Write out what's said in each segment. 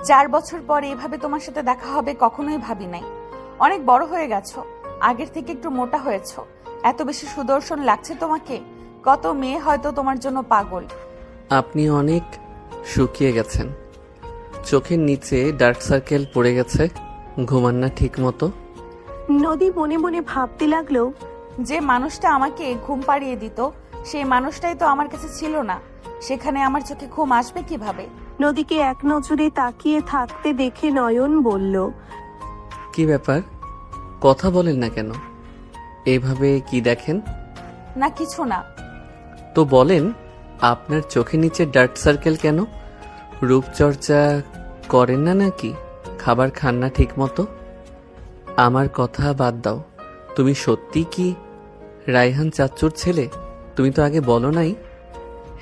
4 বছর পরে এভাবে তোমার সাথে দেখা হবে কখনোই ভাবি নাই। অনেক বড় হয়ে গেছো, আগের থেকে একটু মোটা হয়েছো। এত বেশি সুদর্শন লাগছে তোমাকে, কত মেয়ে হয়তো তোমার জন্য পাগল। আপনি অনেক শুকিয়ে গেছেন, চোখের নিচে ডার্ক সার্কেল পড়ে গেছে, ঘুমান না ঠিক মতো। নদী মনে মনে ভাবতে লাগলো, যে মানুষটা আমাকে ঘুম পাড়িয়ে দিত সেই মানুষটাই তো আমার কাছে ছিল না, সেখানে আমার চোখে ঘুম আসবে কিভাবে? নদীকে এক নজরে তাকিয়ে থাকতে দেখে নয়ন বলল, কি ব্যাপার, কথা বলেন না কেন? এইভাবে কি দেখেন? না কিছু না। তো বলেন, আপনার চোখের নিচে ডার্ক সার্কেল কেন? রূপচর্চা করেন না নাকি? খাবার খান না ঠিক মতো? আমার কথা বাদ দাও, তুমি সত্যি কি রায়হান চাচ্চুর ছেলে? তুমি তো আগে বলো নাই।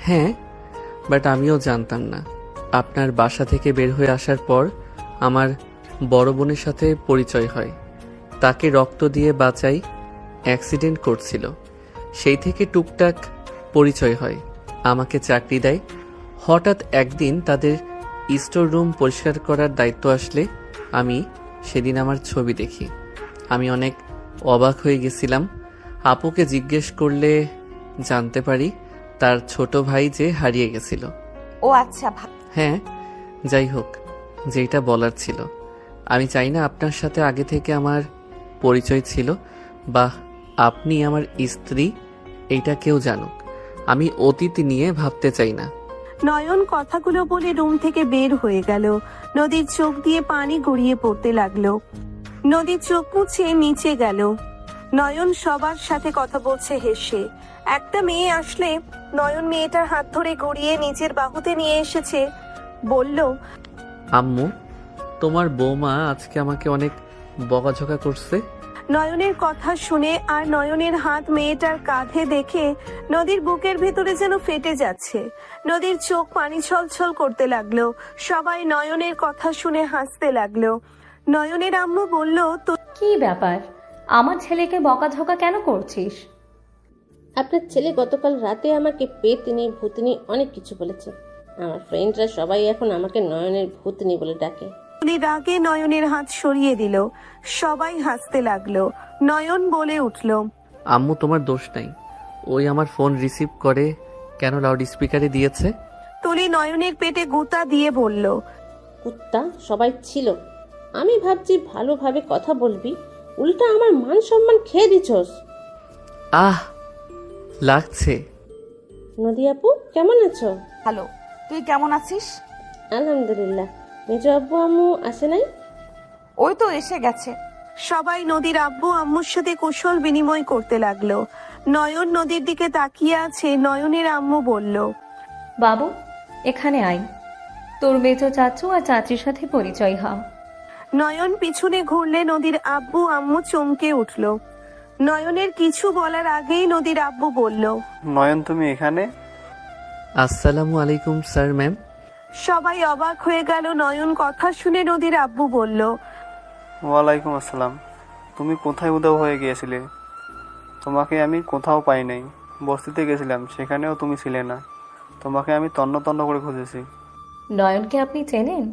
হ্যাঁ, বাট আমিও জানতাম না। আপনার বাসা থেকে বের হয়ে আসার পর আমার বড় বোনের সাথে পরিচয় হয়, তাকে রক্ত দিয়ে বাঁচাই, অ্যাক্সিডেন্ট করছিল, সেই থেকে টুকটাক পরিচয় হয়, আমাকে চাকরি দেয়। হঠাৎ একদিন তাদের স্টোর রুম পরিষ্কার করার দায়িত্ব আসলে আমি সেদিন আমার ছবি দেখি। আমি অনেক অবাক হয়ে গেছিলাম। আপুকে জিজ্ঞেস করলে জানতে পারি তার ছোট ভাই যে হারিয়ে গেছিল। ও আচ্ছা। হ্যাঁ, যাই হোক, যেটা বলার ছিল, আমি চাই না আপনার সাথে আগে থেকে আমার পরিচয় ছিল বা আপনি আমার স্ত্রী এইটা কেউ জানুক। আমি অতীত নিয়ে ভাবতে চাই না। নয়ন কথাগুলো বলে রুম থেকে বের হয়ে গেল। নদীর চোখ দিয়ে পানি গড়িয়ে পড়তে লাগলো। নদীর চোখ মুছে নিচে গেল। নয়ন সবার সাথে কথা বলছে হেসে। একটা মেয়ে আসলে নয়ন মেয়েটার হাত ধরে গড়িয়ে নিজের বাহুতে নিয়ে এসেছে, বলল, আম্মু, তোমার বৌমা আজকে আমাকে অনেক বকাঝকা করছে। নয়নের কথা শুনে আর নয়নের হাত মেয়েটার কাঁধে দেখে নদীর বুকের ভেতরে যেন ফেটে যাচ্ছে। নদীর চোখ পানি ছলছল করতে লাগলো। সবাই নয়নের কথা শুনে হাসতে লাগলো। নয়নের আম্মু বলল, তো কি ব্যাপার, আমার ছেলেকে বকাঝকা কেন করছিস? আপনার ছেলে গতকাল রাতে আমাকে পেতনি ভূতনি অনেক কিছু বলেছে। আমার ফ্রেন্ডরা সবাই এখন আমাকে নয়নের ভূতনি বলে ডাকে। তুলি রাগে নয়নের হাত সরিয়ে দিল। সবাই হাসতে লাগলো। নয়ন বলে উঠল, আম্মু, তোমার দোষ নাই। ওই আমার ফোন রিসিভ করে কেন লাউড স্পিকারে দিয়েছে? তুলি নয়নের পেটে গুতা দিয়ে বলল, কুত্তা সবাই ছিল, আমি ভাবছি ভালোভাবে কথা বলবি, উল্টা আমার মান সম্মান খেয়ে দিছস। আহ, লাগছে। নদী আপু কেমন আছো? হ্যালো, তুই কেমন আছিস? আলহামদুলিল্লাহ। মেজ আব্বু আম্মু আসে নাই? ওই তো এসে গেছে। সবাই নদীর আব্বু আম্মুর সাথে কুশল বিনিময় করতে লাগলো। নয়ন নদীর দিকে তাকিয়ে আছে। নয়নের আম্মু বলল, বাবু, এখানে আয়, তোর মেজো চাচু আর চাচির সাথে পরিচয় হ। নয়ন পিছনে ঘুরলে নদীর আব্বু আম্মু চমকে উঠল। নয়নের কিছু বলার আগেই নদীর আব্বু বলল, নয়ন, তুমি এখানে? আসসালামু আলাইকুম স্যার, ম্যাম। সবাই অবাক হয়ে গেল। নয়ন কথা শুনে নদীর আব্বু বলল, ওয়ালাইকুম আসসালাম। তুমি কোথায় উধাও হয়ে গিয়েছিলে? তোমাকে আমি কোথাও পাই নাই। বস্তিতে গেছিলাম, সেখানেও তুমি ছিলে না। তোমাকে আমি তন্ন তন্ন করে খুঁজেছি। নয়নকে আপনি চেনেন?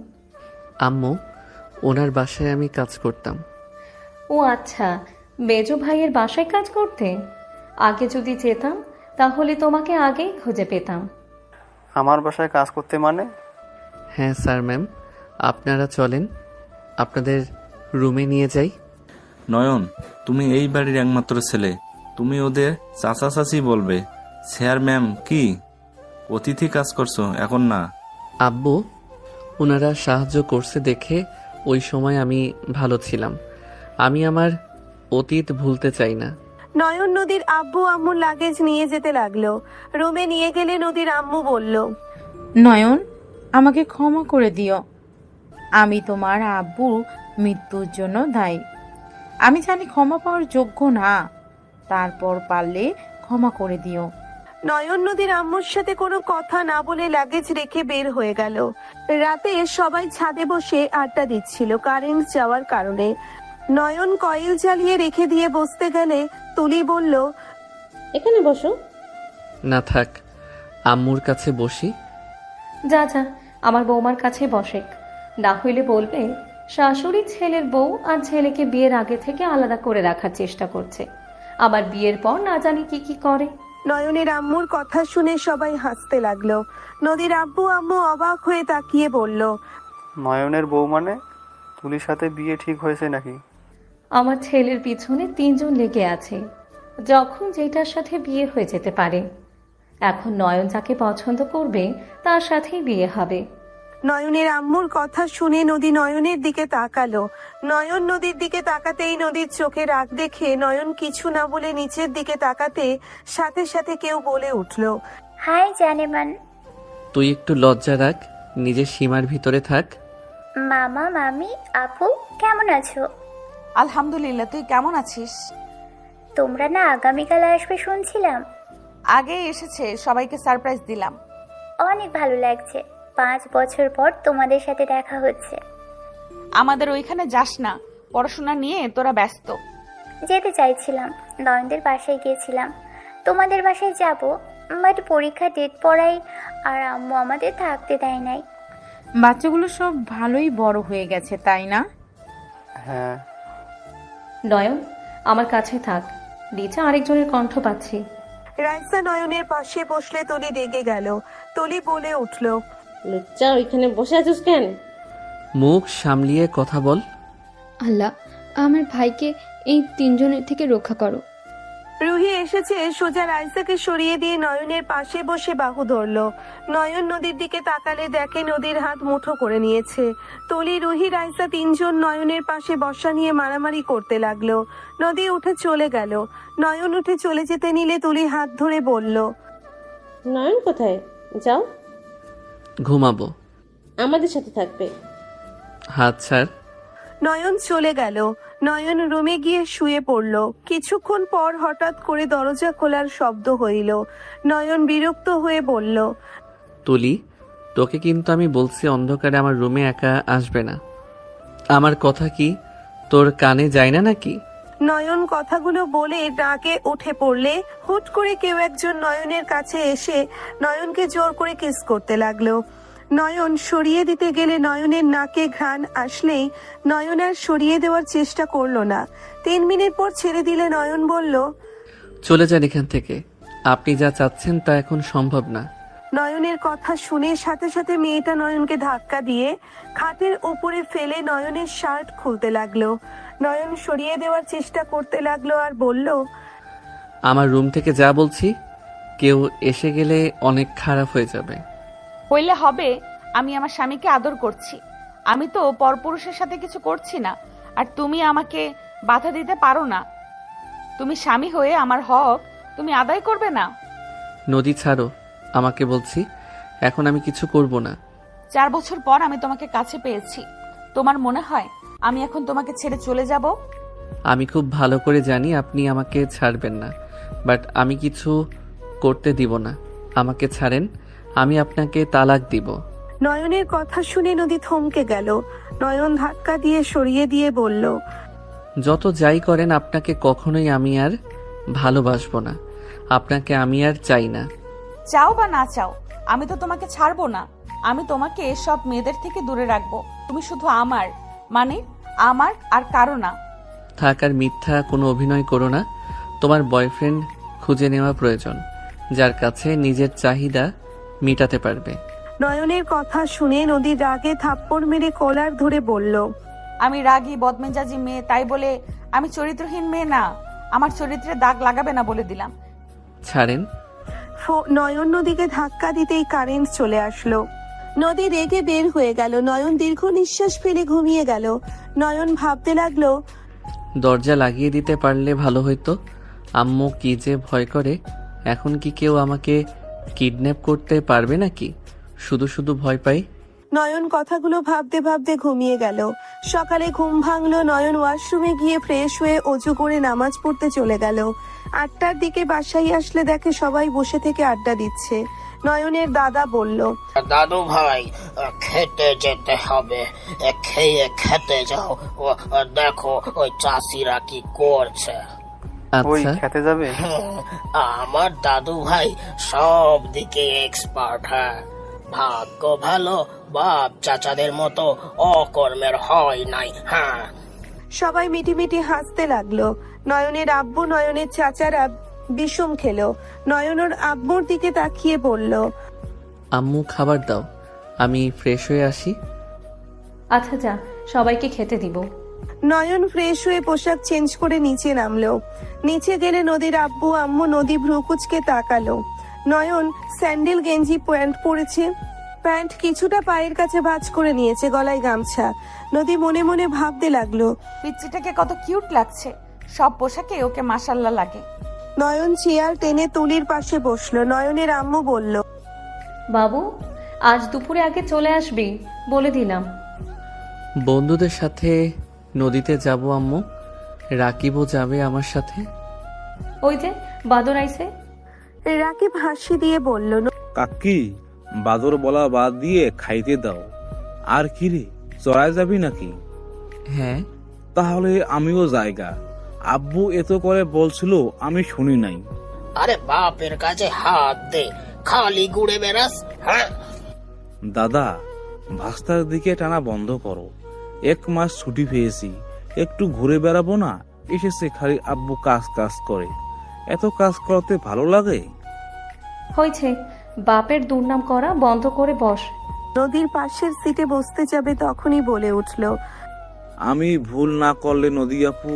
আম্মু, ওনার বাসায় আমি কাজ করতাম। ও আচ্ছা, মেজো ভাইয়ের বাসায় কাজ করতে? আগে যদি যেতাম তাহলে তোমাকে আগেই খুঁজে পেতাম। আমার বাসায় কাজ করতে মানে? হ্যাঁ স্যার, ম্যাম। আপনারা চলেন, আপনাদের রুমে নিয়ে যাই। নয়ন, তুমি এই বাড়ির একমাত্র ছেলে, তুমি ওদের চাচা চাচি বলবে। স্যার ম্যাম কি অতিথি কাজ করছো এখন না? আব্বু, ওনারা সাহায্য করছে দেখে ওই সময় আমি ভালো ছিলাম। আমি আমার অতীত ভুলতে চাই না। নয়ন নদীর আব্বু আম্মুর লাগেজ নিয়ে যেতে লাগলো। রুমে নিয়ে গেলে নদীর আম্মু বলল, নয়ন, আমাকে ক্ষমা করে দিও। আমি তোমার আব্বুর মৃত্যুর জন্য দায়ী। আমি জানি ক্ষমা পাওয়ার যোগ্য না, তারপর পারলে ক্ষমা করে দিও। নয়ন নদীর আম্মুর সাথে কোনো কথা না বলে লাগেজ রেখে বের হয়ে গেল। রাতে সবাই ছাদে বসে আড্ডা দিচ্ছিল কারেন্ট যাওয়ার কারণে। নয়ন কয়েল জ্বালিয়ে রেখে দিয়ে বসতে গেলে তুলি বলল, এখানে বসো। না থাক, আম্মুর কাছে বসি। যা যা, আমার বৌমার কাছে বসে। না হইলে বলবে শাশুড়ি ছেলের বউ আর ছেলেকে বিয়ের আগে থেকে আলাদা করে রাখার চেষ্টা করছে, আবার বিয়ের পর না জানি কি কি করে। নয়নের আম্মুর কথা শুনে সবাই হাসতে লাগলো। নদীর আব্বু আম্মু অবাক হয়ে তাকিয়ে বলল, নয়নের বউ মানে? তুলির সাথে বিয়ে ঠিক হয়েছে নাকি? আমার ছেলের পিছনে 3 জন লেগে আছে, যখন যেটার সাথে বিয়ে হয়ে যেতে পারে। এখন নয়ন যাকে পছন্দ করবে তার সাথেই বিয়ে হবে। নয়নের আম্মুর কথা শুনে নদী নয়নের দিকে তাকালো। নয়ন নদীর দিকে তাকাতেই নদীর চোখে রাগ দেখে নয়ন কিছু না বলে নিচের দিকে তাকাতে সাথে সাথে কেউ বলে উঠল, হাই জানেমান। তুই একটু লজ্জা রাখ, নিজের সীমার ভিতরে থাক। মামা মামি আপু কেমন আছো? আলহামদুলিল্লাহ, তুই কেমন আছিস? তোমরা না আগামীকাল আসবে শুনছিলাম। আগেই এসেছে, সবাইকে সারপ্রাইজ দিলাম। অনেক ভালো লাগছে, 5 বছর পর তোমাদের সাথে দেখা হচ্ছে। আমাদের ওইখানে যাস না, পড়াশোনা নিয়ে তোরা ব্যস্ত। যেতে চাইছিলাম, নয়নদের বাসায় গিয়েছিলাম, তোমাদের বাসায় যাব, বাট পরীক্ষা ডেট পড়াই আর আম্মু আমাদের থাকতে দেয় নাই। বাচ্চাগুলো সব ভালোই বড় হয়ে গেছে, তাই না? হ্যাঁ। নয়ন আমার কাছে থাক, নিচে আরেকজনের কণ্ঠ পাচ্ছি। রাইসা নয়নের পাশে বসলে তলি রেগে গেল। তলি বলে উঠল, লুচ্চা ওইখানে বসে আছিস কেন? মুখ সামলিয়ে কথা বল। আল্লাহ, আমার ভাইকে এই 3 জনের থেকে রক্ষা করো। রুহি এসেছে সোজা রাইসাকে সরিয়ে দিয়ে নয়নের পাশে বসে বাহু ধরল। নয়ন নদীর দিকে তাকালে দেখে নদীর হাত মুঠো করে নিয়েছে। তলি, রুহি, রাইসা 3 জন নয়নের পাশে বসা নিয়ে মারামারি করতে লাগলো। নদী উঠে চলে গেল। নয়ন উঠে চলে যেতে নিলে তুলি হাত ধরে বলল, নয়ন কোথায়? যাও, ঘুমাবো। আমাদের সাথে থাকবে। হাত ছাড়। নয়ন চলে গেল। নয়ন রুমে গিয়ে শুয়ে পড়ল। কিছুক্ষণ পর হঠাৎ করে দরজা খোলার শব্দ হইল। নয়ন বিরক্ত হয়ে বলল, তুলি, তোকে কিন্তু আমি বলছি অন্ধকারে আমার রুমে একা আসবে না। আমার কথা কি তোর কানে যায় না নাকি? নয়ন কথাগুলো বলে ডাকে উঠে পড়লে হুট করে কেউ একজন নয়নের কাছে এসে নয়নকে জোর করে কিস করতে লাগলো। নয়ন সরিয়ে দিতে গেলে নয়নের নাকে ঘ্রাণ আসলেই নয়ন আর সরিয়ে দেওয়ার চেষ্টা করলো না। 3 মিনিট পর ছেড়ে দিলে নয়ন বলল, চলে যান এখান থেকে, আপনি যা চাচ্ছেন তা এখন সম্ভব না। নয়নের কথা শুনে সাথে সাথে মেয়েটা নয়নকে ধাক্কা দিয়ে খাটের উপরে ফেলে নয়নের শার্ট খুলতে লাগলো। নয়ন সরিয়ে দেওয়ার চেষ্টা করতে লাগলো আর বলল, আমার রুম থেকে যা বলছি, কেউ এসে গেলে অনেক খারাপ হয়ে যাবে। হইলে হবে, আমি আমার স্বামীকে আদর করছি, আমি তো পরপুরুষের সাথে কিছু করছি না, আর তুমি আমাকে বাধা দিতে পারো না। তুমি স্বামী হয়ে আমার হক তুমি আদায় করবে না? নদী ছাড়ো, আমাকে বলছি, এখন আমি কিছু করব না। 4 বছর পর আমি তোমাকে কাছে পেয়েছি, তোমার মনে হয় আমি এখন তোমাকে ছেড়ে চলে যাব? আমি খুব ভালো করে জানি আপনি আমাকে ছাড়বেন না, বাট আমি কিছু করতে দিব না। আমাকে ছাড়েন, আমি আপনাকে তালাক দিব। নয়নের কথা শুনে নদী থমকে গেল। নয়ন ধাক্কা দিয়ে সরিয়ে দিয়ে বলল, যত যাই করেন আপনাকে কখনোই আমি আর ভালোবাসবো না, আপনাকে আমি আর চাই না। চাও বা না চাও, আমি তো তোমাকে ছাড়বো না। আমি তোমাকে সব মেয়েদের থেকে দূরে রাখবো, তুমি শুধু আমার, মানে আমার আর কারো না। থাক আর মিথ্যা কোনো অভিনয় করো না। তোমার বয়ফ্রেন্ড খুঁজে নেওয়া প্রয়োজন, যার কাছে নিজের চাহিদা মিটাতে পারবে। নয়নের কথা শুনে নদী রাগে থাপ্পড় মেরে কলার ধরে বলল, আমি রাগী বদমেজাজি মেয়ে, তাই বলে আমি চরিত্রহীন মেয়ে না। আমার চরিত্রে দাগ লাগাবে না বলে দিলাম। ছাড়েন। নয়ন নদীকে ধাক্কা দিতেই কারেন্ট চলে আসলো। নদী রেগে বের হয়ে গেল। নয়ন দীর্ঘ নিঃশ্বাস ফেলে ঘুমিয়ে গেল। নয়ন ভাবতে লাগলো, দরজা লাগিয়ে দিতে পারলে ভালো হইতো। আম্মু কি যে ভয় করে, এখন কি কেউ আমাকে কিডন্যাপ করতে পারবে নাকি? শুধু শুধু ভয় পাই। নয়ন কথাগুলো ভাবতে ভাবতে ঘুমিয়ে গেল। সকালে ঘুম ভাঙলো। নয়ন ওয়াশরুমে গিয়ে ফ্রেশ হয়ে অজু করে নামাজ পড়তে চলে গেল। 8টার দিকে বাসায় আসলে দেখে সবাই বসে থেকে আড্ডা দিচ্ছে। নয়নের দাদা বলল, দাদু ভাই, খেতে যেতে হবে, খেয়ে খেতে যাও। দেখো ওই চাষিরা কি করছে। ওই আচ্ছা, খেতে যাবে? আমার দাদু ভাই সব দিকে এক্সপার্ট। হ্যাঁ, ভাগ্য ভালো, বাপ চাচাদের মতো অকর্মের হয় নাই। হ্যাঁ, সবাই মিটিমিটি হাসতে লাগলো। নয়নের আব্বু নয়নের চাচারা বিষম খেলো। নয়ন ওর আব্বুর দিকে তাকিয়ে বলল, আম্মু খাবার দাও, আমি ফ্রেশ হয়ে আসি। আচ্ছা যা, সবাইকে খেতে দিব। নয়ন ফ্রেশ হয়ে পোশাক চেঞ্জ করে নিচে নামলো। নিচে গেলে নদীর আব্বু আম্মু নদী ভ্রুকুচকে তাকালো। নয়ন স্যান্ডেল গেঞ্জি প্যান্ট পরেছে, প্যান্ট কিছুটা পায়ের কাছে ভাঁজ করে নিয়েছে, গলায় গামছা। নদী মনে মনে ভাবতে লাগলো, পিচ্চিটাকে কত কিউট লাগছে, সব পোশাকে ওকে মাশাল্লাহ লাগে। নয়ন চেয়ার টেনে তুলির পাশে বসলো। নয়নের আম্মু বলল, বাবু, আজ দুপুরে আগে চলে আসবি, বলে দিলাম। বন্ধুদের সাথে নদীতে যাব আম্মু, রাকিবও যাবে আমার সাথে। ওই যে বাদর আইছে। রাকিব হাসি দিয়ে বলল, কাকি, বাদর বলা বাদ দিয়ে খাইতে দাও। আর কি রে, চড়ায় যাবি নাকি? হ্যাঁ। তাহলে আমিও জায়গা। আব্বু এত করে বলছিল, আমি শুনি নাই। আরে বাপের কাছে হাত দে, খালি ঘুরে বেড়াস। হ্যাঁ, দাদা, ভাস্তার দিকে টানা বন্ধ করো। 1 মাস ছুটি পেয়েছি, একটু ঘুরে বেড়াবো না? এসেছে খালি আব্বু কাজ কাজ করে। এত কাজ করতে ভালো লাগে? হয়েছে, বাপের দুর্নাম করা বন্ধ করে বস। নদীর পাশের সিটে বসতে যাবে তখনই বলে উঠল, আমি ভুল না করলে নদী আপু?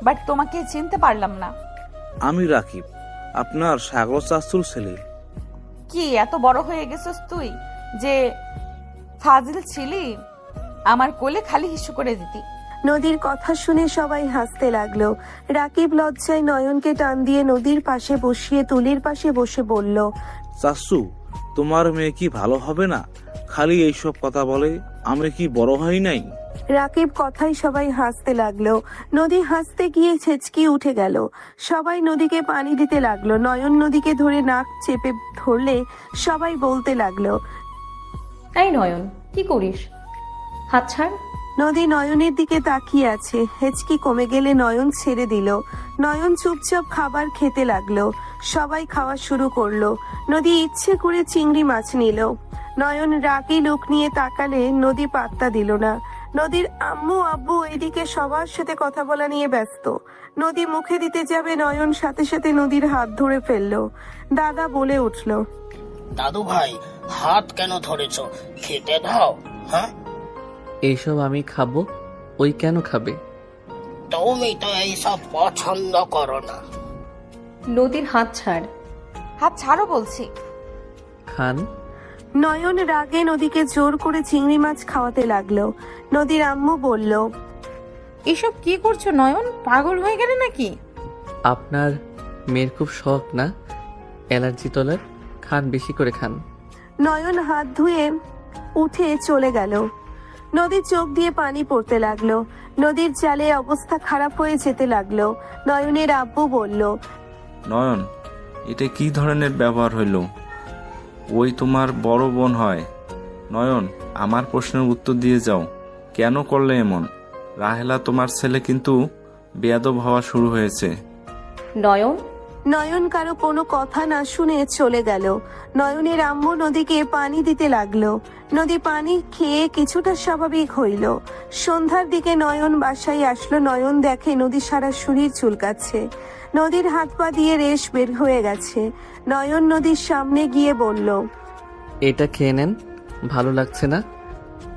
বাট তোমাকে চিনতে পারলাম না। আমি রাকিব, আপনার সাগর চাচুর ছেলে। কি এত বড় হয়ে গেছিস তুই যে ফাজিল ছিলি? আমার কোলে খালি হিসু করে দিতি। নদীর কথা শুনে সবাই হাসতে লাগলো। রাকিব লজ্জায় নয়নকে টান দিয়ে নদীর পাশে বসিয়ে তুলির পাশে বসে বলল, চাচু, তোমার মেয়ে কি ভালো হবে না? খালি এইসব কথা বলে। আমি কি বড় হই নাই? রাকিব কথায় সবাই হাসতে লাগলো। নদী হাসতে গিয়ে ছেচকি উঠে গেল। সবাই নদীকে পানি দিতে লাগলো। নয়ন নদীকে ধরে নাক চেপে ধরলে সবাই বলতে লাগলো, এই নয়ন, কি করিস? হাত ছাড়। নদী নয়নের দিকে তাকিয়ে আছে। হেঁচকি কমে গেলে নয়ন ছেড়ে দিল। নয়ন চুপচাপ খাবার খেতে লাগলো। সবাই খাওয়া শুরু করলো। নদী ইচ্ছে করে চিংড়ি মাছ নিল। নয়ন রাগী লোক নিয়ে তাকালে নদী পাত্তা দিল না। নদীর আম্মু আব্বু এদিকে সবার সাথে কথা বলা নিয়ে ব্যস্ত। নদী মুখে দিতে যাবে, নয়ন সাথে সাথে নদীর হাত ধরে ফেললো। দাদা বলে উঠল, দাদু ভাই, হাত কেন ধরেছ? খেতে দাও। হ্যাঁ, এইসব আমি খাবো, ওই কেন খাবে? তুমি তো এইসব পছন্দ করো না। নদীর হাত ছাড়। হাত ছাড়ো বলছি। খান। নয়ন রাগে নদীকে জোর করে চিংড়ি মাছ খাওয়াতে লাগলো। নদীর আম্মু বলল, এসব কি করছো নয়ন? পাগল হয়ে গেলে নাকি? আপনার মেয়ের খুব শখ না অ্যালার্জি তোলার? খান, বেশি করে খান। নয়ন হাত ধুয়ে উঠে চলে গেল। নদীর চোখ দিয়ে পানি পড়তে লাগলো। নদীর জালে অবস্থা খারাপ হয়ে যেতে লাগলো। নয়নের আব্বু বলল, নয়ন, এটা কি ধরনের ব্যবহার হইল? ওই তোমার বড় বোন হয়। নয়ন, আমার প্রশ্নের উত্তর দিয়ে যাও, কেন করলে এমন? রাহেলা তোমার ছেলে কিন্তু বেয়াদব হওয়া শুরু হয়েছে। নয়ন। নয়ন কারো কোনো কথা না শুনে চলে গেল। নয়নের আম্মু নদীকে পানি দিতে লাগলো। নদী পানি খেয়ে কিছুটা স্বাভাবিক হইল। সন্ধ্যার দিকে নয়ন বাসায় আসলো। নয়ন দেখে নদী সারা শরীর চুলকাচ্ছে। নদীর হাত পা দিয়ে রেশ বের হয়ে গেছে। নয়ন নদীর সামনে গিয়ে বলল, এটা খেয়ে নেন, ভালো লাগছে না?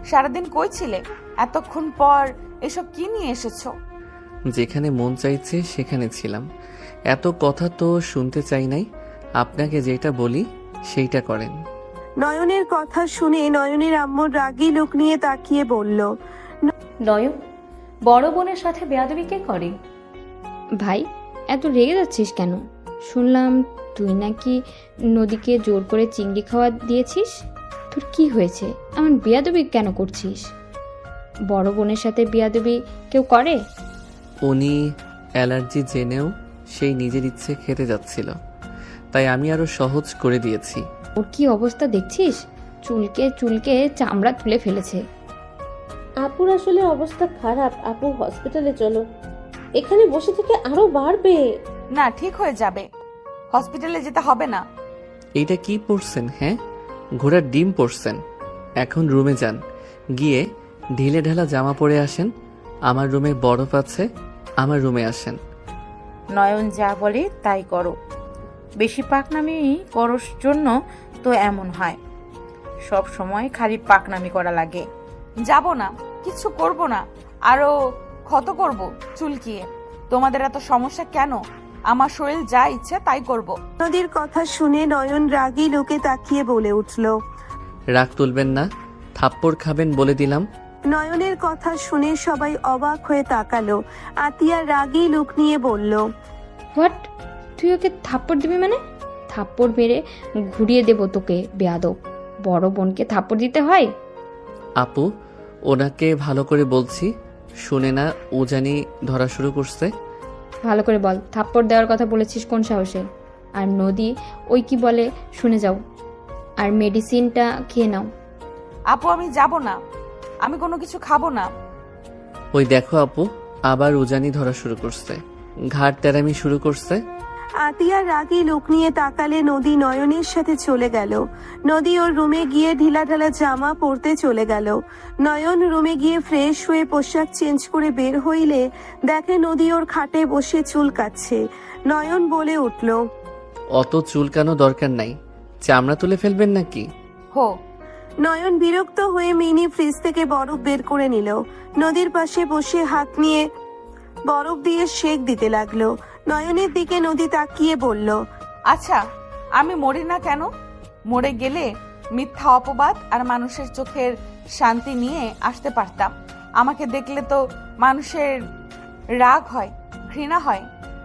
সারাদিন কই ছিলে? এতক্ষণ পর এসব কি নিয়ে এসেছো? যেখানে মন চাইছে সেখানে ছিলাম। এত কথা তো শুনতে চাই নাই, আপনাকে যেটা বলি সেইটা করেন। নয়নের কথা শুনে নয়নের আম্মুর রাগী লোক নিয়ে তাকিয়ে বলল, নয়ন, বড় বোনের সাথে বেয়াদবি কে করে? ভাই, এত রেগে যাচ্ছিস কেন? শুনলাম তুই নাকি নদীকে জোর করে চিংড়ি খাওয়া দিয়েছিস। তোর কি হয়েছে? এমন বেয়াদবি কেন করছিস? বড় বোনের সাথে বেয়াদবি কেউ করে? উনি অ্যালার্জি জেনেও সেই নিজের ইচ্ছে খেতে যাচ্ছিল, তাই আমি আরো সহজ করে দিয়েছি। ওর কি অবস্থা দেখছিস? চুলকে চুলকে চামড়া তুলে ফেলেছে। আপুর আসলে অবস্থা খারাপ। আপু হসপিটালে চলো, এখানে বসে থেকে আরো বাড়বে। না, ঠিক হয়ে যাবে। হসপিটালে যেতে হবে না। এইটা কি পড়ছেন? হ্যাঁ, ঘোড়ার ডিম পড়ছেন। এখন রুমে যান, গিয়ে ঢিলে ঢালা জামা পরে আসেন। আমার রুমে বরফ আছে, আমার রুমে আসেন। নয়ন যা বলে তাই করো। বেশি পাকনামি করোর জন্য তো এমন হয়, সব সময় খালি পাকনামি করা লাগে। যাব না, কিছু করব না, আরো ক্ষত করব চুলকিয়ে। তোমাদের এত সমস্যা কেন? আমার শরীর যা ইচ্ছে তাই করব। নদীর কথা শুনে নয়ন রাগী লোকে তাকিয়ে বলে উঠল। রাগ তুলবেন না, থাপ্পড় খাবেন বলে দিলাম। নয়নের কথা শুনে সবাই অবাক হয়ে তাকালো। আতিয়া রাগী লুক নিয়ে বলল, হোয়াট? তুই ওকে থাপ্পড় দিবি মানে? থাপ্পড় মেরে ঘুরিয়ে দেবো তোকে, বেয়াদব। বড় বোনকে থাপ্পড় দিতে হয়? আপু, ওনাকে ভালো করে বলছি, শুনে না ও জানি ধরা শুরু করছে। ভালো করে বল, থাপ্পড় দেওয়ার কথা বলেছিস কোন সাহসে? আর নদী ওই কি বলে শুনে যাও, আর মেডিসিনটা খেয়ে নাও। আপু আমি যাব না, আমি কোনো কিছু খাবো না। ওই দেখো আপু, আবার উজানি ধরা শুরু করছে, ঘাট তেরামি শুরু করছে। আতিয়া রাগী লোক নিয়ে তাকালে নদী নয়নের সাথে চলে গেল। নদী ওর রুমে গিয়ে ঢিলা ঢালা জামা পরতে চলে গেল। নয়ন রুমে গিয়ে ফ্রেশ হয়ে পোশাক চেঞ্জ করে বের হইলে দেখে নদী ওর খাটে বসে চুল কাটছে। নয়ন বলে উঠল, অত চুলকানো দরকার নাই, চামড়া তুলে ফেলবেন নাকি? হো। নয়ন বিরক্ত হয়ে মিনি ফ্রিজ থেকে বরফ বের করে নিল। নদীর পাশে বসে হাত নিয়ে বরফ দিয়ে শেক দিতে লাগলো। নয়নের দিকে নদী তাকিয়ে বলল, আচ্ছা, আমি মরি না কেন? মরে গেলে মিথ্যা অপবাদ আর মানুষের চোখের শান্তি নিয়ে আসতে পারতাম। আমাকে দেখলে তো মানুষের রাগ হয়, ঘৃণা হয়।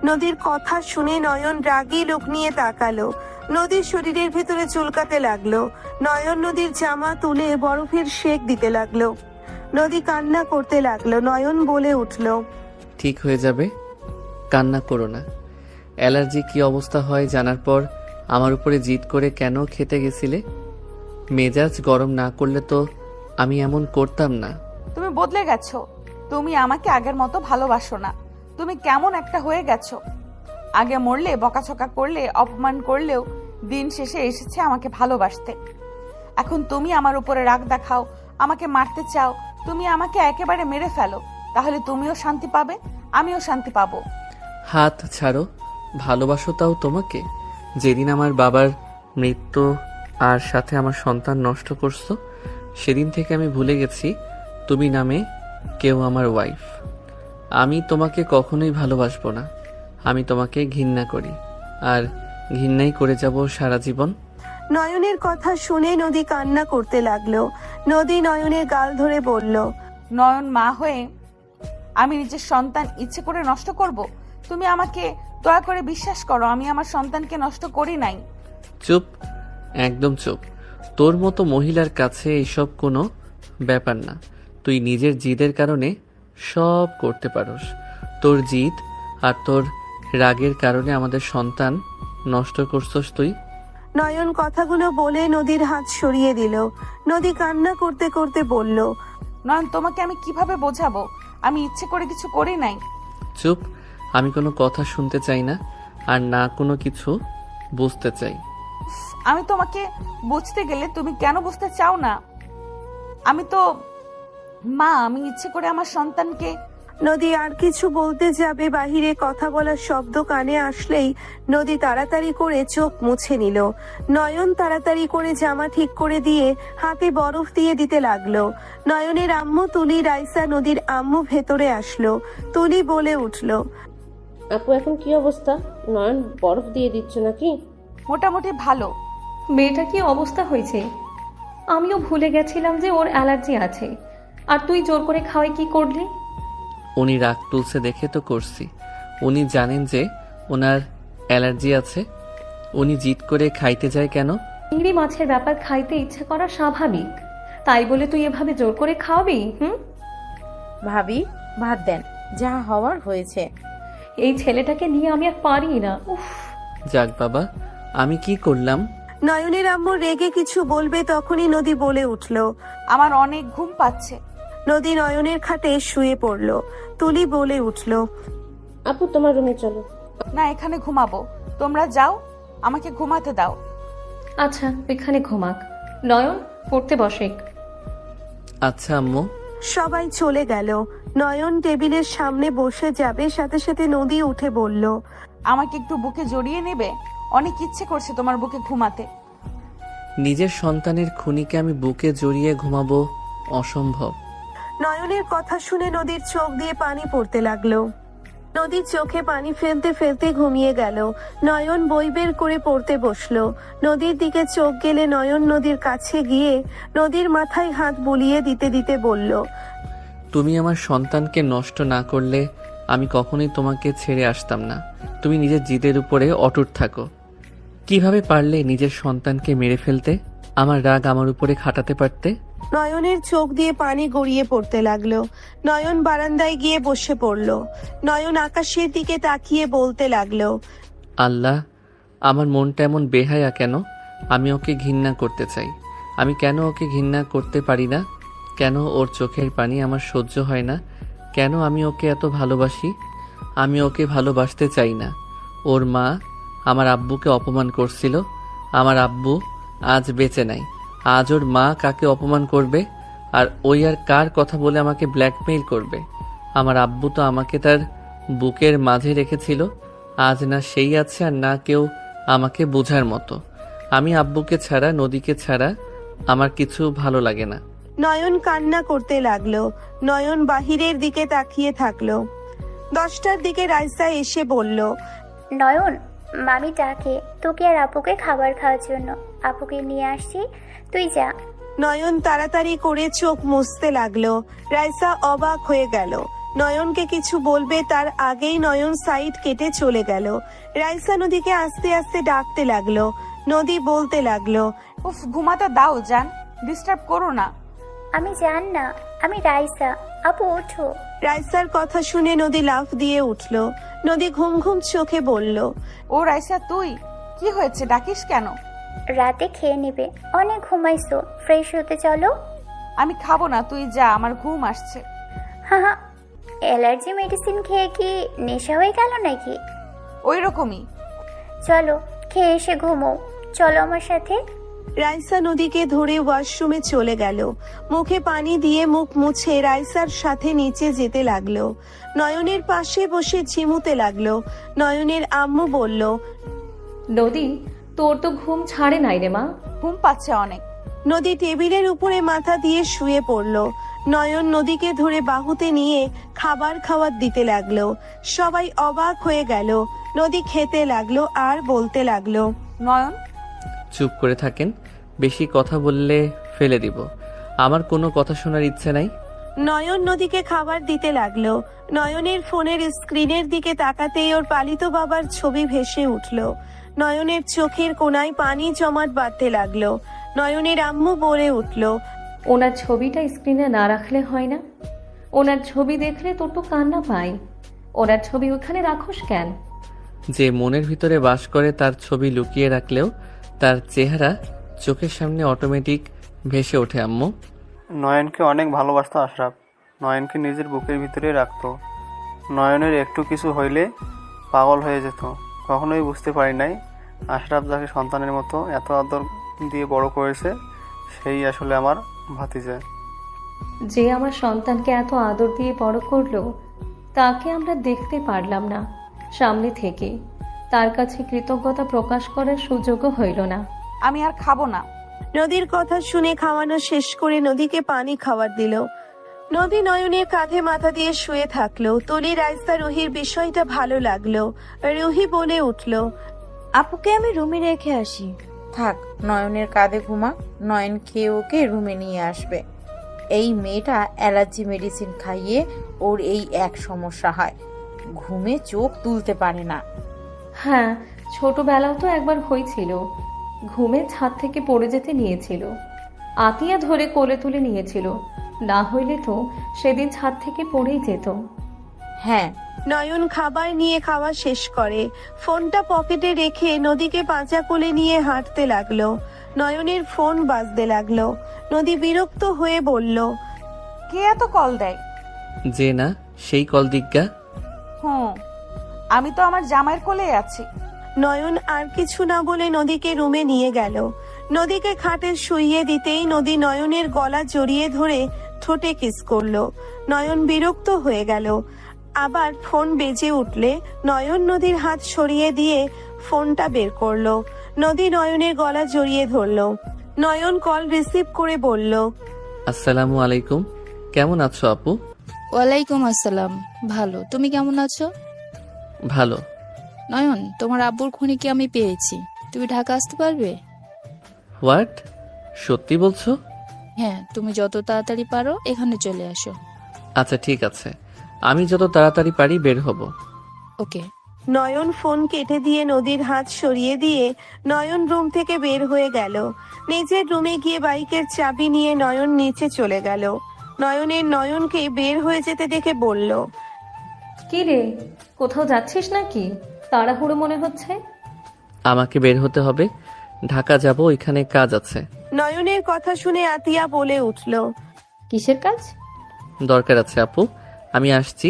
নদীর কথা শুনে নয়ন রাগী লোক নিয়ে তাকালো। নদীর শরীরের ভিতরে চুলকাতে লাগলো। নয়ন নদীর জামা তুলে বরফের শেক দিতে লাগলো। নদী কান্না করতে লাগলো। নয়ন বলে উঠল, ঠিক হয়ে যাবে, কান্না করো না। অ্যালার্জি কি অবস্থা হয় জানার পর আমার উপরে জিদ করে কেন খেতে গেছিলে? মেজাজ গরম না করলে তো আমি এমন করতাম না। তুমি বদলে গেছো, তুমি আমাকে আগের মতো ভালোবাসো না। তুমি কেমন একটা হয়ে গেছো। আগে মরলে, বকাছকা করলে, অপমান করলেও দিন শেষে এসেছে আমাকে ভালোবাসতে। এখন তুমি আমার উপরে রাগ দেখাও, আমাকে মারতে চাও। তুমি আমাকে একেবারে মেরে ফেলো, তাহলে তুমিও শান্তি পাবে, আমিও শান্তি পাবো। হাত ছাড়ো, ভালোবাসো তাও তোমাকে? যেদিন আমার বাবার মৃত্যু আর সাথে আমার সন্তান নষ্ট করছো, সেদিন থেকে আমি ভুলে গেছি তুমি নামে কেউ আমার ওয়াইফ। আমি তোমাকে কখনোই ভালোবাসবো না, আমি তোমাকে ঘৃণা করি, আর ঘৃণাই করে যাব সারা জীবন। নয়নের কথা শুনে নদী কান্না করতে লাগলো। নদী নয়নের গাল ধরে বলল, নয়ন মা হয়ে আমি নিজের সন্তান ইচ্ছে করে নষ্ট করব? তুমি আমাকে দয়া করে বিশ্বাস করো, আমি আমার সন্তানকে নষ্ট করি নাই। চুপ, একদম চুপ। তোর মতো মহিলার কাছে এইসব কোনো ব্যাপার না। তুই নিজের জিদের কারণে সব করতে পারোস। তোর জিদ আর তোর রাগের কারণে আমাদের সন্তান নষ্ট করছস তুই। নয়ন কথাগুলো বলে নদীর হাত সরিয়ে দিল। নদী কান্না করতে করতে বলল, নয়ন তোমাকে আমি কিভাবে বোঝাবো? আমি ইচ্ছে করে কিছু করি নাই। চুপ, আমি কোনো কথা শুনতে চাই না, আর না কোনো কিছু বুঝতে চাই। আমি তোমাকে বুঝতে গেলে তুমি কেন বুঝতে চাও না? আমি তো মা, আমি ইচ্ছে করে আমার সন্তানকে। নদী আর কিছু বলতে যাবে, বাহিরে কথা বলার শব্দ কানে আসলেই নদী তাড়াতাড়ি করে চোখ মুছে নিল। নয়ন তাড়াতাড়ি করে জামা ঠিক করে দিয়ে হাতে বরফ দিয়ে দিতে লাগলো। নয়নের আম্মু তুলি, রাইসা, নদীর আম্মু ভেতরে আসলো। তুলি বলে উঠল, আপু এখন কি অবস্থা? নয়ন বরফ দিয়ে দিচ্ছ নাকি? মোটামুটি ভালো। মেয়েটা কি অবস্থা হয়েছে? আমিও ভুলে গেছিলাম যে ওর অ্যালার্জি আছে, আর তুই জোর করে খাওয়াই কি করলি? উনি রাগ তুলছে দেখে তো করছি। উনি জানেন যে ওনার অ্যালার্জি আছে, উনি জিদ করে খাইতে যায় কেন? চিংড়ি মাছের ব্যাপার খাইতে ইচ্ছে করা স্বাভাবিক, তাই বলে তুই এভাবে জোর করে খাওয়াবি? ভাবি, ভাত দেন, যা হওয়ার হয়েছে। এই ছেলেটাকে নিয়ে আমি আর পারি না। উফ। যাক বাবা, আমি কি করলাম? নয়নের আম্মু রেগে কিছু বলবে, তখনই নদী বলে উঠল, আমার অনেক ঘুম পাচ্ছে। নদী নয়নের খাটে শুয়ে পড়ল। তুলি বলে উঠল, আপু তোমার রুমে চলো। না, এখানে ঘুমাবো। তোমরা যাও, আমাকে ঘুমাতে দাও। আচ্ছা, এখানে ঘুমাক, নয়ন পড়তে বসে। আচ্ছা আম্মু। সবাই চলে গেল। নয়ন টেবিলের সামনে বসে যাবে, সাথে সাথে নদী উঠে বলল, আমাকে একটু বুকে জড়িয়ে নেবে? অনেক ইচ্ছে করছে তোমার বুকে ঘুমাতে। নিজের সন্তানের খুনিকে আমি বুকে জড়িয়ে ঘুমাবো? অসম্ভব। নয়নের কথা শুনে নদীর চোখ দিয়ে পানি পড়তে লাগলো। নদীর চোখে পানি ফেলতে ফেলতে ঘুমিয়ে গেল। নয়ন বই বের করে পড়তে বসলো। নদীর দিকে চোখ গেলে নয়ন নদীর কাছে গিয়ে নদীর মাথায় হাত বুলিয়ে দিতে দিতে বলল, তুমি আমার সন্তানকে নষ্ট না করলে আমি কখনোই তোমাকে ছেড়ে আসতাম না। তুমি নিজের জিদের উপরে অটুট থাকো। কিভাবে পারলে নিজের সন্তানকে মেরে ফেলতে? আমার রাগ আমার উপরে খাটাতে পারতে। নয়নের চোখ দিয়ে পানি গড়িয়ে পড়তে লাগলো। নয়ন বারান্দায় গিয়ে বসে পড়লো। নয়ন আকাশের দিকে তাকিয়ে বলতে লাগলো, আল্লাহ, আমার মনটা এমন বেহায়া কেন? আমি ওকে ঘৃণা করতে চাই। আমি কেন ওকে ঘৃণা করতে পারি না? কেন ওর চোখের পানি আমার সহ্য হয় না? কেন আমি ওকে এত ভালোবাসি? আমি ওকে ভালোবাসতে চাই না। ওর মা আমার আব্বুকে অপমান করছিল। আমার আব্বু আজ বেঁচে নাই। আজ ওর মা কাকে অপমান করবে? আর ওই আর কার কথা বলে আমাকে ব্ল্যাকমেইল করবে? আমার আব্বু তো আমাকে তার বুকের মাঝে রেখেছিল। আজ না সেই আছে আর না কেউ আমাকে বোঝার মতো। আমি আব্বুকে ছাড়া, নদীকে ছাড়া আমার কিছু ভালো লাগে না। নয়ন কান্না করতে লাগলো। নয়ন বাহিরের দিকে তাকিয়ে থাকলো। 10টার দিকে রাইসা এসে বলল, নয়ন, মামি ডাকে তোকে আর আপুকে খাবার খাওয়ার জন্য। আপুকে নিয়ে আসছি, তুই যা। নয়ন তাড়াতাড়ি করে চোখ মুছতে লাগলো। রাইসা অবাক হয়ে গেল। নয়নকে কিছু বলবে তার আগেই নয়ন সাইড কেটে চলে গেল। রাইসা নদীকে আস্তে আস্তে ডাকতে লাগলো। নদী বলতে লাগলো, উফ, ঘুমাতে দাও জান, ডিস্টার্ব করো না। আমি জান না, আমি রাইসা। আপু ওঠো। রাইসার কথা শুনে নদী লাফ দিয়ে উঠল। নদী ঘুম ঘুম চোখে বলল, ও রাইসা, তুই কি হয়েছে, ডাকিস কেন? রাতে খেয়ে নেবে, অনেক ঘুমাইছো, ফ্রেশ হতে চলো। আমি খাবো না, তুই যা, আমার ঘুম আসছে। হ্যাঁ, অ্যালার্জি মেডিসিন খেয়ে কি নেশা হয়ে গেল নাকি? ওই রকমই। চলো খেয়ে এসে ঘুমো, চলো আমার সাথে। রাইসা নদীকে ধরে ওয়াশরুমে চলে গেল। মুখে পানি দিয়ে মুখ মুছে রাইসার সাথে নিচে যেতে লাগলো। নয়নের পাশে বসে ঝিমুতে লাগলো। নয়নের আম্মু বলল, নদী, তোর তো ঘুম ছাড়ে নাই রে মা। ঘুম পাচ্ছে অনেক। নদী টেবিলের উপরে মাথা দিয়ে শুয়ে পড়ল। নয়ন নদীকে ধরে বাহুতে নিয়ে খাবার খাওয়ার দিতে লাগলো। সবাই অবাক হয়ে গেল। নদী খেতে লাগলো আর বলতে লাগলো, নয়ন, চুপ করে থাকেন। বেশি কথা বললে ফেলে দিব। আমার কোনো কথা শোনার ইচ্ছে নাই। নয়ন নদীকে খাবার দিতে লাগলো। নয়নের ফোনের স্ক্রিনের দিকে তাকাতেই ওর পালিত বাবার ছবি ভেসে উঠল। নয়নের চোখের কোণায় পানি জমাট বাঁধতে লাগলো। নয়নের আম্মু বলে উঠল, ওনার ছবিটা স্ক্রিনে না রাখলে হয় না? ওনার ছবি দেখলে তোর তো কান্না পায়। ওনার ছবি ওখানে রাখোস কেন? যে মনের ভিতরে বাস করে তার ছবি লুকিয়ে রাখলেও তার চেহারা চোখের সামনে অটোমেটিক ভেসে ওঠে আম্মু। নয়নকে অনেক ভালোবাসতো আশরাফ। নয়নকে নিজের বুকের ভিতরে রাখতো। নয়নের একটু কিছু হইলে পাগল হয়ে যেত। কখনোই বুঝতে পারি নাই আশরাফ যাকে সন্তানের মতো এত আদর দিয়ে বড় করেছে সেই আসলে আমার ভাতিজা। যে আমার সন্তানকে এত আদর দিয়ে বড় করলো, তাকে আমরা দেখতে পারলাম না সামনে থেকে। তার কাছে কৃতজ্ঞতা প্রকাশ করার সুযোগও হইল না। আমি আর খাবো না। নদীর কথা শুনে খাওয়ানো শেষ করে নদীকে পানি খাবার দিল। নদী নয়নের কাঁধে মাথা দিয়ে শুয়ে থাকলো। তুলি, রাইসা, রুহির বিষয়টা ভালো লাগলো। রুহি বলে উঠল, আপুকে আমি রুমে রেখে আসি। থাক, নয়নের কাঁধে ঘুমা। নয়ন খেয়ে ওকে রুমে নিয়ে আসবে। এই মেয়েটা অ্যালার্জি মেডিসিন খাইয়ে ওর এই এক সমস্যা হয়, ঘুমে চোখ তুলতে পারে না। হ্যাঁ, ছোটবেলাও তো একবার হয়েছিল। ঘুমে ছাদ থেকে পড়ে যেতে নিয়েছিল, আতিয়া ধরে কোলে তুলে নিয়েছিল। না হইলে তো সেদিন ছাদ থেকে পড়েই যেত। হ্যাঁ। নয়ন খাবার নিয়ে খাওয়া শেষ করে ফোনটা পকেটে রেখে নদীকে পাঁচা কোলে নিয়ে হাঁটতে লাগলো। নয়নের ফোন বাজতে লাগলো। নদী বিরক্ত হয়ে বলল, কে এত কল দেয়? যে না সেই কল দিগ্গা। হুম, আমি তো আমার জামাইয়ের কোলে আছি। নয়ন আর কিছু না বলে নদীকে রুমে নিয়ে গেল। নদীকে খাটে শুইয়ে দিতেই নদী নয়নের গলা জড়িয়ে ধরে ঠোঁটে কিস করলো। নয়ন বিরক্ত হয়ে গেল। আবার ফোন বেজে উঠলে নয়ন নদীর হাত সরিয়ে দিয়ে ফোনটা বের করলো। নদী নয়নের গলা জড়িয়ে ধরলো। নয়ন কল রিসিভ করে বলল, আসসালামু আলাইকুম, কেমন আছো আপু? ওয়ালাইকুম আসসালাম, ভালো। তুমি কেমন আছো? ভালো। নয়ন, তোমার আব্বুর খুনিকে আমি পেয়েছি। তুমি ঢাকা আসতে পারবে? হোয়াট? সত্যি বলছো? হ্যাঁ, তুমি যত তাড়াতাড়ি পারো এখানে চলে আসো। আচ্ছা ঠিক আছে, আমি যত তাড়াতাড়ি পারি বের হব। ওকে। নয়ন ফোন কেটে দিয়ে নদীর হাত সরিয়ে দিয়ে নয়ন রুম থেকে বের হয়ে গেল। নিজের রুমে গিয়ে বাইকের চাবি নিয়ে নয়ন নিচে চলে গেল। নয়নকে বের হয়ে যেতে দেখে বলল, কি রে, কোথাও যাচ্ছিস নাকি? তাড়াহুড়ো মনে হচ্ছে। আমাকে বের হতে হবে, ঢাকা যাব, ওইখানে কাজ আছে। নয়নের কথা শুনে আতিয়া বলে উঠল, কিসের কাজ? দরকার আছে আপু, আমি আসছি।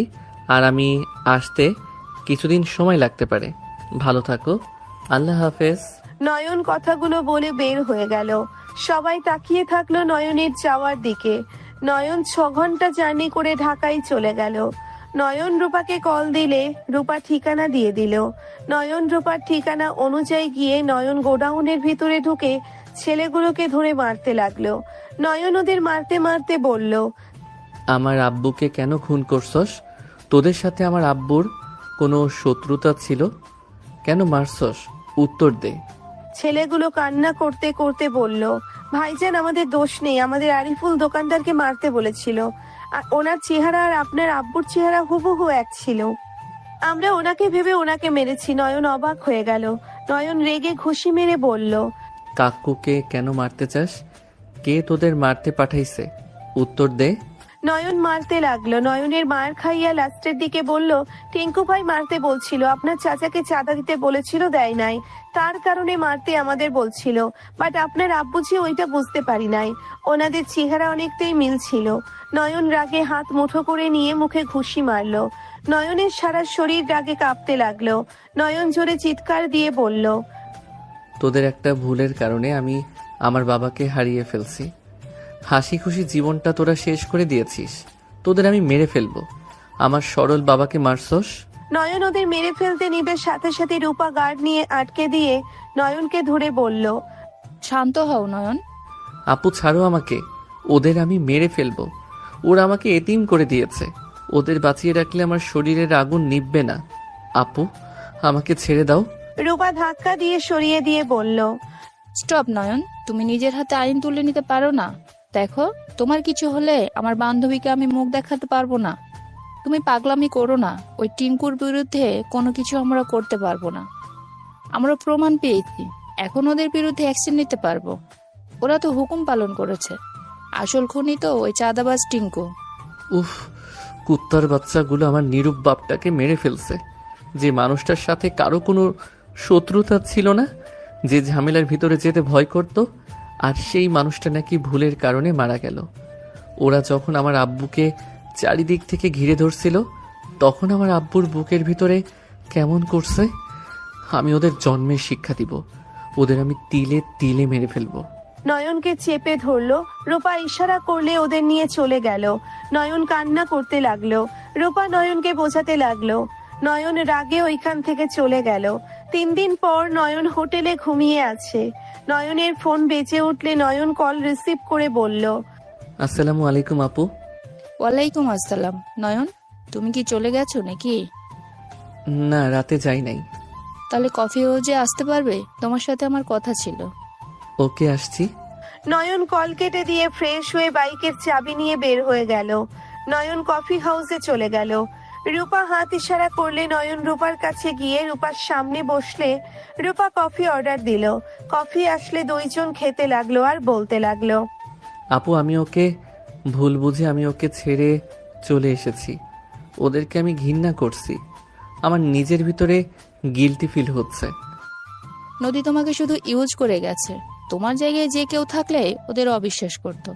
আর আমি আসতে কিছুদিন সময় লাগতে পারে। ভালো থাকো, আল্লাহ হাফেজ। নয়ন কথাগুলো বলে বের হয়ে গেল। সবাই তাকিয়ে থাকলো নয়নের যাওয়ার দিকে। নয়ন 6 ঘন্টা জার্নি করে ঢাকায় চলে গেল। নয়ন রূপাকে কল দিলে রূপা ঠিকানা দিয়ে দিল। নয়ন রূপার ঠিকানা অনুযায়ী গিয়ে নয়ন গোডাউনের ভিতরে ঢুকে ছেলেগুলোকে ধরে মারতে লাগলো। নয়ন ওদের মারতে মারতে বলল, আমার আব্বুকে কেন খুন করছস? তোদের সাথে আমার আব্বুর কোনো শত্রুতা ছিল? কেন মারছস? উত্তর দে। ছেলেগুলো কান্না করতে করতে বলল, ভাইজান আমাদের দোষ নেই, আমাদের আরিফুল দোকানদারকে মারতে বলেছিল। আর ওনার চেহারা আর আপনার আব্বুর চেহারা হুবহু এক ছিল। আমরা ওনাকে ভেবে ওনাকে মেরেছি। নয়ন অবাক হয়ে গেল। নয়ন রেগে ঘুষি মেরে বলল, কাকুকে কেন মারতে চাস? কে তোদের মারতে পাঠাইছে? উত্তর দে। নয়ন মারতে লাগলো। নয়নের মার খাইয়া লাস্টের দিকে বলল, টিঙ্কু ভাই মারতে বলছিল, আপনার চাচাকে চাঁদা দিতে বলেছিল, দেয় নাই, তার কারণে মারতে আমাদের বলছিল। বাট আপনার আব্বুজি ওইটা বুঝতে পারি নাই, ওনাদের চেহারা অনেকটাই মিল ছিল। নয়ন রাগে হাত মুঠো করে নিয়ে মুখে ঘুষি মারলো। নয়নের সারা শরীর রাগে কাঁপতে লাগলো। নয়ন জোরে চিৎকার দিয়ে বলল, তোদের একটা ভুলের কারণে আমি আমার বাবাকে হারিয়ে ফেলছি। হাসি খুশি জীবনটা তোরা শেষ করে দিয়েছিস। তোদের আমি মেরে ফেলবো। আমার সরল বাবাকে মারছস। নয়ন ওদের মেরে ফেলতে নিবে সাথে সাথে রূপা গার্ড নিয়ে আটকে দিয়ে নয়নকে ধরে বলল, শান্ত হও নয়ন। আপু ছাড়ো আমাকে, ওদের আমি মেরে ফেলবো। ওরা আমাকে এতিম করে দিয়েছে। ওদের বাঁচিয়ে রাখলে আমার শরীরের আগুন নিভবে না। আপু আমাকে ছেড়ে দাও। রূপা ধাক্কা দিয়ে সরিয়ে দিয়ে বলল, স্টপ নয়ন, তুমি নিজের হাতে আইন তুলে নিতে পারো না? দেখো, তোমার কিছু হলে আমার বান্ধবীকে আমি মুখ দেখাতে পারবো না। তুমি পাগলামি করো না। ওই টিঙ্কুর বিরুদ্ধে কোনো কিছু আমরা করতে পারবো না। আমরা প্রমাণ পেয়েছি, এখন ওদের বিরুদ্ধে অ্যাকশন নিতে পারবো। ওরা তো হুকুম পালন করেছে। আসল খুনি তো ওই চাঁদাবাজ টিঙ্কু। উফ, কুত্তার বাচ্চাগুলো আমার নিরূপ বাপটাকে মেরে ফেলছে। যে মানুষটার সাথে কারো কোনো শত্রুতা ছিল না, যে ঝামেলার ভিতরে যেতে ভয় করত, আর সেই মানুষটা নাকি ভুলের কারণে মারা গেল। ওরা যখন আমার আব্বুকে চারিদিক থেকে ঘিরে ধরছিল, তখন আমার আব্বুর বুকের ভিতরে কেমন করছে। আমি ওদের জন্মের শিক্ষা দিব। ওদের আমি তিলে তিলে মেরে ফেলবো। নয়নকে চেপে ধরলো। রূপা ইশারা করলে ওদের নিয়ে চলে গেল। নয়ন কান্না করতে লাগলো। রূপা নয়নকে বোঝাতে লাগলো। নয়ন রাগে ওইখান থেকে চলে গেল। 3 দিন পর নয়ন হোটেলে ঘুমিয়ে আছে। নয়নের ফোন বেজে উঠলে নয়ন কল রিসিভ করে বলল, আসসালামু আলাইকুম আপু। ওয়ালাইকুম আসসালাম। নয়ন, তুমি কি চলে গেছো নাকি? না, রাতে যাই নাই। তাহলে কফি হাউসে আসতে পারবে? তোমার সাথে আমার কথা ছিল। ওকে, আসছি। নয়ন কল কেটে দিয়ে ফ্রেশ হয়ে বাইকের চাবি নিয়ে বের হয়ে গেল। নয়ন কফি হাউসে চলে গেল। রূপা হাত ইশারা করলে নয়ন রূপার কাছে গিয়ে রূপার সামনে বসলে রূপা কফি অর্ডার দিল। কফি আসলে 2 জন খেতে লাগলো আর বলতে লাগলো, আপু আমি ওকে ভুল বুঝে আমি ওকে ছেড়ে চলে এসেছি। ওদেরকে আমি ঘৃণা করছি। আমার নিজের ভিতরে গিলটি ফিল হচ্ছে। নদী তোমাকে শুধু ইউজ করে গেছে। তোমার জায়গায় যে কেউ থাকলে ওদের অবিশ্বাস করত।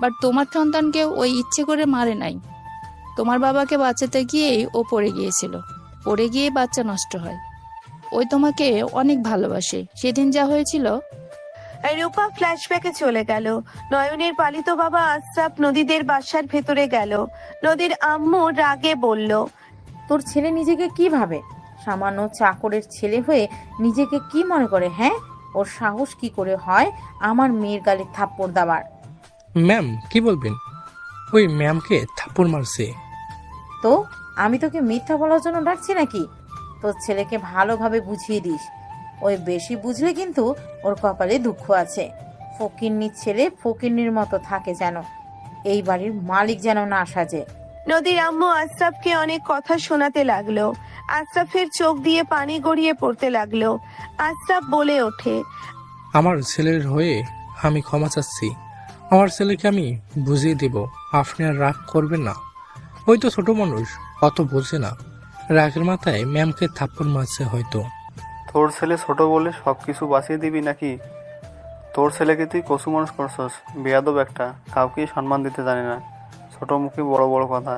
বাট তোমার সন্তানকে ওই ইচ্ছে করে মারে নাই। তোমার বাবাকে বাঁচাতে গিয়েই ও পড়ে গিয়েছিল। পড়ে গিয়ে বাচ্চা নষ্ট হয়। ওই তোমাকে অনেক ভালোবাসে। সেদিন যা হয়েছিল। রূপা ফ্ল্যাশব্যাকে চলে গেল। নয়নের পালিত বাবা আশরাফ নদীদের বাসার ভেতরে গেল। নদীর আম্মু রাগে বলল, তোর ছেলে নিজেকে কি ভাবে? সামান্য চাকরের ছেলে হয়ে নিজেকে কি মনে করে? হ্যাঁ, ওর সাহস কি করে হয় আমার মেয়ের গালে থাপ্পড় দেওয়ার? ম্যাম কি বলবেন? ওই ম্যামকে থাপ্পড় মারছে। তো আমি তোকে মিথ্যা বলার জন্য ডাকছি নাকি? তোর ছেলেকে ভালোভাবে বুঝিয়ে দিস। ওই বেশি বুঝলে কিন্তু ওর কপালে দুঃখ আছে। ফকিন্নির ছেলে ফকিন্নির মতো থাকে যেন, এই বাড়ির মালিক যেন না সাজে। নদীর আম্মু আশরাফকে অনেক কথা শোনাতে লাগলো। আশরাফের চোখ দিয়ে পানি গড়িয়ে পড়তে লাগলো। আশরাফ বলে ওঠে, আমার ছেলের হয়ে আমি ক্ষমা চাচ্ছি। আমার ছেলেকে আমি বুঝিয়ে দেব, আপনি আর রাগ করবেন না। ওই তো ছোট মানুষ, অত বোঝে না। রাগের মাথায় ম্যামকে থাপ্পড় মারছে হয়তো। তোর ছেলে ছোট বলে সব কিছু বাঁচিয়ে দিবি নাকি? তোর ছেলেকে তুই কচু মানুষ করছস, বেয়াদব একটা, কাউকেই সম্মান দিতে জানে না, ছোট মুখে বড় বড় কথা।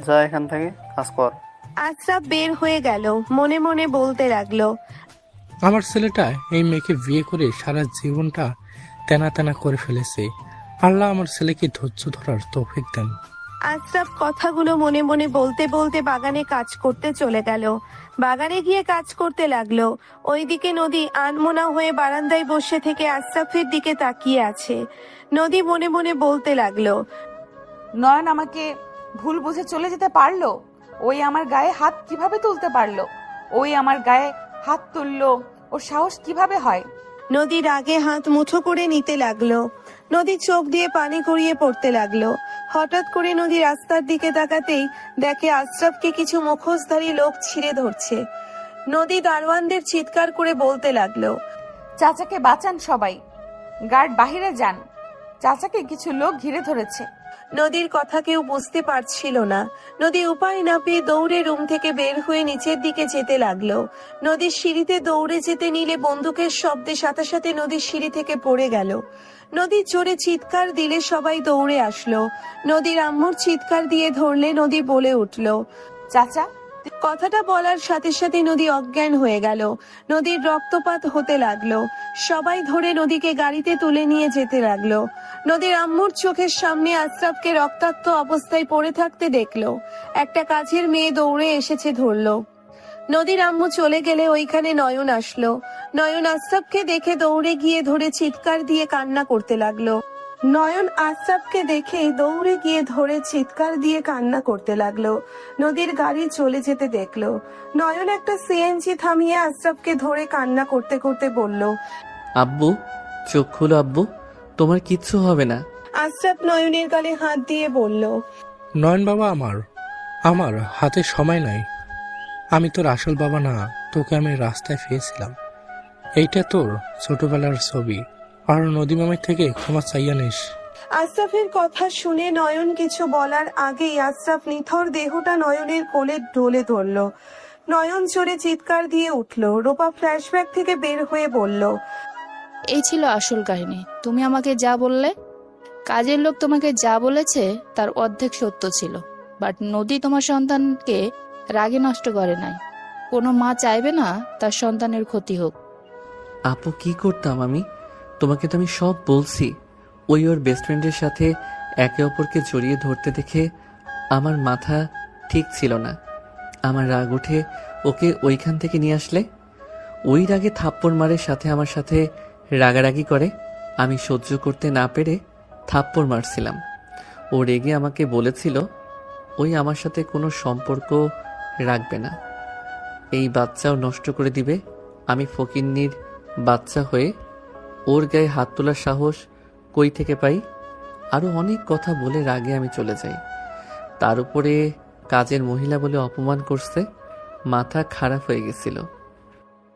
যা এখান থেকে, কাজ কর। আশরাফ বের হয়ে গেল। মনে মনে বলতে লাগলো, আমার ছেলেটা এই মেয়েকে বিয়ে করে সারা জীবনটা তেনা তেনা করে ফেলেছে। আল্লাহ আমার ছেলেকে ধৈর্য ধরার তৌফিক দেন। আশরাফ কথাগুলো মনে মনে বলতে বলতে বাগানে কাজ করতে চলে গেল। বাগানে গিয়ে কাজ করতে লাগলো। ওইদিকে নদী আনমনা হয়ে বারান্দায় বসে থেকে আশরাফের দিকে তাকিয়ে আছে। নদী মনে মনে বলতে লাগলো, নয়ন আমাকে ভুল বুঝে চলে যেতে পারলো? ওই আমার গায়ে হাত কিভাবে তুলতে পারলো? ওই আমার গায়ে হাত তুললো, ওর সাহস কিভাবে হয়? নদী রাগে হাত মুঠো করে নিতে লাগলো। নদী চোখ দিয়ে পানি গড়িয়ে পড়তে লাগলো। হঠাৎ করে নদী রাস্তার দিকে তাকাতেই দেখে আশরাফকে কিছু মুখোশধারী লোক ছিঁড়ে ধরছে। নদী দারোয়ানদের চিৎকার করে বলতে লাগলো, চাচাকে বাঁচান সবাই, গার্ড বাহিরে যান, চাচাকে কিছু লোক ঘিরে ধরেছে। নদীর কথা কেউ বুঝতে পারছিল না। নদী উপায় না পেয়ে দৌড়ে রুম থেকে বের হয়ে নিচের দিকে যেতে লাগলো। নদীর সিঁড়িতে দৌড়ে যেতে নিলে বন্দুকের শব্দে সাথে সাথে নদীর সিঁড়ি থেকে পড়ে গেল। নদীর জোরে চিৎকার দিলে সবাই দৌড়ে আসলো। নদীর আম্মুর চিৎকার দিয়ে ধরলে নদী বলে উঠল, চাচা। কথাটা বলার সাথে সাথে নদী অজ্ঞান হয়ে গেল। নদীর রক্তপাত হতে লাগলো। সবাই ধরে নদীকে গাড়িতে তুলে নিয়ে যেতে লাগলো। নদীর আম্মুর চোখের সামনে আশরাফকে রক্তাক্ত অবস্থায় পড়ে থাকতে দেখলো। একটা কাজের মেয়ে দৌড়ে এসেছে ধরলো। নদীর আম্মু চলে গেলে ওইখানে নয়ন আসলো। নয়ন আশরাফকে দেখে দৌড়ে গিয়ে ধরে চিৎকার দিয়ে কান্না করতে লাগলো। নয়ন আশরাফকে দেখে দৌড়ে গিয়ে ধরে চিৎকার দিয়ে কান্না করতে লাগলো। নদীর গাড়ি চলে যেতে দেখলো। নয়ন একটা সিএনজি থামিয়ে আশরাফকে ধরে কান্না করতে করতে বলল, আব্বু চোখ খুলো আব্বু, তোমার কিচ্ছু হবে না। আশরাফ নয়নের গালে হাত দিয়ে বলল, নয়ন বাবা, আমার হাতে সময় নাই। আমি তোর আসল বাবা না, তোকে আমি রাস্তায় পেয়েছিলাম। এইটা তোর ছোটবেলার ছবি, আর নদী মামের থেকে ক্ষমা চাইয়া নিস। আশরাফের কথা শুনে নয়ন কিছু বলার আগেই আশরাফ নিথর দেহটা নয়নের কোলে ঢলে ধরল। নয়ন জোরে চিৎকার দিয়ে উঠল। রূপা ফ্ল্যাশব্যাক থেকে বের হয়ে বলল, এই ছিল আসল কাহিনী। তুমি আমাকে যা বললে, কাজের লোক তোমাকে যা বলেছে তার অর্ধেক সত্য ছিল। বাট নদী তোমার সন্তানকে রাগে নষ্ট করে নাই। কোনো মা চাইবে না তার সন্তানের ক্ষতি হোক। আপু কি করতাম আমি? তোমাকে তো আমি সব বলছি। ওই ওর বেস্ট ফ্রেন্ডের সাথে একে অপরকে জড়িয়ে ধরতে দেখে আমার মাথা ঠিক ছিল না। আমার রাগ উঠে ওকে ওইখান থেকে নিয়ে আসলে ওই রাগে থাপ্পড় মারে, সাথে আমার সাথে রাগারাগি করে। আমি সহ্য করতে না পেরে থাপ্পড় মারছিলাম। ও রেগে আমাকে বলেছিল ওই আমার সাথে কোনো সম্পর্ক রাখবে না, এই বাচ্চাও নষ্ট করে দিবে। আমি ফকিন্নির বাচ্চা হয়ে ওর গায়ে হাত তোলার সাহস কই থেকে পাই? আরও অনেক কথা বলে রাগে আমি চলে যাই। তার উপরে কাজের মহিলা বলে অপমান করছে, মাথা খারাপ হয়ে গেছিল।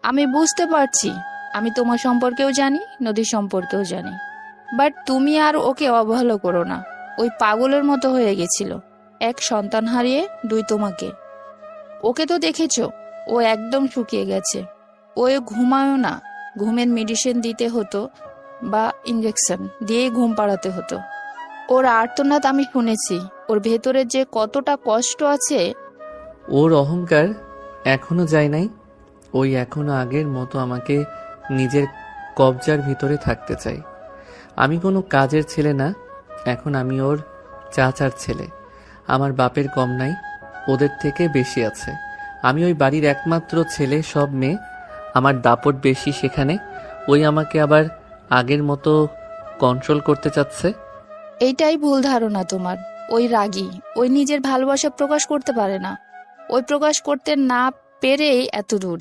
আমি বুঝতে পারছি, আমি তোমার সম্পর্কেও জানি, নদীর সম্পর্কেও জানি। বাট তুমি আর ওকে অবহেলা করো না। ওই পাগলের মতো হয়ে গেছিল, এক সন্তান হারিয়ে দুই তোমাকে। ওকে তো দেখেছো, ও একদম শুকিয়ে গেছে। ও ঘুমায়ও না, ঘুমের মেডিসিন দিতে হতো বা ইঞ্জেকশন দিয়ে ঘুম পাড়াতে হতো। ওর আর্তনাদ আমি শুনেছি, ওর ভেতরে যে কতটা কষ্ট আছে। ওর অহংকার এখনো যায় নাই। ওই এখনো আগের মতো আমাকে নিজের কবজার ভিতরে থাকতে চাই। আমি কোনো কাজের ছেলে না, এখন আমি ওর চাচার ছেলে। আমার বাপের কম নাই, ওদের থেকে বেশি আছে। আমি ওই বাড়ির একমাত্র ছেলে, সব মেয়ে। আমার দাপট বেশি সেখানে। ওই আমাকে আবার আগের মতো কন্ট্রোল করতে চাচ্ছে। এইটাই ভুল ধারণা তোমার। ওই রাগী, ওই নিজের ভালোবাসা প্রকাশ করতে পারে না। ওই প্রকাশ করতে না পেরেই এত দূর।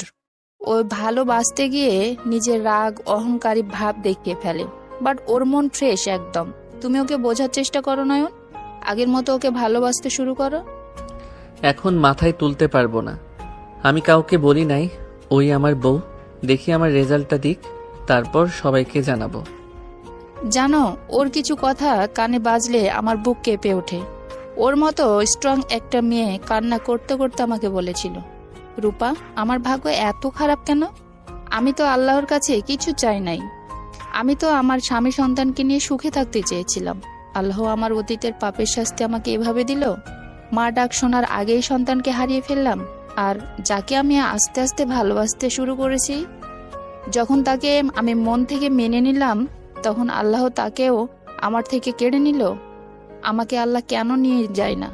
ওই ভালোবাসতে গিয়ে নিজের রাগ অহংকারী ভাব দেখিয়ে ফেলে। বাট ওর মন ফ্রেশ একদম। তুমি ওকে বোঝার চেষ্টা করো নয়ন, আগের মতো ওকে ভালোবাসতে শুরু করো। এখন মাথায় তুলতে পারবো না। আমি কাউকে বলি নাই ওই আমার বউ। দেখি আমার রেজাল্টটা দিক, তারপর সবাইকে জানাবো। জানো, ওর কিছু কথা কানে বাজলে আমার বুক কেঁপে ওঠে। ওর মতো স্ট্রং একটা মেয়ে কান্না করতে করতে আমাকে বলেছিল, রূপা, আমার ভাগ্য এত খারাপ কেন? আমি তো আল্লাহর কাছে কিছু চাই নাই। আমি তো আমার স্বামী সন্তানকে নিয়ে সুখে থাকতে চেয়েছিলাম। আল্লাহ আমার অতীতের পাপের শাস্তি আমাকে এভাবে দিল। মা ডাক শোনার আগেই সন্তানকে হারিয়ে ফেললাম। আর যাকে আমি আস্তে আস্তে ভালোবাসতে শুরু করেছি, যখন তাকে আমি মন থেকে মেনে নিলাম, তখন আল্লাহ তাকেও আমার থেকে কেড়ে নিল। আমাকে আল্লাহ কেন নিয়ে যায় না?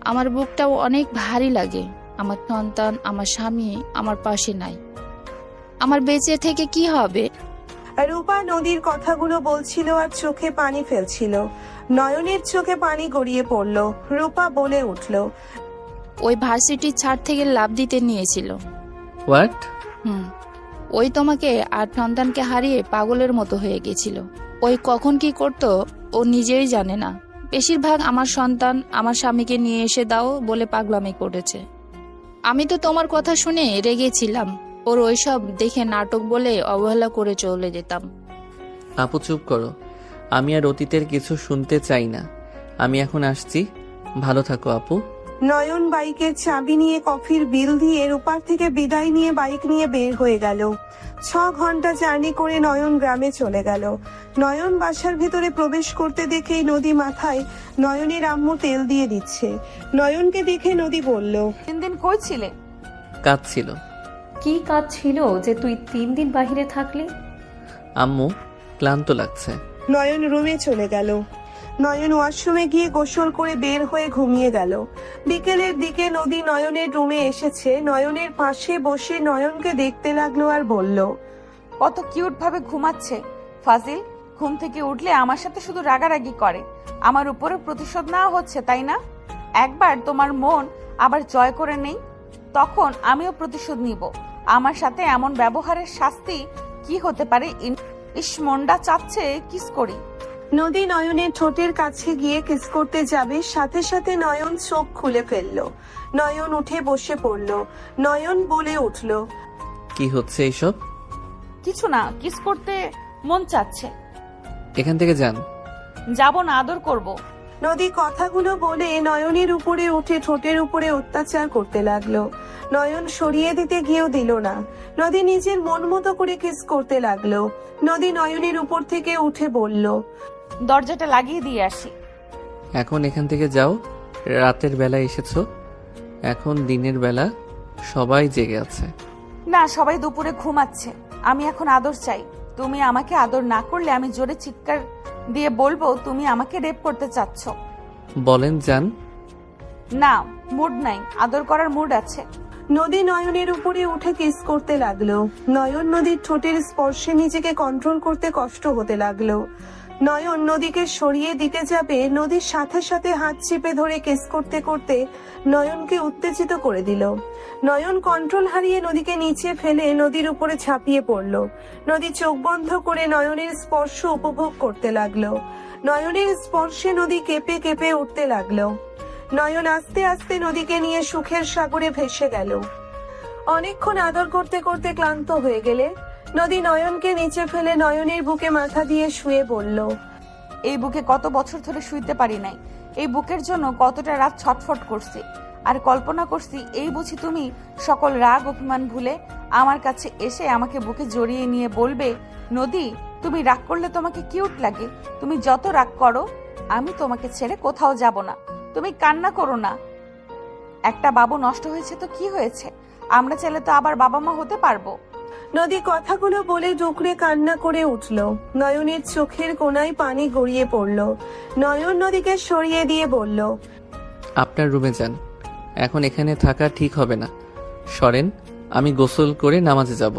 আমার বুকটাও অনেক ভারী লাগে। আমার সন্তান, আমার স্বামী আমার পাশে নাই। আমার বেঁচে থেকে কি হবে? রূপা নদীর কথাগুলো বলছিল আর চোখে পানি ফেলছিল। নয়নের চোখে পানি গড়িয়ে পড়ল। রূপা বলে উঠল, ওই ভার্সিটির ছাদ থেকে লাফ দিতে নিয়েছিল। হোয়াট? ওই তোমাকে আর সন্তানকে হারিয়ে পাগলের মতো হয়ে গেছিল। ওই কখন কি করতো ও নিজেই জানে না। বেশিরভাগ আমার সন্তান, আমার স্বামীকে নিয়ে এসে দাও বলে পাগলামি করেছে। আমি তো তোমার কথা শুনে রেগেছিলাম। ওর ওইসব দেখে নাটক বলে অবহেলা করে চলে যেতাম। আপু চুপ করো, আমি আর অতীতের কিছু শুনতে চাই না। আমি এখন আসছি, ভালো থাকো আপু। নয়ন বাইকের চাবি নিয়ে কফির বিল দিয়ে রূপার থেকে বিদায় নিয়ে বাইক নিয়ে বের হয়ে গেল। 6 ঘন্টা জার্নি করে নয়ন গ্রামে চলে গেল। নয়ন বাসার ভিতরে প্রবেশ করতে দেখেই নদী মাথায় নয়নের আম্মু তেল দিয়ে দিচ্ছে। নয়নকে দেখে নদী বলল, 3 দিন কই ছিলে? কাজ ছিল। কি কাজ ছিল যে তুই 3 দিন বাইরে থাকলি? আম্মু, ক্লান্ত লাগছে। নয়ন রুমে চলে গেল। নয়ন ওয়াশরুমে গিয়ে গোসল করে বের হয়ে ঘুমিয়ে গেল। বিকেলের দিকে নদী নয়নের রুমে এসেছে। নয়নের পাশে বসে নয়নকে দেখতে লাগলো আর বলল, কত কিউট ভাবে ঘুমাচ্ছে। ফাজিল, ঘুম থেকে উঠলে আমার সাথে শুধু রাগারাগি করে। আমার উপরে প্রতিশোধ নেওয়া হচ্ছে, তাই না? একবার তোমার মন আবার জয় করে নেই, তখন আমিও প্রতিশোধ নিব। আমার সাথে এমন ব্যবহারের শাস্তি কি হতে পারে? ইস, মনটা চাচ্ছে কিস করি। নদী নয়নের ঠোঁটের কাছে গিয়ে কিস করতে যাবে, সাথে সাথে নয়ন চোখ খুলে ফেলল। নয়ন উঠে বসে পড়ল। নয়ন বলে উঠল, কি হচ্ছে এইসব? কিছু না, কিস করতে মন চাচ্ছে। এখান থেকে যান। যাব না, আদর করব। নদী কথাগুলো বলে নয়নের উপরে উঠে ঠোঁটের উপরে অত্যাচার করতে লাগলো। নয়ন সরিয়ে দিতে গিয়েও দিল না। নদী নিজের মন মতো করে কিস করতে লাগলো। নদী নয়নের উপর থেকে উঠে বলল, দরজাটা লাগিয়ে দিয়ে আসি। এখন এখান থেকে যাও। রাতের বেলা এসেছো, এখন দিনের বেলা সবাই জেগে আছে। না, সবাই দুপুরে ঘুমাচ্ছে। আমি এখন আদর চাই। তুমি আমাকে আদর না করলে আমি জোরে চিৎকার দিয়ে বলবো তুমি আমাকে রেপ করতে চাচ্ছ। বলেন যান। না, মুড নাই, আদর করার মুড আছে। নদী নয়নের উপরে উঠে কিস করতে লাগলো। নয়ন নদীর ঠোঁটের স্পর্শে নিজেকে কন্ট্রোল করতে কষ্ট হতে লাগলো। নয়ন নদীকে সরিয়ে দিতে যাবে, নদীর সাথে সাথে হাত চেপে ধরে কিস করতে করতে নয়নকে উত্তেজিত করে দিল। নয়ন কন্ট্রোল হারিয়ে নদীকে নিচে ফেলে নদীর উপরে ঝাঁপিয়ে পড়ল। নদী চোখ বন্ধ করে নয়নের স্পর্শ উপভোগ করতে লাগলো। নয়নের স্পর্শে নদী কেঁপে কেঁপে উঠতে লাগলো। নয়ন আস্তে আস্তে নদীকে নিয়ে সুখের সাগরে ভেসে গেল। অনেকক্ষণ আদর করতে করতে ক্লান্ত হয়ে গেলে নদী নয়নকে নিচে ফেলে নয়নের বুকে মাথা দিয়ে শুয়ে বলল, এই বুকে কত বছর ধরে শুইতে পারি নাই। এই বুকের জন্য কতটা রাত ছটফট করছি আর কল্পনা করছি। এই বুঝি তুমি সকল রাগ অভিমান ভুলে আমার কাছে এসে আমাকে বুকে জড়িয়ে নিয়ে বলবে, নদী, তুমি রাগ করলে তোমাকে কিউট লাগে। তুমি যত রাগ করো, আমি তোমাকে ছেড়ে কোথাও যাব না। তুমি কান্না করো না। একটা বাবু নষ্ট হয়েছে তো কি হয়েছে? আমরা চাইলে তো আবার বাবা মা হতে পারবো। নদী কথাগুলো বলে ডুকরে কান্না করে উঠল। নয়নের চোখের কোণায় পানি গড়িয়ে পড়ল। নয়ন নদীকে সরিয়ে দিয়ে বলল, আপনার রুমে যান, এখন এখানে থাকা ঠিক হবে না। সরেন, আমি গোসল করে নামাজে যাব।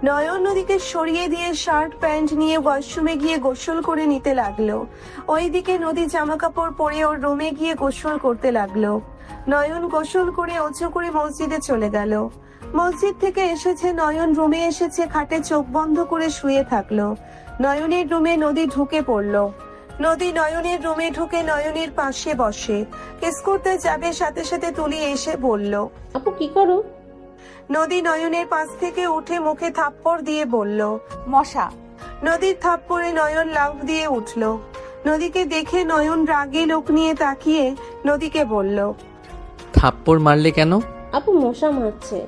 নয়ন নদীকে সরিয়ে দিয়ে শার্ট প্যান্ট নিয়ে ওয়াশরুমে গিয়ে গোসল করে নিতে লাগলো। ওইদিকে নদী জামা কাপড় পরে ওর রুমে গিয়ে গোসল করতে লাগলো। নয়ন গোসল করে অজু করে মসজিদে চলে গেল। মসজিদ থেকে এসেছে নয়ন রুমে এসেছে, খাটে চোখ বন্ধ করে শুয়ে থাকলো। নয়নের রুমে নদী ঢুকে পড়লো। নদী নয়নের রুমে ঢুকে নয়নের পাশে বসে। কিস করতে যাবে, সাথে সাথে তুলি এসে বলল, আপু কি করো? নদী নয়নের পাশ থেকে উঠে মুখে থাপ্পড় দিয়ে বলল, মশা। নদীর থাপ্পড়ে নয়ন লাফ দিয়ে উঠল। নদীকে দেখে নয়ন রাগে লোক নিয়ে তাকিয়ে নদীকে বলল, থাপ্পড় মারলে কেন? আপু মশা মারছে।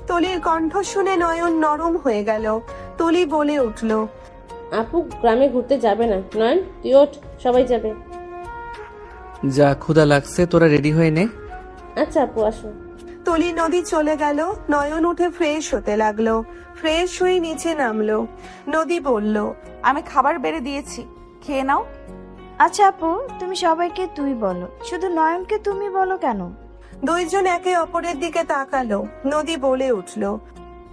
তুলির কণ্ঠ শুনে নয়ন নরম হয়ে গেল। তুলি বলে উঠল, আপু গ্রামে ঘুরতে যাবে না? নয়ন তুই ওঠ, সবাই যাবে। যা, ক্ষুধা লাগছে, তোরা রেডি হয়ে নে। আচ্ছা আপু আসো। তুলি নদী চলে গেল। নয়ন উঠে ফ্রেশ হতে লাগলো। ফ্রেশ হয়ে নিচে নামলো। নদী বলল, আমি খাবার বেড়ে দিয়েছি, খেয়ে নাও। আচ্ছা আপু, তুমি সবাইকে তুই বলো, শুধু নয়নকে তুমি বলো কেন? দুইজন একে অপরের দিকে তাকালো। নদী বলে উঠল,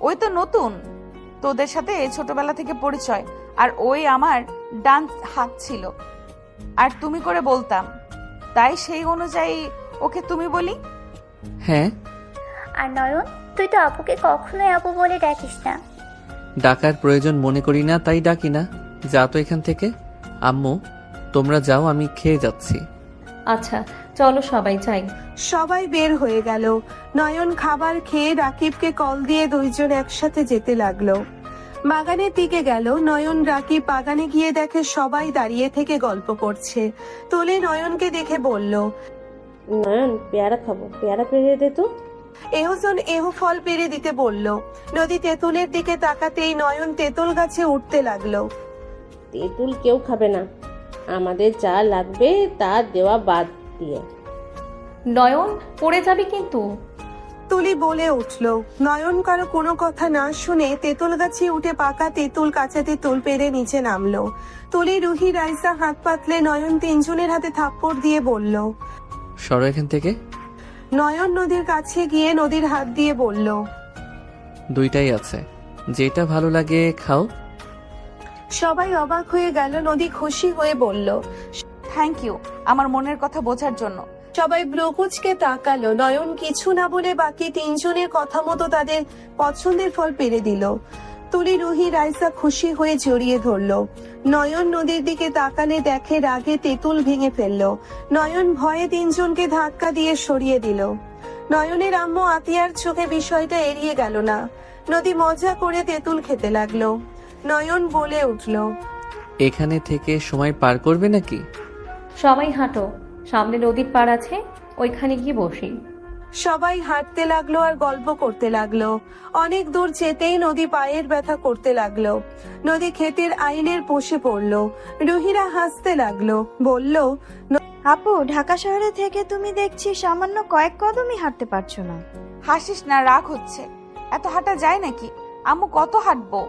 ওই তো নতুন, তোদের সাথে ছোটবেলা থেকে পরিচয়, আর ওই আমার ডান হাত ছিল, আর তুমি করে বলতাম, তাই সেই অনুযায়ী ওকে তুমি বলি। হ্যাঁ, আর নয়ন, তুই তো আপুকে কখনোই আপু বলে ডাকিস না। ডাকার প্রয়োজন মনে করি না, তাই ডাকি না। যা তো এখান থেকে। আম্মু, তোমরা যাও, আমি খেয়ে যাচ্ছি। আচ্ছা চলো সবাই যাই। সবাই বের হয়ে গেল। নয়ন খাবার খেয়ে রাকিবকে কল দিয়ে দুইজন একসাথে যেতে লাগলো। বাগানের দিকে গেল। নয়ন রাকিব বাগানে গিয়ে দেখে সবাই দাঁড়িয়ে থেকে গল্প করছে। তুলে নয়নকে দেখে বলল, নয়ন পেয়ারা খাবো, পেয়ারা পেরে দে তো। এহজন এহ ফল পেরে দিতে বলল। নদী তেঁতুলের দিকে তাকাতেই নয়ন তেঁতুল গাছে উঠতে লাগলো। তেঁতুল কেউ খাবে না, আমাদের যা লাগবে তা দেওয়া বাদ দিয়ে। নয়ন পড়ে যাবে কিন্তু। তুলি বলে উঠল। নয়ন কারো কোনো কথা না শুনে তেঁতুল গাছে উঠে পাকা তেঁতুল, কাঁচা তেঁতুল পেরে নিচে নামলো। তুলি, রুহি, রাইসা হাত পাতলে নয়ন তিনজনের হাতে থাপ্পড় দিয়ে বলল, সরো এখান থেকে। নয়ন নদীর কাছে গিয়ে নদীর হাত দিয়ে বলল, দুইটাই আছে, যেটা ভালো লাগে খাও। সবাই অবাক হয়ে গেল। নদী খুশি হয়ে বলল, থ্যাংক ইউ আমার মনের কথা বোঝার জন্য। সবাই ব্রকুচকে তাকালো। নয়ন কিছু না বলে বাকি তিনজনের কথা মতো তাদের পছন্দের ফল পেরে দিল। তুলি, রুহি, রাইসা খুশি হয়ে জড়িয়ে ধরলো। নয়ন নদীর দিকে তাকালে দেখে রাগে তেঁতুল ভেঙে ফেললো। নয়ন ভয়ে তিনজনকে ধাক্কা দিয়ে সরিয়ে দিল। নয়নের আম্মু আতিয়ার চোখে বিষয়টা এড়িয়ে গেল না। নদী মজা করে তেঁতুল খেতে লাগলো। নয়ন বলে উঠল, এখানে থেকে সময় পার করবে নাকি? সবাই হাঁটো, সামনে নদীর পাড় আছে, ওইখানে গিয়ে বসি। সবাই হাঁটতে লাগলো আর গল্প করতে লাগলো। অনেক দূর যেতেই নদী পায়ের ব্যথা করতে লাগলো। নদী ক্ষেতের আইলের বসে পড়লো। রুহিরা হাসতে লাগলো, বলল, আপু, ঢাকা শহরে থেকে তুমি দেখছি সামান্য কয়েক কদমই হাঁটতে পারছো না। হাসিস না, রাগ হচ্ছে। এত হাঁটা যায় নাকি? আম্মু কত হাঁটবো?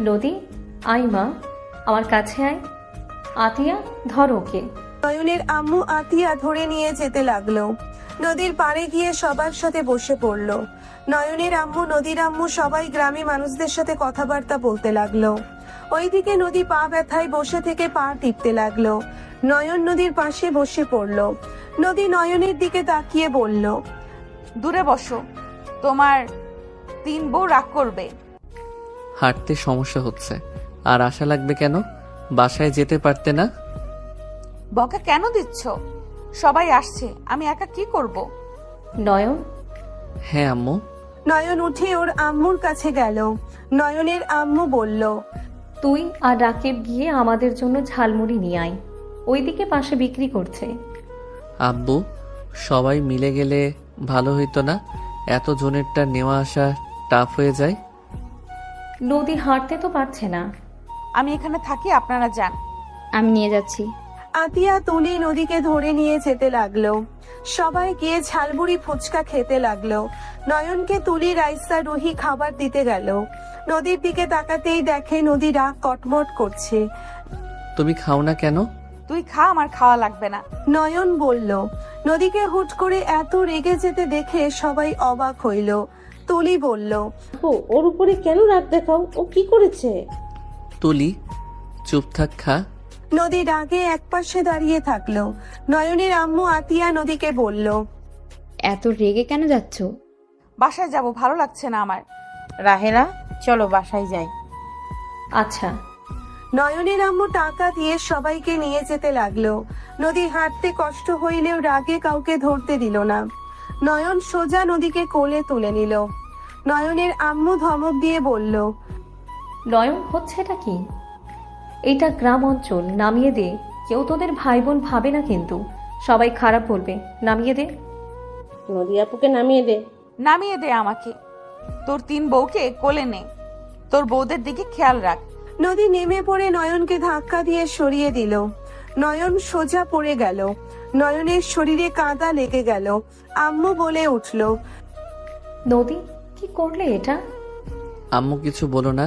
নদী আয় মা, আমার কাছে আয়। আতিয়া ধর ওকে। নয়নের আম্মু আতিয়া ধরে নিয়ে যেতে লাগলো। নদীর পাড়ে গিয়ে সবার সাথে বসে পড়লো। নয়নের আম্মু, নদীর আম্মু সবাই গ্রামে মানুষদের সাথে কথাবার্তা বলতে লাগলো। ওইদিকে নদী পা ব্যথায় বসে থেকে পা টিপতে লাগলো। নয়ন নদীর পাশে বসে পড়লো। নদী নয়নের দিকে তাকিয়ে বলল, দূরে বসো, তোমার 3 বউ রাগ করবে। হাঁটতে সমস্যা হচ্ছে, আর আশা লাগবে কেন? বাসায় যেতে পারতে না? বকা কেন দিচ্ছ? সবাই আসছে, আমি একা কি করব? নয়ন। হ্যাঁ আম্মু। নয়ন উঠে ওর আম্মুর কাছে গেল। নয়নের আম্মু বলল, তুই আর রাকিব গিয়ে আমাদের জন্য ঝালমুড়ি নিয়ে আয়, ওইদিকে পাশে বিক্রি করছে। আব্বু, সবাই মিলে গেলে ভালো হইতো না? এত জনেরটা নেওয়া আসা টাফ হয়ে যায়। নদী হাঁটতে তো পারছে না। আমি এখানে থাকি, আপনারা যান। আমি নিয়ে যাচ্ছি। আতিয়া তুলি নদীকে ধরে নিয়ে যেতে লাগলো। সবাই গিয়ে ঝালমুড়ি ফুচকা খেতে লাগলো। নয়নকে তুলি রাইসা রুহি খাবার দিতে গেল। নদীর দিকে তাকাতেই দেখে নদী রাগ কটমট করছে। তুমি খাও না কেন? তুই খা, আমার খাওয়া লাগবে না। নয়ন বলল। নদীকে হুট করে এত রেগে যেতে দেখে সবাই অবাক হইল। তুলি বলল, ওর উপরে কেন রাগ দেখাও? ও কি করেছে? তুলি চুপ থাক, খা। নদী রাগে একপাশে দাঁড়িয়ে থাকলো। নয়নের আম্মু আতিয়া নদীকে বলল, এত রেগে কেন যাচ্ছ? বাসায় যাব, ভালো লাগছে না আমার। রাহেলা, চলো বাসায় যাই। আচ্ছা। নয়নের আম্মু টাকা দিয়ে সবাইকে নিয়ে যেতে লাগলো। নদী হাঁটতে কষ্ট হইলেও রাগে কাউকে ধরতে দিল না। নয়ন সোজা নদীকে কোলে তুলে নিল। নয়নের আম্মু ধমক দিয়ে বলল, নয়ন, হচ্ছে এটা কি? এটা গ্রাম অঞ্চল, নামিয়ে দে। কেউ তোদের ভাই বোন ভাবে না কিন্তু, সবাই খারাপ বলবে। নামিয়ে দে। নদী আপুকে নামিয়ে দে। নামিয়ে দে আমাকে। তোর 3 বউকে কোলে নে, তোর বউদের দিকে খেয়াল রাখ। নদী নেমে পড়ে নয়নকে ধাক্কা দিয়ে সরিয়ে দিল। নয়ন সোজা পড়ে গেল। নয়নের শরীরে কাদা লেগে গেল। আম্মু বলে উঠল, নদী, কি করলে এটা? আম্মু কিছু বলো না,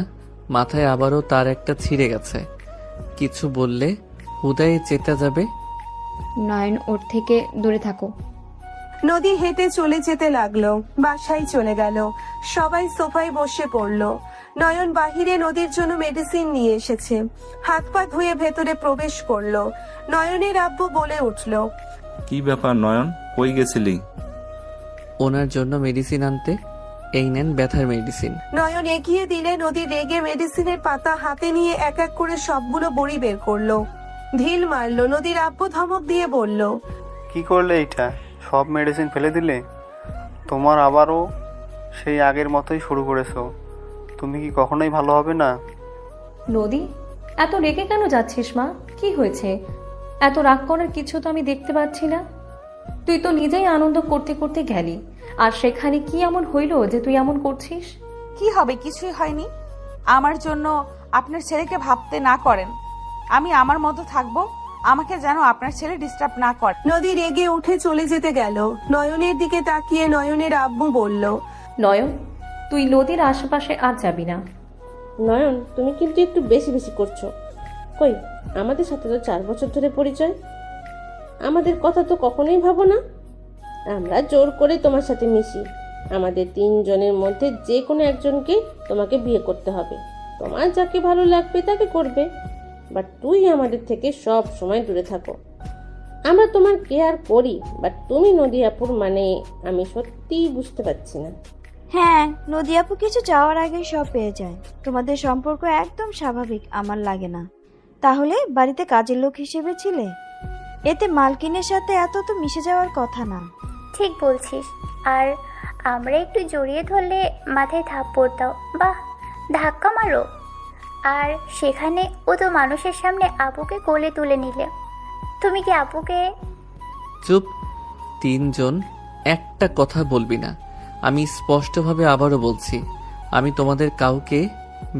মাথায় আবারও তার একটা ছিঁড়ে গেছে। কিছু বললে হুদায় চেতা যাবে। নয়ন, ওর থেকে দূরে থাকো। নদী হেঁটে চলে যেতে লাগলো। বাসায় চলে গেল। সবাই সোফায় বসে পড়লো। নয়ন বাহিরে নদীর জন্য মেডিসিন নিয়ে এসেছে। হাত পা ধুয়ে ভেতরে প্রবেশ করলো। নয়নের আব্বু বলে উঠল, কি ব্যাপার নয়ন, কই গেছিলি? ওনার জন্য মেডিসিন আনতে। এই নেন ব্যথার মেডিসিন। নয়ন এগিয়ে দিলে নদী রেগে মেডিসিনের পাতা হাতে নিয়ে এক এক করে সবগুলো বড়ি বের করলো। ঢিল মারলো। নদীর আব্বু ধমক দিয়ে বলল, কি করলে এইটা? সব মেডিসিন ফেলে দিলে? তোমার আবারও সেই আগের মতোই শুরু করেছো। তুমি কি কখনোই ভালো হবে না? নদী, এত রেগে কেন যাচ্ছিস মা? কি হয়েছে? এত রাগ করার কিছু তো আমি দেখতে পাচ্ছি না। তুই তো নিজেই আনন্দ করতে করতে গেলি, আর সেখানে কি এমন হইল যে তুই এমন করছিস? কি হবে? কিছুই হয়নি। আমার জন্য আপনার ছেলেকে ভাবতে না করেন। আমি আমার মতো থাকবো, আমাকে যেন আপনার ছেলে ডিস্টার্ব না করে। নদী রেগে উঠে চলে যেতে গেল। নয়নের দিকে তাকিয়ে নয়নের আব্বু বলল, নয়ন, তুই নদীর আশেপাশে আর যাবি না। নয়ন, তুমি কিন্তু একটু বেশি বেশি করছো। কই, আমাদের সাথে তো 4 বছর ধরে পরিচয়। আমাদের কথা তো কখনোই ভাবো না। আমরা জোর করে তোমার সাথে মিশি। আমাদের 3 জনের মধ্যে যে কোনো একজনকে তোমাকে বিয়ে করতে হবে। তোমার যাকে ভালো লাগবে তাকে করবে, বাট তুই আমাদের থেকে সব সময় দূরে থাকো। আমরা তোমার কেয়ার করি, বাট তুমি নদী আপুর মানে আমি সত্যিই বুঝতে পারছি না। হ্যাঁ, নদী আপু কিছু চাওয়ার আগে সব পেয়ে যায়। তোমাদের সম্পর্ক একদম স্বাভাবিক আমার লাগে না। তাহলে বাড়িতে কাজের লোক হিসেবে ছিলে, এতে মালকিনের সাথে এত তো মিশে যাওয়ার কথা না। ঠিক বলছিস। আর আমরা একটু জড়িয়ে ধরলে মাথায় থাপ্পড় দাও, বাহ ধাক্কা মারো। আর সেখানে ও তো মানুষের সামনে আপুকে কোলে তুলে নিলে। তুমি কি আপুকে? চুপ। 3 জন একটা কথা বলবি না। আমি স্পষ্টভাবে আবারও বলছি, আমি তোমাদের কাউকে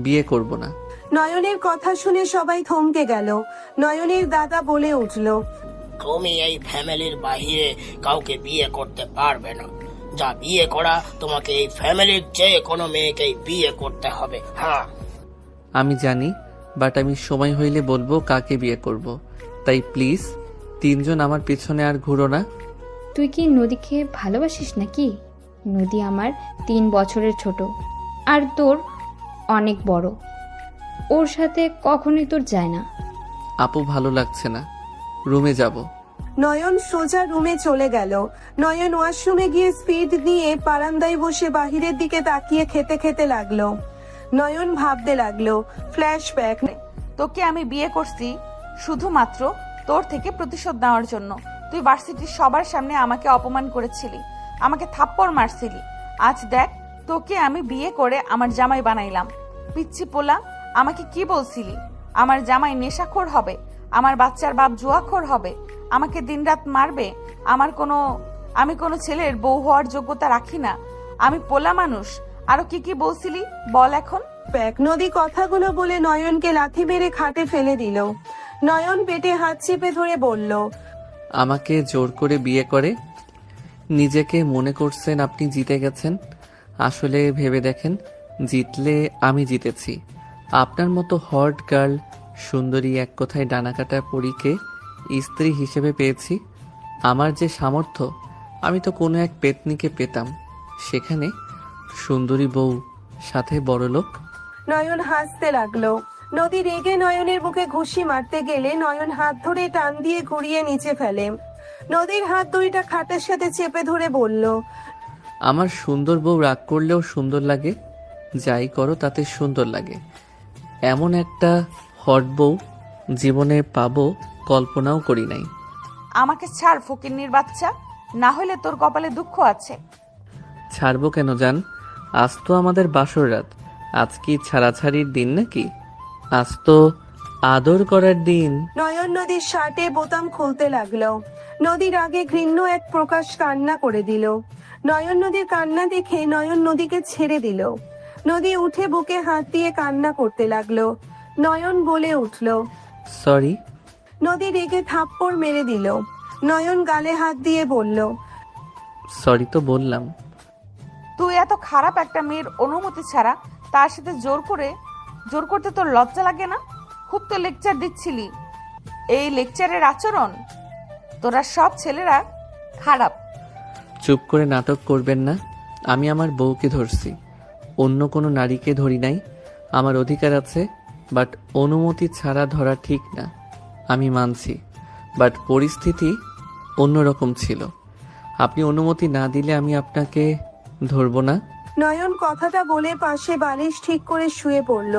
বিয়ে করব না। নয়নের কথা শুনে সবাই থমকে গেল। নয়নের দাদা বলে উঠল, তুমি এই ফ্যামিলির বাইরে কাউকে বিয়ে করতে পারবে না। যা বিয়ে করা, তোমাকে এই ফ্যামিলির যে কোনো মেয়েকেই বিয়ে করতে হবে। হ্যাঁ, আমি জানি, বাট আমি সময় হইলে বলবো কাকে বিয়ে করব। তাই প্লিজ 3 জন আমার পিছনে আর ঘুরো না। তুই কি নদীকে ভালোবাসিস নাকি? নদী আমার 3 বছরের ছোট, আর তোর অনেক বড়। ওর সাথে কখনোই তোর যায় না। আপু ভালো লাগছে না, রুমে যাব। নয়ন সোজা রুমে চলে গেল। নয়ন ওয়াশরুমে গিয়ে স্পিড নিয়ে বারান্দায় বসে বাহিরের দিকে তাকিয়ে খেতে খেতে লাগলো। নয়ন ভাবতে লাগলো, ফ্ল্যাশব্যাক। তোকে আমি বিয়ে করছি শুধুমাত্র তোর থেকে প্রতিশোধ নেওয়ার জন্য। তুই ভার্সিটির সবার সামনে আমাকে অপমান করেছিলি, আমাকে থাপ্পড় মারছিলি। আজ দেখ, তোকে আমি বিয়ে করে আমার জামাই বানাইলাম। পিচ্ছি পোলা, আমাকে কি বলছিলি? আমার জামাই নেশাখোর হবে, আমার বাচ্চার বাপ জুয়াখোর হবে, আমাকে দিনরাত মারবে। আমি কোনো ছেলের বউ হওয়ার যোগ্যতা রাখি না, আমি পোলা মানুষ। আরো কি কি বলছিলি বল এখন। নদী কথাগুলো বলে নয়নকে লাথি মেরে খাটে ফেলে দিল। নয়ন পেটে হাত চেপে ধরে বলল, আমাকে জোর করে বিয়ে করে নিজেকে মনে করছেন আপনি জিতে গেছেন। আসলে ভেবে দেখেন, জিতলে আমি জিতেছি। আপনার মতো হট গার্ল, সুন্দরী, এক কথায় ডানাকাটা পরীকে স্ত্রী হিসেবে পেয়েছি। আমার যে সামর্থ্য, আমি তো কোনো এক পেতনিকে পেতাম, সেখানে সুন্দরী বউ, সাথে বড়লোক। নয়ন হাসতে লাগলো। নদী রেগে নয়নের বুকে ঘুষি মারতে গেলে নয়ন হাত ধরে টান দিয়ে ঘুরিয়ে নিচে ফেলে। নদীর হাত দুইটা খাটের সাথে চেপে ধরে বলল, আমার সুন্দর বউ রাগ করলেও সুন্দর লাগে, যাই করো তাতে সুন্দর লাগে। এমন একটা হট বউ জীবনে পাবো কল্পনাও করি নাই। আমাকে ছাড় ফকিন্নির বাচ্চা, না হলে তোর কপালে দুঃখ আছে। ছাড়বো কেন জান? আজ তো আমাদের বাসর রাত। আজ কি ছাড়াছাড়ির দিন নাকি? আজ তো আদর করার দিন। নয়ন নদীর শার্টে বোতাম খুলতে লাগলো। নদীর আগে ঘৃণ্য এক প্রকাশ কান্না করে দিল। নয়ন নদীর কান্না দেখে নয়ন নদীকে ছেড়ে দিল। নদী উঠে বুকে হাত দিয়ে কান্না করতে লাগলো। নয়ন বলে উঠল, সরি। নদী রেগে থাপ্পড় মেরে দিল। নয়ন গালে হাত দিয়ে বলল, সরি তো বললাম। তুই এত খারাপ একটা মেয়ের অনুমতি ছাড়া তার সাথে জোর করতে তোর লজ্জা লাগে না? খুব তো লেকচার দিচ্ছিলি। এই লেকচারের আচরণ, তোরা সব ছেলেরা খারাপ। চুপ করে নাটক করবেন না। আমি আমার বউকে ধরছি, অন্য কোনো নারীকে ধরি নাই। আমার অধিকার আছে, বাট অনুমতি ছাড়া ধরা ঠিক না। আমি মানছি, বাট পরিস্থিতি অন্যরকম ছিল। আপনি অনুমতি না দিলে আমি আপনাকে ধরবো না। নয়ন কথাটা বলে পাশে বালিশ ঠিক করে শুয়ে পড়ল।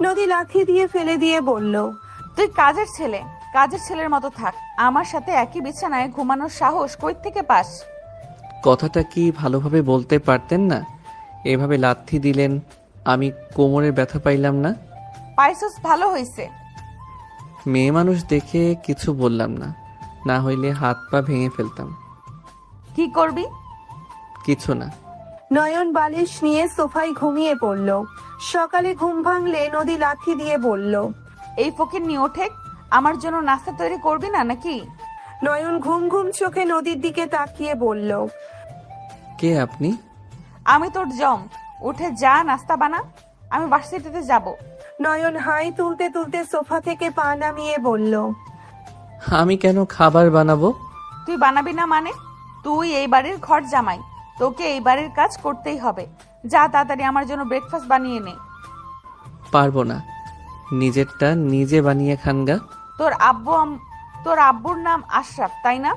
নদী লাথি দিয়ে ফেলে দিয়ে বলল, তুই কাজের ছেলের মতো থাক। আমার সাথে একই বিছানায় ঘুমানোর সাহস কই থেকে পাস? কথাটা কি ভালোভাবে বলতে পারতেন না? এভাবে লাথি দিলেন, আমি কোমরের ব্যথা পাইলাম না। পাইসস, ভালো হইছে। মেয়ে মানুষ দেখে কিছু বললাম না, না হইলে হাত পা ভেঙে ফেলতাম। কি করবি? কিছু না। নয়ন বালিশ নিয়ে সোফায় ঘুমিয়ে পড়ল। সকালে ঘুম ভাঙলে নদী লাথি দিয়ে বলল, এই ফকিন্নি ওঠে, আমার জন্য নাস্তা তৈরি করবি না নাকি? নয়ন ঘুম ঘুম চোখে নদীর দিকে তাকিয়ে বলল, কে আপনি? আমি তোর জম। উঠে যা, নাস্তা বানা, আমি ভার্সিটিতে যাব। নয়ন হাই তুলতে তুলতে সোফা থেকে পা নামিয়ে বলল, আমি কেন খাবার বানাবো? তুই বানাবি না মানে? তুই এই বাড়ির ঘর জামাই, তোকে এই বাড়ির কাজ করতেই হবে। যা তাড়াতাড়ি আমার জন্য ব্রেকফাস্ট বানিয়ে নে। পারবো না, নিজেরটা নিজে বানিয়ে খানগা। তোর আব্বুর নাম আশরাফ, তাই না?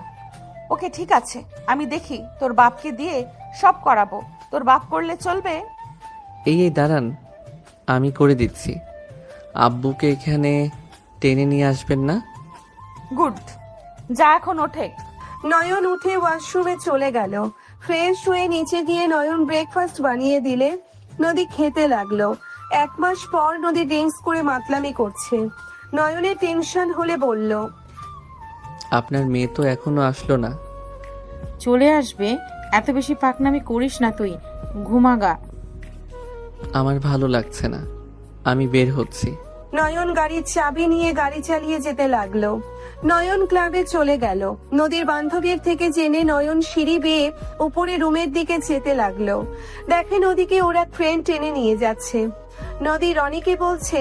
ওকে, ঠিক আছে, আমি দেখি তোর বাপকে দিয়ে সব করাবো। তোর বাপ করলে চলবে? এই দাঁড়ান, আমি করে দিচ্ছি। আব্বুকে এখানে টেনে নিয়ে আসবেন না? গুড, যা এখন ওঠে। নয়ন উঠে ওয়াশরুমে চলে গেল। ফ্রেশ হয়ে নিচে গিয়ে নয়ন ব্রেকফাস্ট বানিয়ে দিলে নদী খেতে লাগলো। 1 মাস পর নদী ড্রিঙ্কস করে মাতলামি করছে। নয়নের টেনশন হলে বলল, আপনার মেয়ে তো এখনো আসলো না। চলে আসবে, এত বেশি পাকনামি করিস না তুই, ঘুমাগা। আমার ভালো লাগছে না, আমি বের হচ্ছি। নয়ন গাড়ির চাবি নিয়ে গাড়ি চালিয়ে যেতে লাগলো। নয়ন ক্লাবে চলে গেল। নদীর বান্ধবীর থেকে জেনে নয়ন সিঁড়ি বেয়ে উপরে রুমের দিকে যেতে লাগলো। দেখে নদীকে ওরা ট্রেন টেনে নিয়ে যাচ্ছে। নদী রনিকে বলছে,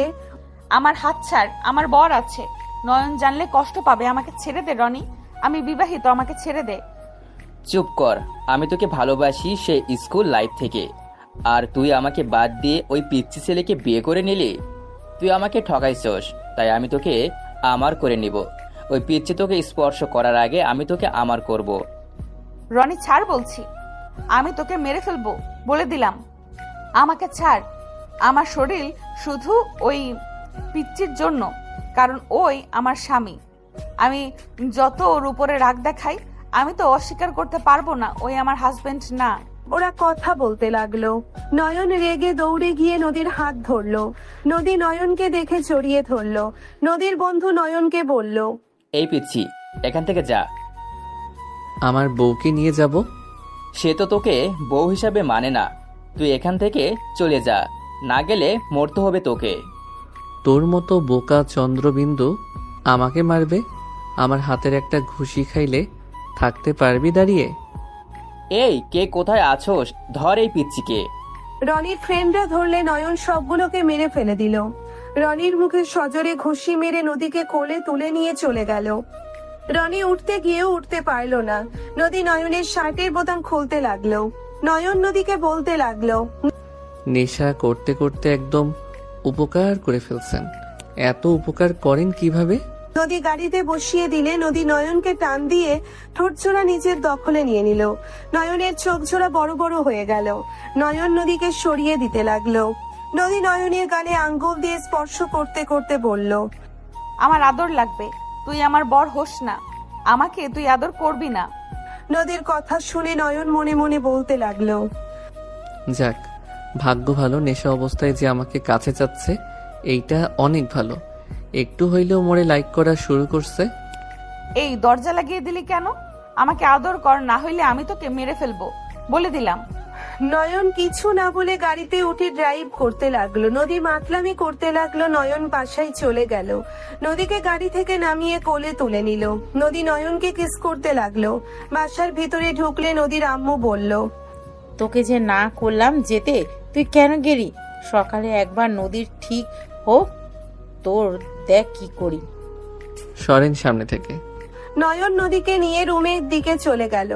আমার হাত ছাড়, আমার বর আছে। নয়ন জানলে কষ্ট পাবে। আমাকে ছেড়ে দে রনি, আমি বিবাহিত, আমাকে ছেড়ে দে। চুপ কর, আমি তোকে ভালোবাসি সেই স্কুল লাইফ থেকে। আর তুই আমাকে বাদ দিয়ে ওই পিচ্চি ছেলেকে বিয়ে করে নিলি। তুই আমাকে ঠকাইছস, তাই আমি তোকে আমার করে নিব। ওই পিচ্চি তোকে স্পর্শ করার আগে আমি তোকে আমার করব। রনি ছাড় বলছি, আমি তোকে মেরে ফেলবো বলে দিলাম। আমাকে ছাড়। আমার শরীর শুধু ওই পিচ্চির জন্য, কারণ ওই আমার স্বামী। আমি যত ওর উপরে রাগ দেখাই, আমি তো অস্বীকার করতে পারবো না ওই আমার হাজবেন্ড না। ওরা কথা বলতে লাগলো। নয়ন রেগে দৌড়ে গিয়ে নদীর হাত ধরলো। নদী নয়নকে দেখে জড়িয়ে ধরলো। নদীর বন্ধু নয়নকে বলল, এই পিচ্চি, এখান থেকে যা। আমার বউকে নিয়ে যাব? সে তো তোকে বউ হিসাবে মানে না। তুই এখান থেকে চলে যা, না গেলে মরতে হবে তোকে। তোর মতো বোকা চন্দ্রবিন্দু আমাকে মারবে? আমার হাতের একটা ঘুষি খাইলে থাকতে পারবি দাঁড়িয়ে? এই কে কোথায় আছোস? ধর এই পিচ্চিকে। রনির ফ্রেন্ডরা ধরলে নয়ন সবগুলোকে মেরে ফেলে দিল। রনির মুখে সজোরে ঘুষি মেরে নদীকে কোলে তুলে নিয়ে চলে গেল। রনি উঠতে গিয়েও উঠতে পারলো না। নদী নয়নের শার্টের বোতাম খুলতে লাগলো। নয়ন নদীকে বলতে লাগলো, নেশা করতে করতে একদম উপকার করে ফেলছেন। এত উপকার করেন কিভাবে? নদী গাড়িতে বসিয়ে দিলে নদী নয়নকে টান দিয়ে ঠোঁটজোড়া নিজের দখলে নিয়ে নিল। নয়নের চোখ জোড়া বড় বড় হয়ে গেল। নয়ন নদীকে সরিয়ে দিতে লাগলো। নদী নয়নের গালে আঙ্গুল দিয়ে স্পর্শ করতে করতে বলল, আমার আদর লাগবে, তুই আমার বর হোস না, আমাকে তুই আদর করবি না। নদীর কথা শুনে নয়ন মনে মনে বলতে লাগলো, যাক, ভাগ্য ভালো নেশা অবস্থায় যে আমাকে কাছে চাচ্ছে, এইটা অনেক ভালো। একটু হইলেও মোরে লাইক করা শুরু করছে। এই দরজা লাগিয়ে দিলি কেন? আমাকে আদর কর, না হইলে আমি তোকে মেরে ফেলবো, বলে দিলাম। নয়ন কিছু না বলে গাড়িতে উঠে ড্রাইভ করতে লাগলো। নদী মাতলামি করতে লাগলো। নয়ন বাসায় চলে গেল। নদীকে গাড়ি থেকে নামিয়ে কোলে তুলে নিল। নদী নয়নকে কিস করতে লাগলো। বাসার ভিতরে ঢুকলে নদীর আম্মু বলল, তোকে যে না করলাম যেতে, তুই কেন গেলি? সকালে একবার নদীর ঠিক হোক, তোর দেখ কি করি। সরেন সামনে থেকে। নয়ন নদীকে নিয়ে রুমের দিকে চলে গেল।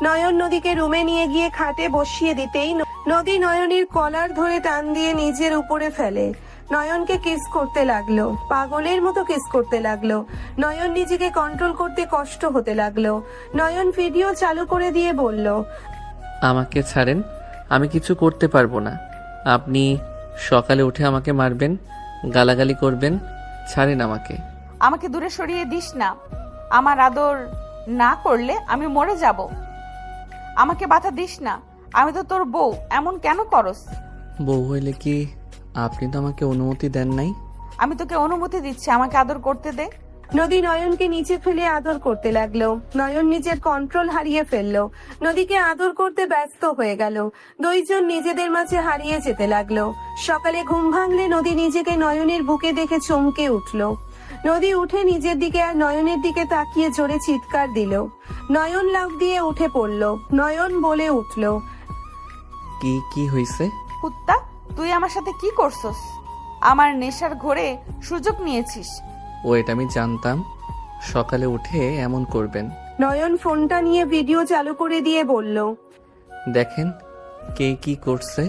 নয়ন নদীকে রুমে নিয়ে গিয়ে খাটে বসিয়ে দিতেই নদী নয়নের কলার ধরে টান দিয়ে নিজের উপরে ফেলে। নয়নকে কিস করতে লাগলো, পাগলের মতো কিস করতে লাগলো। নয়ন নিজেকে কন্ট্রোল করতে কষ্ট হতে লাগলো। নয়ন ভিডিও চালু করে দিয়ে বলল, আমাকে ছাড়েন, আমি কিছু করতে পারবো না। আপনি সকালে উঠে আমাকে মারবেন, গালাগালি করবেন, ছাড়েন আমাকে। আমাকে দূরে সরিয়ে দিস না, আমার আদর না করলে আমি মরে যাব। আমাকে বাধা দিস না, আমি তো তোর বউ, এমন কেন করস? বউ হইলে কি আপনি তো আমাকে অনুমতি দেন নাই? আমি তোকে অনুমতি দিচ্ছি, আমাকে আদর করতে দে। নদী নয়নকে নিচে ফেলে আদর করতে লাগলো। নয়ন নিজের কন্ট্রোল হারিয়ে ফেললো। নদীকে আদর করতে ব্যস্ত হয়ে গেল। দুইজন নিজেদের মাঝে হারিয়ে যেতে লাগলো। সকালে ঘুম ভাঙলে নদী নিজেকে নয়নের বুকে দেখে চমকে উঠলো। নদী উঠে নিজের দিকে আর নয়নের দিকে তাকিয়ে জোরে চিৎকার দিল। নয়ন লাফ দিয়ে উঠে পড়ল। নয়ন বলে উঠল, কি হইছে? কুত্তা, তুই আমার সাথে কি করছস? আমার নেশার ঘোরে সুযোগ নিয়েছিস। ওয়েট, আমি জানতাম সকালে উঠে এমন করবেন। নয়ন ফোনটা নিয়ে ভিডিও চালু করে দিয়ে বলল, দেখেন কে কি করছে।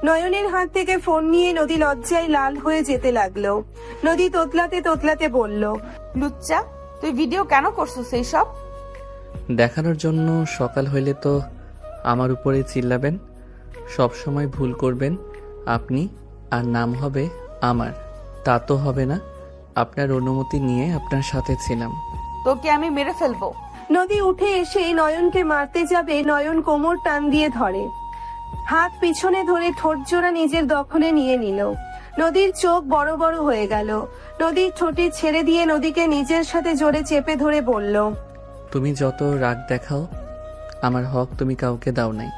নয়নের হাত থেকে ফোন নিয়ে নদী লজ্জায় লাল হয়ে যেতে লাগলো। নদী তোতলাতে তোতলাতে বলল, লুচ্চা, তুই ভিডিও কেন করছস এইসব? দেখানোর জন্য। সকাল হইলে তো আমার উপরে চিল্লাবেন, সব সময় ভুল করবেন আপনি, আর নাম হবে আমার। তা তো হবে না, আপনার অনুমতি নিয়ে আপনার সাথে ছিলাম। তোকে আমি মেরে ফেলবো। নদী উঠে এসে নয়নকে মারতে যাবে। নয়ন কোমর টান দিয়ে ধরে, হাত পিছনে ধরে ঠোঁট জোড়া নিজের দখলে নিয়ে নিল। নদীর চোখ বড় বড় হয়ে গেল। নদীর ঠোঁটে ছেড়ে দিয়ে নদীকে নিজের সাথে জোরে চেপে ধরে বলল, তুমি যত রাগ দেখাও, আমার হক তুমি কাউকে দাও নাই,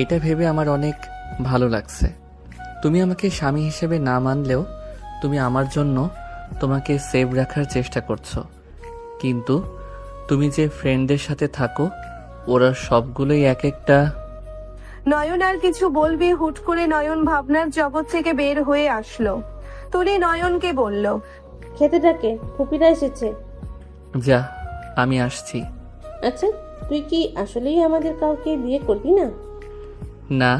এটা ভেবে আমার অনেক ভালো লাগছে। তুমি আমাকে স্বামী হিসেবে না মানলেও তুমি আমার জন্য তোমাকে সেভ রাখার চেষ্টা করছো। কিন্তু তুমি যে ফ্রেন্ডদের সাথে থাকো, ওরা সবগুলোই এক একটা। নয়ন আর কিছু বলবে, হুট করে নয়ন ভাবনার জগৎ থেকে বের হয়ে আসলো। তুলি নয়নকে বলল, খেতে ডাকে, ফুপিরা এসেছে। যা, আমি আসছি। আচ্ছা, তুই কি আসলেই আমাদের কাউকে বিয়ে করবি না? না।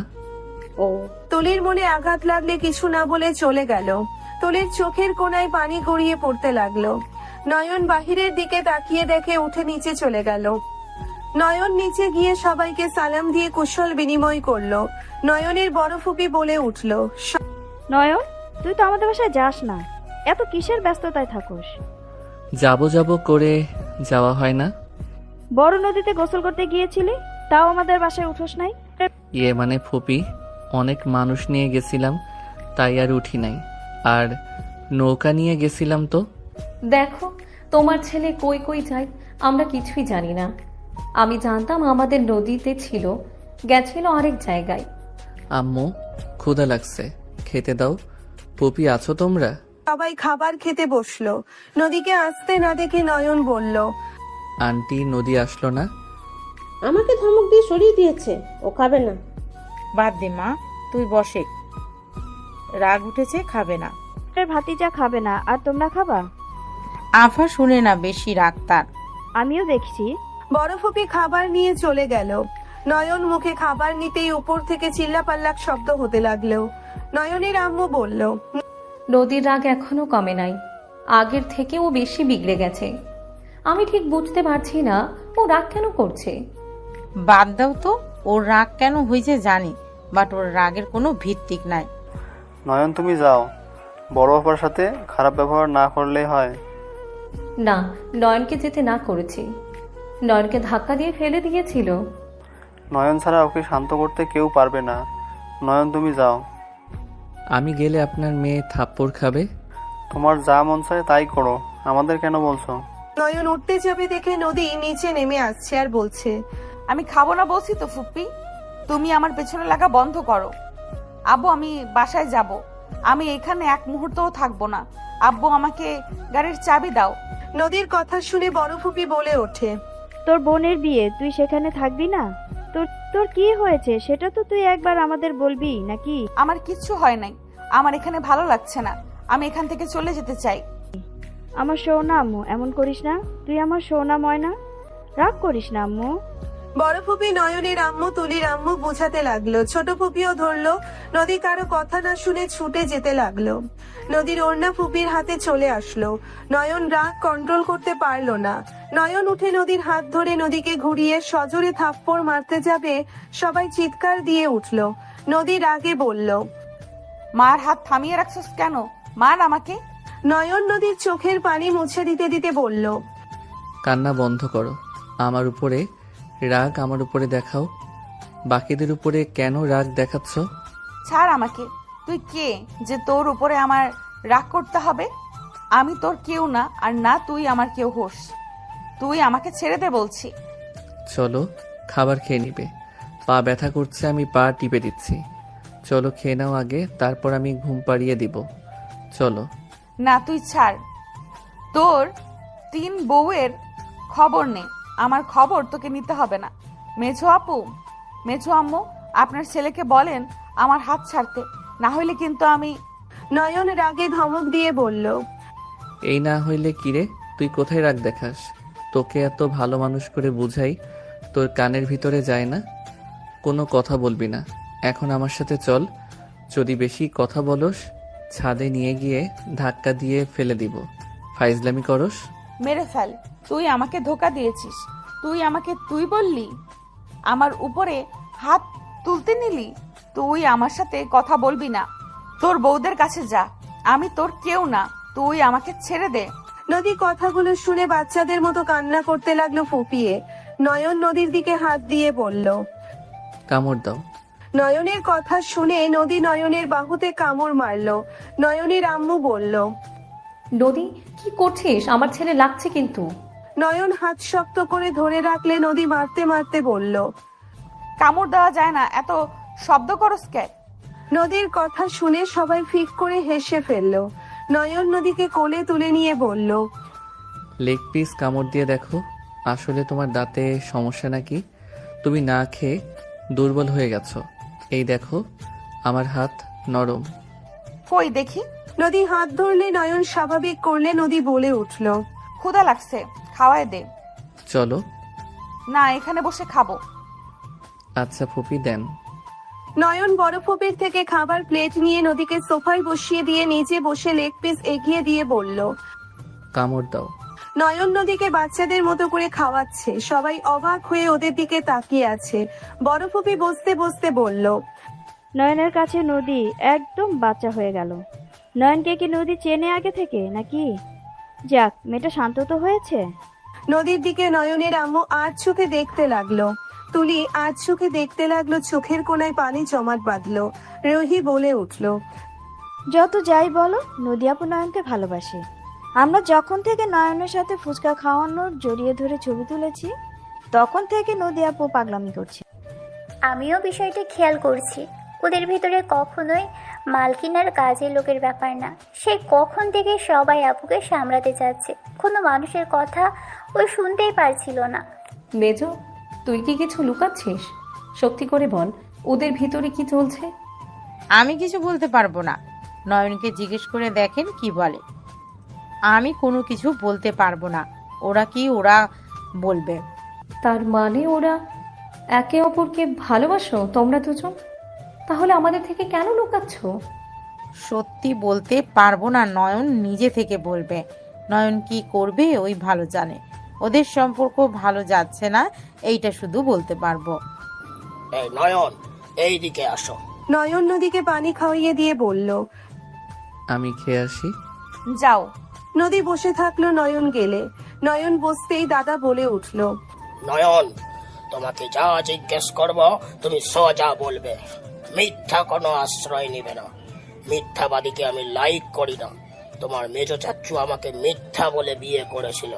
ও। তুলির মনে আঘাত লাগলে কিছু না বলে চলে গেল। তুলির চোখের কোণায় পানি গড়িয়ে পড়তে লাগলো। নয়ন বাহিরের দিকে তাকিয়ে দেখে উঠে নিচে চলে গেল। নয়ন নিচে গিয়ে সবাইকে সালাম দিয়ে কুশল বিনিময় করলো। নয়নের বড় ফুপি বলে উঠল, নয়ন, তুই তো আমাদের বাসায় যাস না, এত কিসের ব্যস্ততায় থাকোস? যাব করে যাওয়া হয় না। বড় নদীতে গোসল করতে গিয়েছিলি, তাও আমাদের বাসায় উঠোস নাই? ইয়ে মানে ফুপি, অনেক মানুষ নিয়ে গেছিলাম, তাই আর উঠি নাই। আর নৌকা নিয়ে গেছিলাম তো। দেখো, তোমার ছেলে কই কই যায় আমরা কিছুই জানি না। আমি জানতাম আমাদের নদীতে ছিল, গেছিল আরেক জায়গায়। আম্মু, ক্ষুধা লাগছে, খেতে দাও। পুপি, আছো তোমরা? সবাই খাবার খেতে বসলো। নদীকে আসতে না দেখে নয়ন বলল, আন্টি নদী আসলো না? আমাকে ধমক দিয়ে সরিয়ে দিয়েছে, ও খাবে না। বাদ দে মা, তুই বসে। রাগ উঠেছে, খাবে না। ভাতিজা খাবে না আর তোমরা খাবা? আফা শুনে না বেশি রাগ তার। আমিও দেখছি। বড় ফুপি খাবার নিয়ে চলে গেল। নয়ন মুখে খাবার নিতেই উপর থেকে চিল্লাপাল্লাক শব্দ হতে লাগলো। নয়নের আম্মু বলল, নদীর রাগ এখনো কমে নাই, আগের থেকে ও বেশি বিগড়ে গেছে। আমি ঠিক বুঝতে পারছি না ও রাগ কেন করছে। বাদ দাও তো, ওর রাগ কেন হয়েছে জানি, বাট ওর রাগের কোনো ভিত্তিক নাই। নয়ন তুমি যাও, বড় বাবার সাথে খারাপ ব্যবহার না করলেই হয়। না, নয়নকে যেতে না করেছি, নয়নকে ধাক্কা দিয়ে ফেলে দিয়েছিল। নয়ন ছাড়া ওকে শান্ত করতে কেউ পারবে না। নয়ন তুমি যাও। আমি গেলে আপনার মেয়ে থাপ্পড় খাবে। তোমার যা মন চায় তাই করো, আমাদের কেন বলছো? নয়ন উঠতে যাবে দেখে নদী নিচে নেমে আসছে আর বলছে, আমি খাবো না বলছি তো ফুপ্পি, তুমি আমার পেছনে লাগা বন্ধ করো। আব্বু আমি বাসায় যাব, আমি এখানে এক মুহূর্তও থাকবো না। আব্বু আমাকে গাড়ির চাবি দাও। নদীর কথা শুনে বড় ফুপি বলে ওঠে, তোর বোনের বিয়ে, তুই সেখানে থাকবি না? তোর তোর কি হয়েছে সেটা তো তুই একবার আমাদের বলবি নাকি? আমার কিচ্ছু হয় নাই, আমার এখানে ভালো লাগছে না, আমি এখান থেকে চলে যেতে চাই। আমার সোনা আম্মু, এমন করিস না, তুই আমার সোনা ময়না, রাগ করিস না আম্মু। বড় ফুপি নয়নের আম্মু তুলির আম্মু বোঝাতে লাগলো। ছোট ফুপিও ধরলো। নদী কারো কথা না শুনে ছুটে যেতে লাগলো। নদীর ওড়না ফুপির হাতে চলে আসলো। নয়ন রাগ কন্ট্রোল করতে পারলো না। নয়ন উঠে নদীর হাত ধরে নদীকে ঘুরিয়ে সজোরে থাপ্পড় মারতে যাবে, সবাই চিৎকার দিয়ে উঠলো। নদী রাগে বলল, মার হাত থামিয়ে রাখছস কেন? মার আমাকে। নয়ন নদীর চোখের পানি মুছে দিতে দিতে বলল, কান্না বন্ধ করো। আমার উপরে রাগ আমার উপরে দেখাও, বাকিদের উপরে কেন রাগ দেখাচ্ছ? ছাড় আমাকে। তুই কে যে তোর উপরে আমার রাগ করতে হবে? আমি তোর কেউ না, আর না তুই আমার কেউ হোস। তুই আমাকে ছেড়ে দে বলছি। চলো, খাবার খেয়ে নিবে। পা ব্যথা করছে, আমি পা টিপে দিচ্ছি। চলো খেয়ে নাও আগে, তারপর আমি ঘুম পাড়িয়ে দিব। চলো। না তুই ছাড়। তোর 3 বউয়ের খবর নে, আমার খবর তোকে নিতে হবে না। মেঝো আপু, মেঝো আম্মু, আপনার ছেলেকে বলেন আমার হাত ছাড়তে, না হইলে কিন্তু আমি। নয়ন রাগে ধমক দিয়ে বলল, এই না হইলে কিরে, তুই কোথায় রাগ দেখাস? তোকে এত ভালো মানুষ করে বুঝাই, তোর কানের ভিতরে যায় না? কোনো কথা বলবি না, এখন আমার সাথে চল। যদি বেশি কথা বলস, ছাদে নিয়ে গিয়ে ধাক্কা দিয়ে ফেলে দিব। ফাইজলামি করস? মেরে ফেল। তুই আমাকে ধোকা দিয়েছিস। তুই আমাকে তুই বললি, আমার উপরে হাত তুলতে নিলি। তুই আমার সাথে কথা বলবি না, তোর বউদের কাছে যা। আমি তোর কেউ না, তুই আমাকে ছেড়ে দে। নদী কথাগুলো শুনে বাচ্চাদের মতো কান্না করতে লাগলো ফুপিয়ে। নয়ন নদীর দিকে হাত দিয়ে বলল, কামড় দাও। নয়নের কথা শুনে নদী নয়নের বাহুতে কামড় মারলো। নয়নের আম্মু বলল, নদী কি করছিস? আমার ছেলে লাগছে কিন্তু। নয়ন হাত শক্ত করে ধরে রাখলে নদী মারতে মারতে বলল, কামড় দেওয়া যায় না, এত শব্দ করস কে? নদীর কথা শুনে সবাই ফিক করে হেসে ফেললো। নয়ন নদীকে কোলে তুলে নিয়ে বলল, লেগ পিস কামড় দিয়ে দেখো, আসলে তোমার দাঁতে সমস্যা নাকি? তুমি না খেয়ে দুর্বল হয়ে গেছো। এই দেখো, আমার হাত নরম। কই দেখি। নদী হাত ধরলে নয়ন স্বাভাবিক করলে নদী বলে উঠল, ক্ষুধা লাগছে, খাওয়ায় দে। চলো। না, এখানে বসে খাবো। আচ্ছা ফুপি, দেন। নয়ন বড় ফুপির থেকে খাবার প্লেট নিয়ে নদীকে সোফায় বসিয়ে দিয়ে নিচে বসে লেগ পিস এগিয়ে দিয়ে বলল, কামড় দাও। নয়ন নদীকে বাচ্চাদের মতো করে খাওয়াচ্ছে। সবাই অবাক হয়ে ওদের দিকে তাকিয়ে আছে। বড় ফুপি বসতে বসতে বলল, নয়নের কাছে নদী একদম বাচ্চা হয়ে গেল। নয়নকে কি নদী চেনে আগে থেকে নাকি? যাক, মেয়েটা শান্ত তো হয়েছে। নদীর দিকে নয়নের আম্মু আজ চোখে দেখতে লাগলো। তুলি আজ চোখে দেখতে লাগলো, চোখের কোনায় পানি জমাট বাঁধলো। রোহি বলে উঠল, যত যাই বলো, নদী আপু নয়নকে ভালোবাসে। আমরা যখন থেকে নয়নের সাথে ফুচকা খাওয়ানোর জড়িয়ে ধরে ছবি তুলেছি, তখন থেকে নদী আপু পাগলামি করছে। আমিও বিষয়টা খেয়াল করছি। ওদের ভিতরে কখনোই মালকিনার কাজের লোকের ব্যাপার না। সে কখন থেকে সবাই আপুকে সামলাতে চাচ্ছে, কোনো মানুষের কথা ওই শুনতেই পারছিল না। মেজো, তুই কি কিছু লুকাচ্ছিস? সত্যি করে বল, ওদের ভিতরে কি চলছে? আমি কিছু বলতে পারবো না। নয়নকে জিজ্ঞেস করে দেখেন কি বলে। আমি কোনো কিছু বলতে পারবো না। ওরা বলবে। তার মানে ওরা একে অপরকে ভালোবাসো তোমরা দুজন? তাহলে আমাদের থেকে কেন লুকাচ্ছ? সত্যি বলতে পারবো না, নয়ন নিজে থেকে বলবে। নয়ন কি করবে ওই ভালো জানে। ওদের সম্পর্ক ভালো যাচ্ছে না, এইটা শুধু বলতে পারবো। এই নয়ন, এইদিকে আসো। নয়ন নদীকে পানি খাওয়িয়ে দিয়ে বলল, আমি খেয়ে আসি। যাও। নদী বসে থাকলো, নয়ন গেলে। নয়ন বসতেই দাদা বলে উঠল, নয়ন, তোমাকে যা জিজ্ঞেস করব তুমি সোজা বলবে, মিথ্যা কোনো আশ্রয় নিবে না। মিথ্যাবাদীকে আমি লাইক করি না। তোমার মেজো চাচ্চু আমাকে মিথ্যা বলে বিয়ে করেছিল,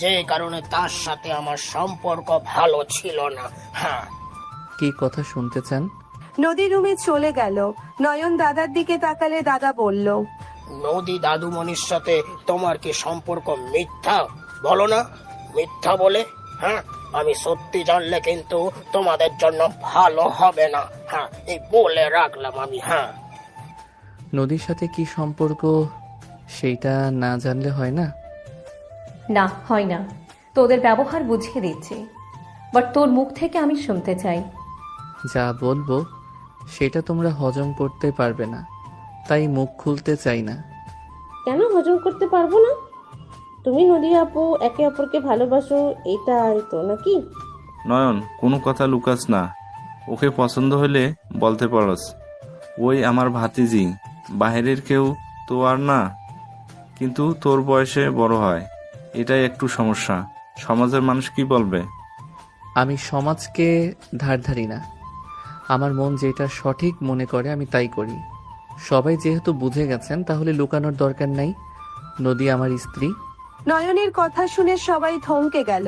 যে কারণে তার সাথে আমার সম্পর্ক ভালো ছিল না। হ্যাঁ, কি কথা শুনতে চান? নদী রুমে চলে গেল। নয়ন দাদার দিকে তাকালে দাদা বলল, নদী দাদুমণির সাথে তোমার কি সম্পর্ক মিথ্যা? বলো না, মিথ্যা বলে। হ্যাঁ, আমি সত্যি জানলে কিন্তু তোমাদের জন্য ভালো হবে না। হ্যাঁ, এই বলে রাখলাম আমি। হ্যাঁ, নদীর সাথে কি সম্পর্ক সেইটা না জানলে হয় না? না, হয় না। তোদের ব্যবহার বুঝিয়ে দিচ্ছি, বাট তোর মুখ থেকে আমি শুনতে চাই। যা বলবো সেটা তোমরা হজম করতে পারবে না, তাই মুখ খুলতে চাই না। কেন হজম করতে পারবো না? তুমি নদী আপু একে অপরকে ভালোবাসো, এটাই তো নাকি? নয়ন, কোনো কথা লুকাস না। ওকে পছন্দ হলে বলতে পারস। ওই আমার ভাতিজি, বাইরের কেউ তো আর না। কিন্তু তোর বয়সে বড় হয়, এটাই একটু সমস্যা। সমাজের মানুষ কি বলবে? আমি সমাজকে ধার ধারি না। আমার মন যেটা সঠিক মনে করে আমি তাই করি। সবাই যেহেতু বুঝে গেছেন, তাহলে লুকানোর দরকার নাই। নদী আমার স্ত্রী। নয়নের কথা শুনে সবাই থমকে গেল।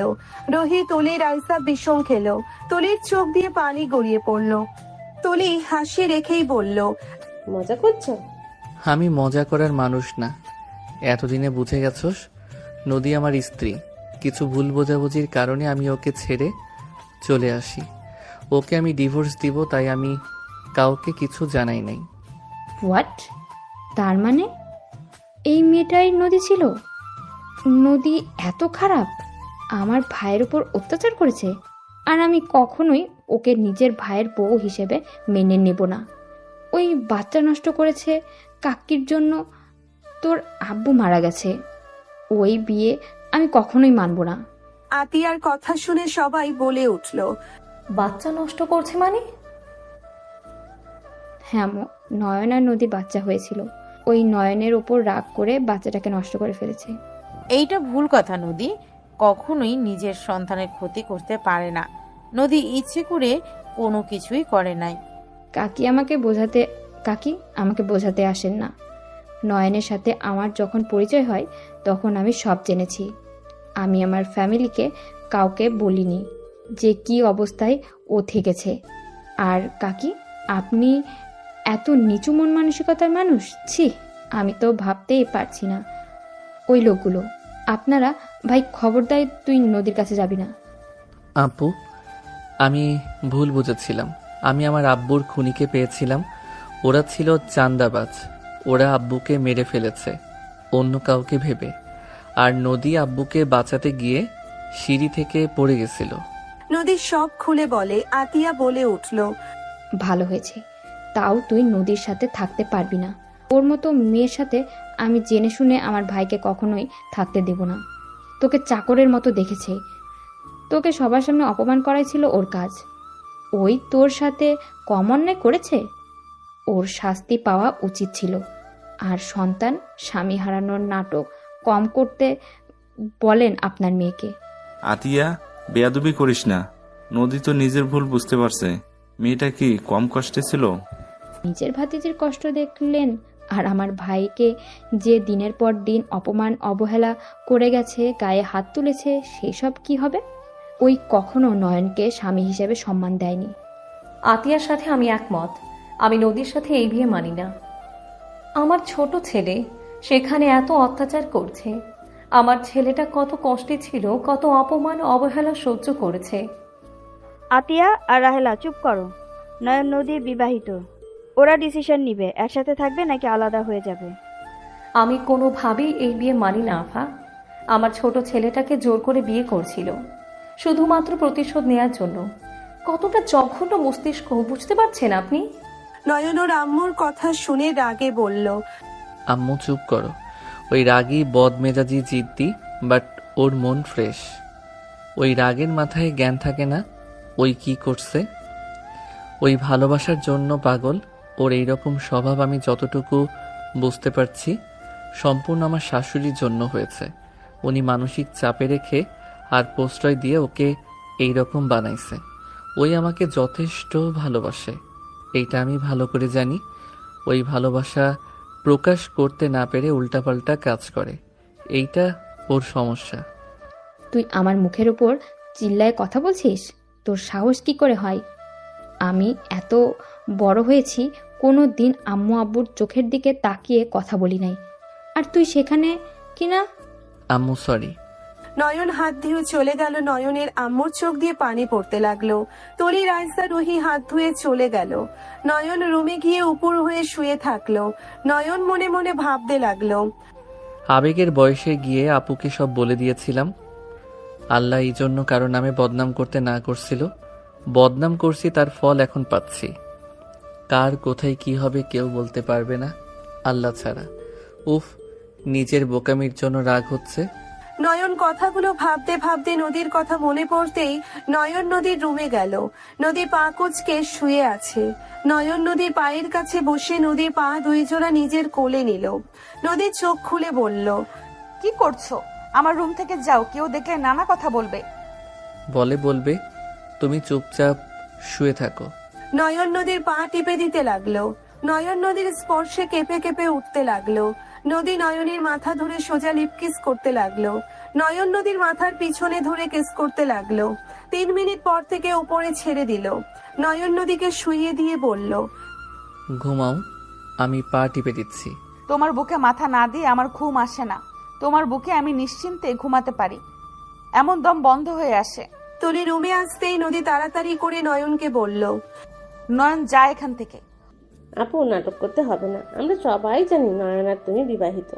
রোহিত, তুলি, রাইসা বিষম খেলো। তুলির চোখ দিয়ে পানি গড়িয়ে পড়লো। তুলি হাসি রেখেই বলল, মজা করছো? আমি মজা করার মানুষ না। এতদিনে বুঝে গেছস, নদী আমার স্ত্রী। কিছু ভুল বোঝাবুঝির কারণে আমি ওকে ছেড়ে চলে আসি। ওকে আমি ডিভোর্স দিব, তাই আমি কাউকে কিছু জানাই নাই। হোয়াট? তার মানে এই মেয়েটাই নদী ছিল? নদী এত খারাপ? আমার ভাইয়ের উপর অত্যাচার করেছে, আর আমি কখনোই ওকে নিজের ভাইয়ের বউ হিসেবে মেনে নেব না। ওই বাচ্চা নষ্ট করেছে কাকির জন্য। তোর আব্বু মারা গেছে, ওই বিয়ে আমি কখনোই মানব না। আতিয়ার কথা শুনে সবাই বলে উঠল, বাচ্চা নষ্ট করছে মানে? হ্যাঁ, নয়ন আর নদীর বাচ্চা হয়েছিল। ওই নয়নের ওপর রাগ করে বাচ্চাটাকে নষ্ট করে ফেলেছে। এইটা ভুল কথা। নদী কখনোই নিজের সন্তানের ক্ষতি করতে পারে না। নদী ইচ্ছে করে কোনো কিছুই করে নাই। কাকি আমাকে বোঝাতে আসেন না। নয়নের সাথে আমার যখন পরিচয় হয় তখন আমি সব জেনেছি। আমি আমার ফ্যামিলিকে কাউকে বলিনি যে কি অবস্থায় ও থেকেছে। আর কাকি, আপনি এত নিচু মন মানসিকতার মানুষ? ছি, আমি তো ভাবতেই পারছি না। ওই লোকগুলো আপনারা। ভাই খবরদার, তুই নদীর কাছে যাবি না। আপু, আমি ভুল বুঝেছিলাম। আমি আমার আব্বুর খুনিকে পেয়েছিলাম। ওরা ছিল চাঁদাবাজ। ওরা আব্বুকে মেরে ফেলেছে অন্য কাউকে ভেবে। আর নদী আব্বুকে বাঁচাতে গিয়ে সিঁড়ি থেকে পড়ে গেছিল। নদী সব খুলে বলে। আতিয়া বলে উঠল, ভালো হয়েছে। তাও তুই নদীর সাথে থাকতে পারবি না। ওর মতো মেয়ের সাথে আমি জেনে শুনে আমার ভাইকে কখনোই থাকতে দেব না। তোকে চাকরের মতো দেখেছে, তোকে সবার সামনে অপমান করাই ছিল ওর কাজ। ওই তোর সাথে কম অন্যায় করেছে, ওর শাস্তি পাওয়া উচিত ছিল। আর সন্তান স্বামী হারানোর নাটক কম করতে বলেন আপনার মেয়েকে। আতিয়া, বেয়াদবি করিস না। নদী তো নিজের ভুল বুঝতে পারছে। মেয়েটা কি কম কষ্টে ছিল? নিজের ভাতিজির কষ্ট দেখলেন, আর আমার ভাইকে যে দিনের পর দিন অপমান অবহেলা করে গেছে, গায়ে হাত তুলেছে, সেসব কি হবে? ওই কখনো নয়নকে স্বামী হিসেবে সম্মান দেয়নি। আতিয়ার সাথে আমি একমত। আমি নদীর সাথে এই বিয়ে মানি না। আমার ছোট ছেলে সেখানে এত অত্যাচার করছে। আমার ছেলেটা কত কষ্টে ছিল, কত অপমান অবহেলা সহ্য করেছে। আতিয়া আর রাহেলা চুপ করো। নয়ন নদী বিবাহিত, ওরা ডিসিশন নিবে একসাথে থাকবে নাকি আলাদা হয়ে যাবে। আমি কোনোভাবেই এই বিয়ে মানি না আফা। আমার ছোট ছেলেটাকে জোর করে বিয়ে করছিল শুধুমাত্র প্রতিশোধ নেয়ার জন্য। কতটা জঘন্য মস্তিষ্ক বুঝতে পারছেন আপনি? নয়ন ওর আম্মুর কথা শুনে রাগে বলল, আম্মু চুপ করো। ওই রাগী বদমেজাজি জিদ্দি, বাট ওর মন ফ্রেশ। ওই রাগের মাথায় জ্ঞান থাকে না। ওই কি করছে? ওই ভালোবাসার জন্য পাগল। ওর এইরকম স্বভাব আমি যতটুকু বুঝতে পারছি সম্পূর্ণ আমার শাশুড়ির জন্য হয়েছে। উনি মানসিক চাপে রেখে আর প্রশ্রয় দিয়ে ওকে এইরকম বানাইছে। ওই আমাকে যথেষ্ট ভালোবাসে, এইটা আমি ভালো করে জানি। ওই ভালোবাসা প্রকাশ করতে না পেরে উল্টাপাল্টা কাজ করে, এইটা ওর সমস্যা। তুই আমার মুখের উপর চিল্লায় কথা বলছিস? তোর সাহস কি করে হয়? আমি এত বড় হয়েছি, কোনো দিন আম্মু আব্বুর চোখের দিকে তাকিয়ে কথা বলি নাই, আর তুই সেখানে কিনা। আম্মু সরি। নয়ন হাত ধুয়ে চলে গেল। নয়নের আম্মুর চোখ দিয়ে পানি পড়তে লাগলো। তলি, রাইসা, রুহি হাত ধুয়ে চলে গেল। নয়ন রুমে গিয়ে উপর হয়ে শুয়ে থাকলো। নয়ন মনে মনে ভাবতে লাগলো, আবেগের বয়সে গিয়ে আপুকে সব বলে দিয়েছিলাম। আল্লাহ এই জন্য কারো নামে বদনাম করতে না করছিল। বদনাম করছি, তার ফল এখন পাচ্ছি। কার কোথায় কি হবে কেউ বলতে পারবে না আল্লাহ ছাড়া। উফ, নিজের বোকামির জন্য রাগ হচ্ছে। নয়ন কথাগুলো ভাবতে ভাবতে নদীর কথা মনে পড়তেই নয়ন নদীর রুমে গেল। নদী পা কুঁচকে শুয়ে আছে। নয়ন নদীর পায়ের কাছে বসে নদীর পা দুই জোড়া নিজের কোলে নিল। নদীর চোখ খুলে বলল, কি করছো? আমার রুম থেকে যাও, কেউ দেখলে নানা কথা বলবে। বলবে, তুমি চুপচাপ শুয়ে থাকো। নয়ন নদীর পা টিপে দিতে লাগলো। নয়ন নদীর স্পর্শে কেঁপে কেঁপে উঠতে লাগলো। নদী নয়নের মাথা ধরে সোজা লিপ কিস করতে লাগলো। নয়ন নদীর মাথার পিছনে ধরে কিস করতে লাগলো। 3 মিনিট পর থেকে উপরে ছেড়ে দিল। নয়ন নদীকে শুইয়ে দিয়ে বলল, ঘুমাও, আমি পা টিপে দিচ্ছি। তোমার বুকে মাথা না দিয়ে আমার ঘুম আসে না। তোমার বুকে আমি নিশ্চিন্তে ঘুমাতে পারি, এমন দম বন্ধ হয়ে আসে। তলি রুমে আসতেই নদী তাড়াতাড়ি করে নয়নকে বলল, নয়ন যা এখান থেকে। আপু, নাটক করতে হবে না, আমরা সবাই জানি নয়ন আর তুমি বিবাহিত।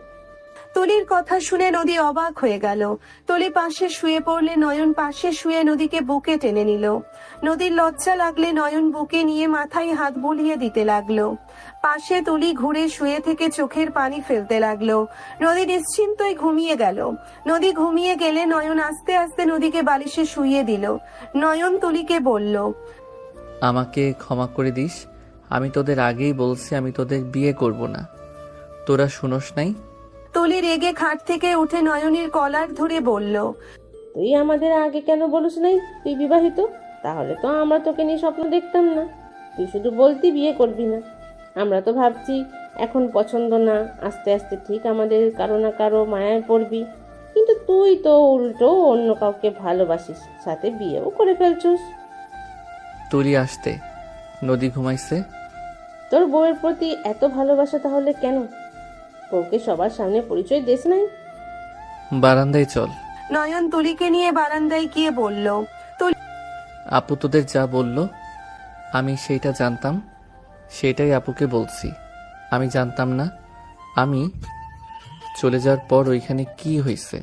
তলির কথা শুনে নদী অবাক হয়ে গেল। তলি পাশে শুয়ে পড়লে নয়ন পাশে শুয়ে নদীকে বুকে টেনে নিল। নদীর লজ্জা লাগলে নয়ন বুকে নিয়ে মাথায় হাত বুলিয়ে দিতে লাগলো। পাশে তুলি ঘুরে শুয়ে থেকে চোখের পানি ফেলতে লাগলো। নদী নিশ্চিন্তই ঘুমিয়ে গেল। নদী ঘুমিয়ে গেলে নয়ন আস্তে আস্তে নদীকে বালিশে শুইয়ে দিল। নয়ন তুলিকে বলল, আমাকে ক্ষমা করে দিস। আমি তোদের আগেই বলছি আমি তোদের বিয়ে করব না, তোরা শুনোস নাই? তুলি রেগে খাট থেকে উঠে নয়নের কলার ধরে বলল, তুই আমাদের আগে কেন বলিস নাই তুই বিবাহিত? তাহলে তো আমরা তোকে নিয়ে স্বপ্ন দেখতাম না। তুই শুধু বলতি বিয়ে করবি না। আমরা তো ভাবছি এখন পছন্দ না, আস্তে আস্তে ঠিক আমাদের কারো না কারো মায়ায় পড়বি। কিন্তু তুই তো উল্টো অন্য কাউকে ভালোবাসিস, সাথে বিয়েও করে ফেলছিস। তুলি আসতে, নদী ঘুমাইছে। তোর বউয়ের প্রতি এত ভালোবাসা তাহলে কেন? বউকে সবার সামনে পরিচয় দিস নাই? বারান্দায় চল। নয়ন তুলিকে নিয়ে বারান্দায় গিয়ে বলল, আপু তোদের যা বলল আমি সেইটা জানতাম, সেটাই আপুকে বলছি। আমি জানতাম না। আমি চলে যাওয়ার পর ওইখানে কি হয়েছে।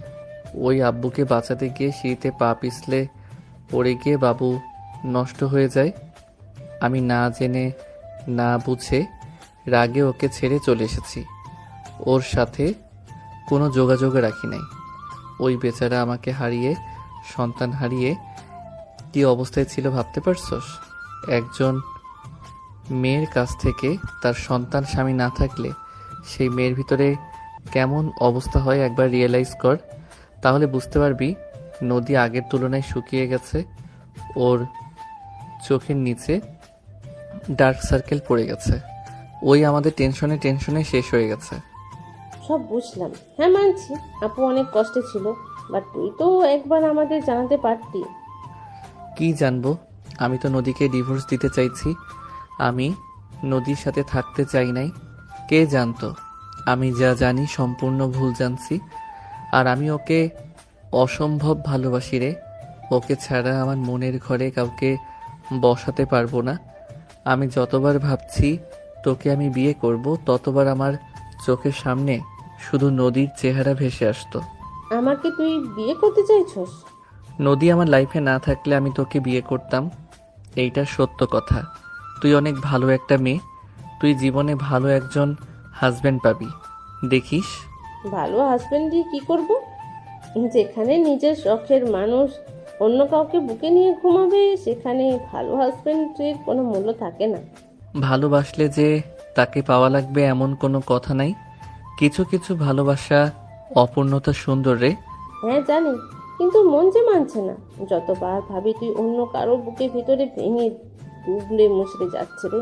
ওই আব্বুকে বাঁচাতে গিয়ে সিঁড়িতে পা পিছলে পড়ে গিয়ে বাবু নষ্ট হয়ে যায়। আমি না জেনে না বুঝে রাগে ওকে ছেড়ে চলে এসেছি। ওর সাথে কোনো যোগাযোগ রাখি নাই। ওই বেচারা আমাকে হারিয়ে, সন্তান হারিয়ে কি অবস্থায় ছিল ভাবতে পারছস? একজন মেয়ের কাছ থেকে তার সন্তান স্বামী না থাকলে সেই মেয়ের ভিতরে কেমন অবস্থা হয় একবার রিয়েলাইজ কর, তাহলে বুঝতে পারবি নদী আগের তুলনায় শুকিয়ে গেছে। ওর চোখের নিচে ডার্ক সার্কেল পড়ে গেছে। ওই আমাদের টেনশনে শেষ হয়ে গেছে। সব বুঝলাম, হ্যাঁ মানছি আপু অনেক কষ্টে ছিল, বাট তুই তো একবার আমাদের জানাতে পারতি। কি জানবো? আমি তো নদীকে ডিভোর্স দিতে চাইছি। আমি নদীর সাথে থাকতে চাই নাই। কে জানতো আমি যা জানি সম্পূর্ণ ভুল জানছি। আর আমি ওকে অসম্ভব ভালোবাসি রে। ওকে ছাড়া আমার মনের ঘরে কাউকে বসাতে পারবো না। আমি যতবার ভাবছি তোকে আমি বিয়ে করব, ততবার আমার চোখের সামনে শুধু নদীর চেহারা ভেসে আসতো। আমাকে তুই বিয়ে করতে চাইছস? নদী আমার লাইফে না থাকলে আমি তোকে বিয়ে করতাম, এইটা সত্য কথা। তুই অনেক ভালো একটা মেয়ে, তুই জীবনে ভালো একজন হাজবেন্ড পাবি, দেখিস। ভালো হাজবেন্ড দিয়ে কি করব? যেখানে নিজের শখের মানুষ অন্য কাউকে বুকে নিয়ে ঘুমাবে, সেখানে ভালো হাজবেন্ডের কোনো মূল্য থাকে না। ভালোবাসলে যে তাকে পাওয়া লাগবে এমন কোনো কথা নাই। কিছু কিছু ভালোবাসা অপূর্ণতা সুন্দর রে। হ্যাঁ জানি, কিন্তু মন যে মানছে না। যতবার ভাবি তুই অন্য কারো বুকে ভিতরে ভেঙে ডুবলে মুছড়ে যাচ্ছে রে।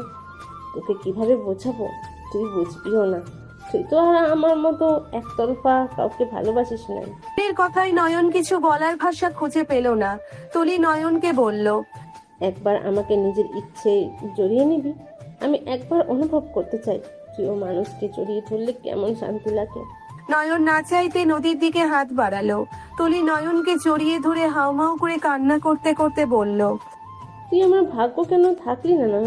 তোকে কিভাবে বোঝাবো, তুই বুঝবিও না। তুই তো আর আমার মতো একতরফা কাউকে ভালোবাসিস নাই। এর কথায় নয়ন কিছু বলার ভাষা খুঁজে পেল না। তুলি নয়নকে বলল, একবার আমাকে নিজের ইচ্ছে জড়িয়ে নিবি? আমি একবার অনুভব করতে চাই প্রিয় মানুষকে জড়িয়ে ধরলে কেমন শান্তি লাগে। নয়ন না চাইতে নদীর দিকে হাত বাড়ালো। তুলি নয়নকে জড়িয়ে ধরে হাউমাউ করে কান্না করতে করতে বলল, তুই আমার ভাগ্য কেন থাকলি না না?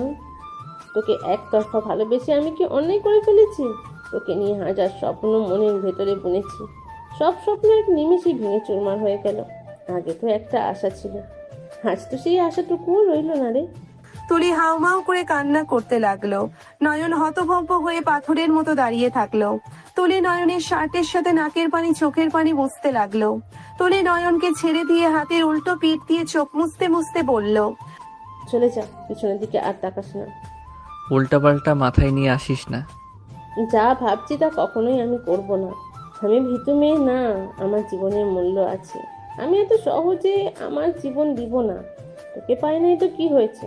তোকে একতরফা ভালোবেসে আমি কি অন্যায় করে ফেলেছি? তোকে নিয়ে হাজার স্বপ্ন মনের ভেতরে বুনেছি, সব স্বপ্ন এক নিমেষেই ভেঙে চুরমার হয়ে গেল। আগে তো একটা আশা ছিল, আজ তো সেই আশাটুকুও রইল না রে। তুলি হাউমাউ করে কান্না করতে লাগলো। নয়ন হতভম্ব হয়ে পাথরের মতো দাঁড়িয়ে থাকলো। তুলি নয়নের শার্টের সাথে নাকের পানি চোখের পানি মুছতে লাগলো। তুলি নয়নকে ছেড়ে দিয়ে হাতের উল্টো পিঠ দিয়ে চোখ মুছতে মুছতে বলল, চলে যা, পিছনের দিকে আর তাকাস না। উল্টাপাল্টা মাথায় নিয়ে আসিস না। যা ভাবছি তা কখনোই আমি করব না। আমি ভীতু মেয়ে না, আমার জীবনের মূল্য আছে। আমি এত সহজে আমার জীবন দিব না। তোকে পাই নাই তো কি হয়েছে?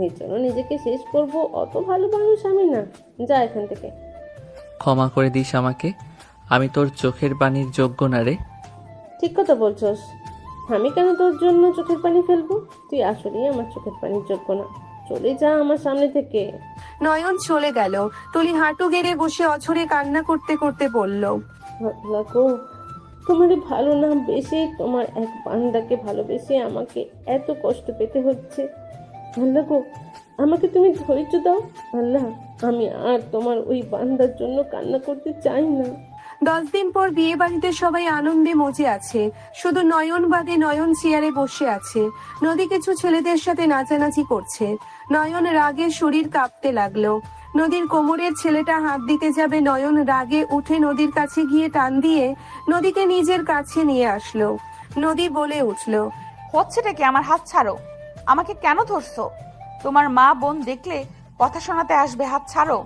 এর জন্য নিজেকে শেষ করব, অত ভালো মানুষ আমি না। যা এখান থেকে। ক্ষমা করে দিস আমাকে, আমি তোর চোখের পানির যোগ্য না রে। ঠিক কথা বলছস। আমি কেন তোর জন্য চোখের পানি ফেলবো? তুই আসলেই আমার চোখের পানির যোগ্য না। চলে যা আমার সামনে থেকে। নয়ন চলে গেল। তুলি হাঁটু গেড়ে বসে অঝরে কান্না করতে করতে বলল, গো, তোমার ভালো না বেশি তোমার এক বান্দাকে ভালোবেসে আমাকে এত কষ্ট পেতে হচ্ছে। আল্লাহ গো, আমাকে তুমি ধৈর্য দাও। আল্লাহ, আমি আর তোমার ওই বান্দার জন্য কান্না করতে চাই না। 10 দিন পর বিয়ে বাড়িতে সবাই আনন্দে মজে আছে। শুধু নয়ন বাদে নয়ন চেয়ারে বসে আছে। নদী কিছু ছেলেদের সাথে নাচানাচি করছে। নয়ন রাগে শরীর কাঁপতে লাগলো। নদীর কোমরের ছেলেটা হাত দিতে যাবে, নয়ন রাগে উঠে নদীর কাছে গিয়ে টান দিয়ে নদীকে নিজের কাছে নিয়ে আসলো। নদী বলে উঠলো, হচ্ছেটা কি? আমার হাত ছাড়ো। আমাকে কেন ধরছো? তোমার মা বোন দেখলে কথা শোনাতে আসবে, হাত ছাড়ো।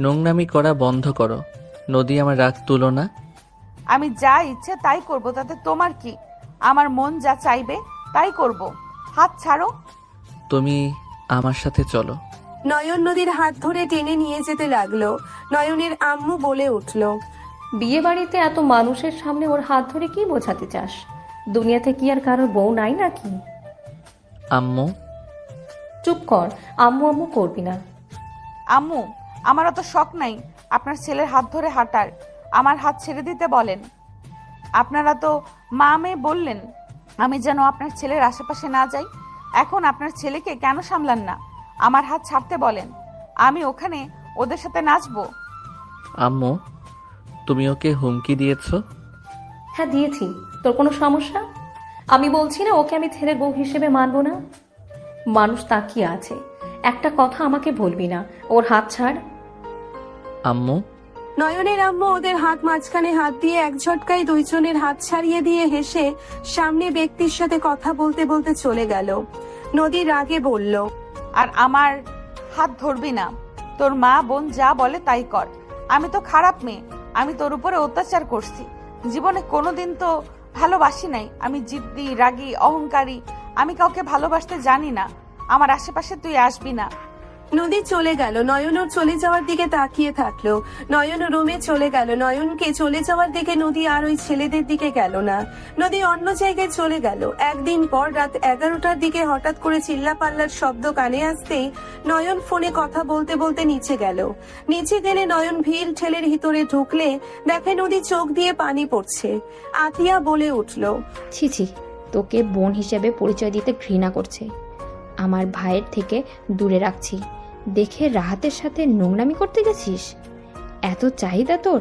নোংনামি করা বন্ধ করো। নদী, আমার রাগ তুলো না। আমি যা ইচ্ছে তাই করব, তাতে তোমার কি? আমার মন যা চাইবে তাই করব। হাত ছাড়ো। তুমি আমার সাথে চলো। নয়ন নদীর হাত ধরে টেনে নিয়ে যেতে লাগলো। নয়নের আম্মু বলে উঠলো, বিয়ে বাড়িতে এত মানুষের সামনে ওর হাত ধরে কি বোঝাতে চাস? দুনিয়াতে কি আর কারোর বউ নাই নাকি? আম্মু। চুপ কর, আম্মু আম্মু করবি না। আম্মু, আমার অত শখ নাই আপনার ছেলের হাত ধরে হাঁটার। আমার হাত ছেড়ে দিতে বলেন। আপনারা তো মা মেয়ে বললেন আমি যেন আপনার ছেলের আশেপাশে না যাই। এখন আপনার ছেলেকে কেন সামলান না? আমার হাত ছাড়তে বলেন, আমি ওখানে ওদের সাথে নাচবো। আম্মু, তুমি ওকে হুমকি দিয়েছো? হ্যাঁ দিয়েছি। তোর কোনো সমস্যা? আমি বলছি না ওকে আমি ছেলের বউ হিসেবে মানবো না? মানুষ তাকিয়ে আছে, একটা কথা আমাকে বলবি না। ওর হাত ছাড়। আম্মু। নয়নের আম্মু ওদের হাত মাঝখানে হাত দিয়ে এক ঝটকায় দুইজনের হাত ছাড়িয়ে দিয়ে হেসে সামনে ব্যক্তির সাথে কথা বলতে বলতে চলে গেল। নদী রাগে বলল, আর আমার হাত ধরবি না। তোর মা বোন যা বলে তাই কর। আমি তো খারাপ মেয়ে, আমি তোর উপরে অত্যাচার করছি। জীবনে কোনোদিন তো ভালোবাসি নাই। আমি জিদ্দি, রাগী, অহংকারী। আমি কাউকে ভালোবাসতে জানি না। আমার আশেপাশে তুই আসবি না। নদী চলে গেল। নয়ন ওর চলে যাওয়ার দিকে তাকিয়ে থাকলো। নয়ন রুমে চলে গেল। নয়নকে চলে যাওয়ার দিকে নদী আর ওই ছেলেদের দিকে গেল না। নদী অন্য জায়গায় চলে গেল। একদিন পর রাত 11টার দিকে হঠাৎ করে চিল্লাপাল্লার শব্দ কানে আসতেই নয়ন ফোনে কথা বলতে বলতে নিচে গেল। নিচে গেলে নয়ন ভিড় ঠেলের ভিতরে ঢুকলে দেখে নদী চোখ দিয়ে পানি পড়ছে। আতিয়া বলে উঠল, ছি ছি, তোকে বোন হিসেবে পরিচয় দিতে ঘৃণা করছে। আমার ভাইয়ের থেকে দূরে রাখছি দেখে রাহাতের সাথে নোংরামি করতে গেছিস? এত চাহিদা তোর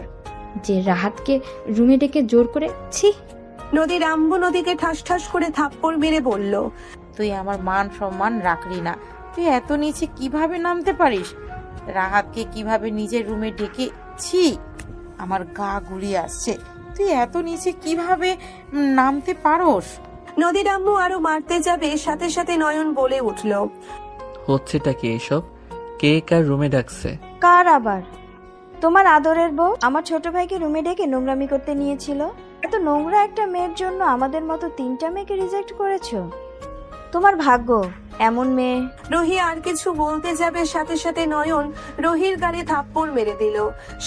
যে রাহাতকে রুমে ডেকে জোর করে? ছি। নদী রাম্বু নদীকে ঠাস ঠাস করে থাপ্পড় মেরে বলল, তুই আমার মান সম্মান রাখলি না। তুই এত নিচে কিভাবে নামতে পারিস? রাহাতকে কিভাবে নিজের রুমে ডেকে? ছি, আমার গা গুলিয়ে আসছে। তুই এত নিচে কিভাবে নামতে পারোস? নদী রাম্বু আরো মারতে যাবে, সাথে সাথে নয়ন বলে উঠল, হচ্ছেটা কি এসব? কে কার রুমে ডাকছে? কার আবার? তোমার আদরের বউ আমার ছোট ভাইকে রুমে ডেকে নোংরামি করতে নিয়েছিল। এত নোংরা একটা মেয়ের জন্য আমাদের মতো 3টা মেয়েকে রিজেক্ট করেছো। তোমার ভাগ্য এমন মেয়ে। রুহি আর কিছু বলতে যাবে, সাথে সাথে নয়ন রুহির গালে থাপ্পড় মেরে দিল।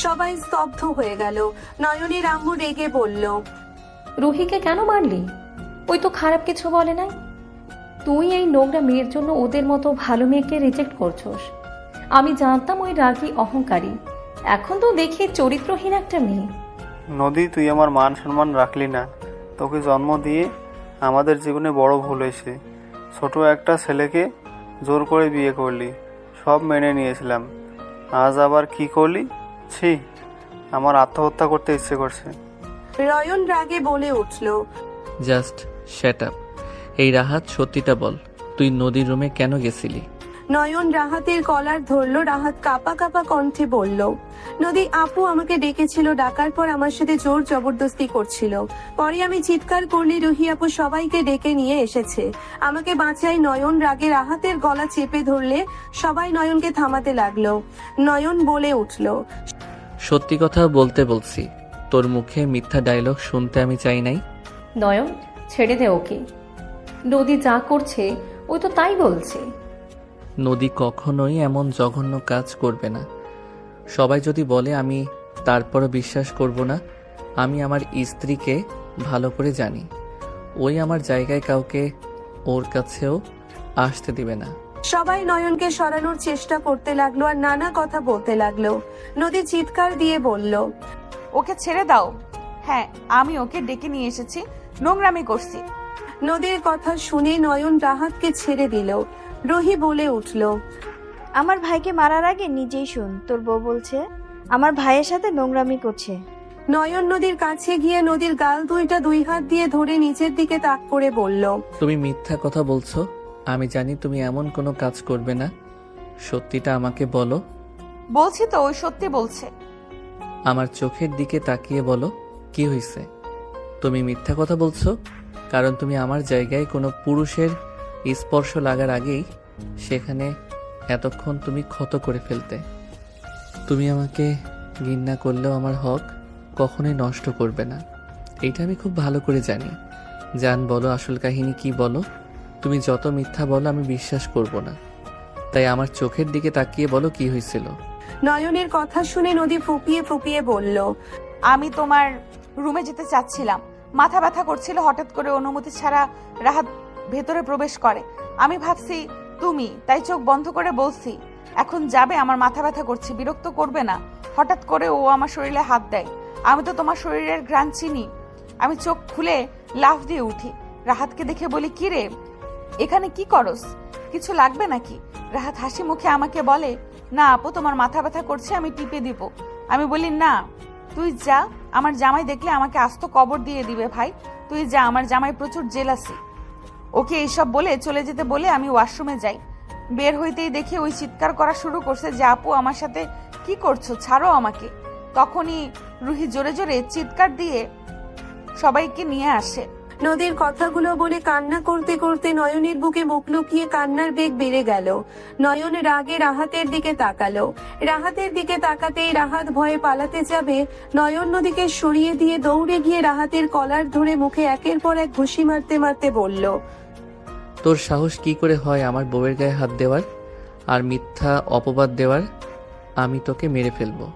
সবাই স্তব্ধ হয়ে গেল। নয়নের আম্মু রেগে বলল, রুহিকে কেন মারলি? ওই তো খারাপ কিছু বলে নাই। তুই এই নোংরা মেয়ের জন্য ওদের মতো ভালো মেয়েকে রিজেক্ট করছস। আমি জানতাম ওই রাগী অহংকারী, এখন তো দেখি চরিত্রহীন একটা মেয়ে। নদী, তুই আমার মান সম্মান রাখলি না। তোকে জন্ম দিয়ে আমাদের জীবনে বড় ভুল হয়েছে। ছোট একটা ছেলেকে জোর করে বিয়ে করলি, সব মেনে নিয়েছিলাম। আজ আবার কি করলি? ছি, আমার আত্মহত্যা করতে ইচ্ছে করছে। নয়ন রাগে বলে উঠল, জাস্ট শ্যাট আপ। এই রাহাত, সত্যিটা বল, তুই নদীর রুমে কেন গেছিলি? নয়ন রাহাতের কলার ধরলো। রাহাত কাঁপা কাঁপা কণ্ঠে বলল, নদী আপু আমাকে ডেকেছিল, ডাকার পর আমার সাথে জোর জবরদস্তি করছিল। পরে আমি চিৎকার করলে রুহি আপু সবাইকে ডেকে নিয়ে এসেছে। আমাকে বাঁচাই। নয়ন রাগে রাহাতের গলা চেপে ধরলে সবাই নয়নকে থামাতে লাগলো। নয়ন বলে উঠল, সত্যি কথা বলতে বলছি, তোর মুখে মিথ্যা ডায়লগ শুনতে আমি চাই নাই। নয়ন, ছেড়ে দে ওকে। নদী যা করছে ও তো তাই বলছে। নদী কখনোই এমন জঘন্য কাজ করবে না। সবাই যদি বলে আমি তারপরও বিশ্বাস করব না। আমি আমার স্ত্রীকে ভালো করে জানি। ওই আমার জায়গায় কাউকে ওর কাছেও আসতে দিবে না। সবাই নয়নকে সরানোর চেষ্টা করতে লাগলো আর নানা কথা বলতে লাগলো। নদী চিৎকার দিয়ে বলল, ওকে ছেড়ে দাও। হ্যাঁ, আমি ওকে ডেকে নিয়ে এসেছি, নোংরামি করছি। নদীর কথা শুনে নয়ন রাহাতকে ছেড়ে দিল। রুহি বলে উঠল, আমার ভাইকে মারার আগে নিজেই শুন, তোর বউ বলছে আমার ভাইয়ের সাথে নোংরামি করছে। নয়ন নদীর কাছে গিয়ে নদীর গাল দুইটা 2 হাত দিয়ে ধরে নিচের দিকে তাক করে বলল, তুমি মিথ্যা কথা বলছো। আমি জানি তুমি এমন কোনো কাজ করবে না। সত্যিটা আমাকে বলো। বলছি তো, ওই সত্যি বলছে। আমার চোখের দিকে তাকিয়ে বলো, কি হয়েছে? তুমি মিথ্যা কথা বলছো, কারণ তুমি আমার জায়গায় কোনো পুরুষের স্পর্শ লাগার আগেই সেখানে এতক্ষণ তুমি ক্ষত করে ফেলতে। তুমি আমাকে ঘৃণা করলেও আমার হক কখনোই নষ্ট করবে না, এটা আমি খুব ভালো করে জানি। জান, বলো আসল কাহিনী কি বলো। তুমি যত মিথ্যা বলো আমি বিশ্বাস করব না। তাই আমার চোখের দিকে তাকিয়ে বলো কি হয়েছিল। নয়নের কথা শুনে নদী ফুপিয়ে ফুপিয়ে বলল, আমি তোমার রুমে যেতে চাচ্ছিলাম, মাথা ব্যথা করছিল। হঠাৎ করে অনুমতি ছাড়া রাহাত ভেতরে প্রবেশ করে। আমি ভাবছি তুমি, তাই চোখ বন্ধ করে বলছি এখন যাবে, আমার মাথা ব্যথা করছে, বিরক্ত করবে না। হঠাৎ করে ও আমার শরীরে হাত দেয়। আমি তো তোমার শরীরের ঘ্রাণ চিনি। আমি চোখ খুলে লাফ দিয়ে উঠি। রাহাতকে দেখে বলি, কি রে, এখানে কি করস? কিছু লাগবে নাকি? রাহাত হাসি মুখে আমাকে বলে, না আপু, তোমার মাথা ব্যথা করছে, আমি টিপে দিব। আমি বলি, না তুই যা, আমার জামাই দেখলে আমাকে আস্ত কবর দিয়ে দিবে। ভাই তুই যা, আমার জামাই প্রচুর জেলাসি। ওকে এইসব বলে চলে যেতে বলে আমি ওয়াশরুমে যাই। বের হইতেই দেখি ওই চিৎকার করা শুরু করছে যে আপু আমার সাথে কি করছো, ছাড়ো আমাকে। তখনই রুহি জোরে জোরে চিৎকার দিয়ে সবাইকে নিয়ে আসে। নদীর কথাগুলো বলে কান্না করতে করতে নয়নের বুকে মুখ লুকিয়ে কান্নার বেগ বেড়ে গেল। নয়ন রাগে রাহাতের দিকে তাকালো। রাহাতের দিকে তাকাতেই রাহাত ভয়ে পালাতে যাবে। নয়ন নদীকে সরিয়ে দিয়ে দৌড়ে গিয়ে রাহাতের কলার ধরে মুখে একের পর এক ঘুষি মারতে মারতে বলল, তোর সাহস কি করে হয় আমার বউয়ের গায়ে হাত দেওয়ার? আর মিথ্যা অপবাদ দেওয়ার আমি তোকে মেরে ফেলবো।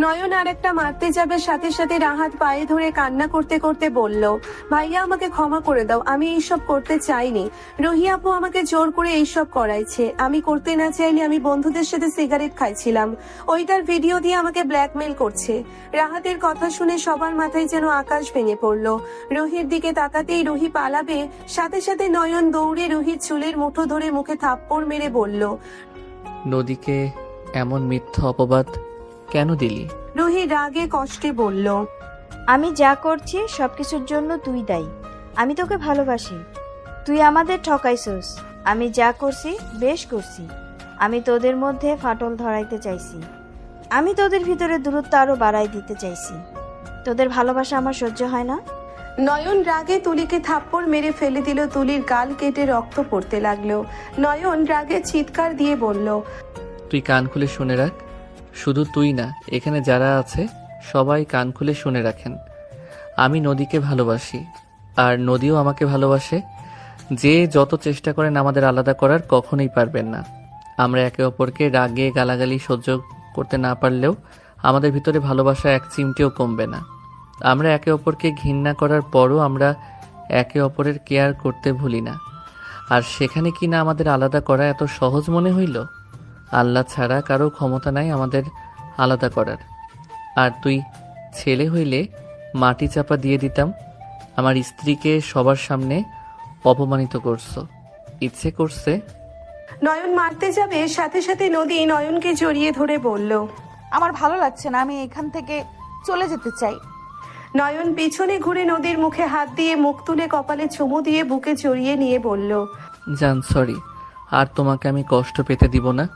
নয়ন আর একটা মারতে যাবে, সাথে সাথে রাহাত পায়ে ধরে কান্না করতে করতে বলল, ভাইয়া আমাকে ক্ষমা করে দাও, আমি এইসব করতে চাইনি। রুহি আপু আমাকে জোর করে এইসব করাইছে, আমি করতে না চাইলে আমি বন্ধুদের সাথে সিগারেট খাইছিলাম, ওইটার ভিডিও দিয়ে আমাকে ব্ল্যাকমেল করছে। রাহাতের কথা শুনে সবার মাথায় যেন আকাশ ভেঙে পড়লো। রুহির দিকে তাকাতেই রুহি পালাবে, সাথে সাথে নয়ন দৌড়ে রুহির চুলের মুঠো ধরে মুখে থাপ্পড় মেরে বলল, নদীকে এমন মিথ্যা অপবাদ কেন দিলি? রুহি রাগে কষ্টে বলল, আমি যা করছি সবকিছুর জন্য তুই দায়ী। আমি তোকে ভালোবাসি, তুই আমাদের ঠকাইছস। আমি যা করছি বেশ করছি। আমি তোদের মধ্যে ফাটল ধরাইতে চাইছি, আমি তোদের ভিতরে দূরত্ব আরো বাড়াই দিতে চাইছি। তোদের ভালোবাসা আমার সহ্য হয় না। নয়ন রাগে তুলিকে থাপ্পড় মেরে ফেলে দিল, তুলির গাল কেটে রক্ত পড়তে লাগলো। নয়ন রাগে চিৎকার দিয়ে বলল, তুই কান খুলে শুনে রাখ, শুধু তুই না, এখানে যারা আছে সবাই কান খুলে শুনে রাখেন। আমি নদীকে ভালোবাসি, আর নদীও আমাকে ভালোবাসে। যে যত চেষ্টা করেন আমাদের আলাদা করার, কখনোই পারবেন না। আমরা একে অপরকে রাগে গালাগালি সহ্য করতে না পারলেও আমাদের ভিতরে ভালোবাসা এক চিমটিও কমবে না। আমরা একে অপরকে ঘৃণা করার পরও আমরা একে অপরের কেয়ার করতে ভুলি না। আর সেখানে কি না আমাদের আলাদা করা এত সহজ মনে হইল? আল্লাহ ছাড়া কারো ক্ষমতা নাই আমাদের আলাদা করার। আর তুই ছেলে হইলে মাটি চাপা দিয়ে দিতাম। আমার স্ত্রীকে সবার সামনে অপমানিত করছো, ইচ্ছে করছে। নয়ন মারতে যাবে, সাথে সাথে নদী নয়নকে জড়িয়ে ধরে বলল, আমার ভালো লাগছে না, আমি এখান থেকে চলে যেতে চাই। নয়ন পিছনে ঘুরে নদীর মুখে হাত দিয়ে মুখ তুলে কপালে চুমু দিয়ে বুকে জড়িয়ে নিয়ে বলল, জান সরি, আর তোমাকে আমি কষ্ট পেতে দিব না।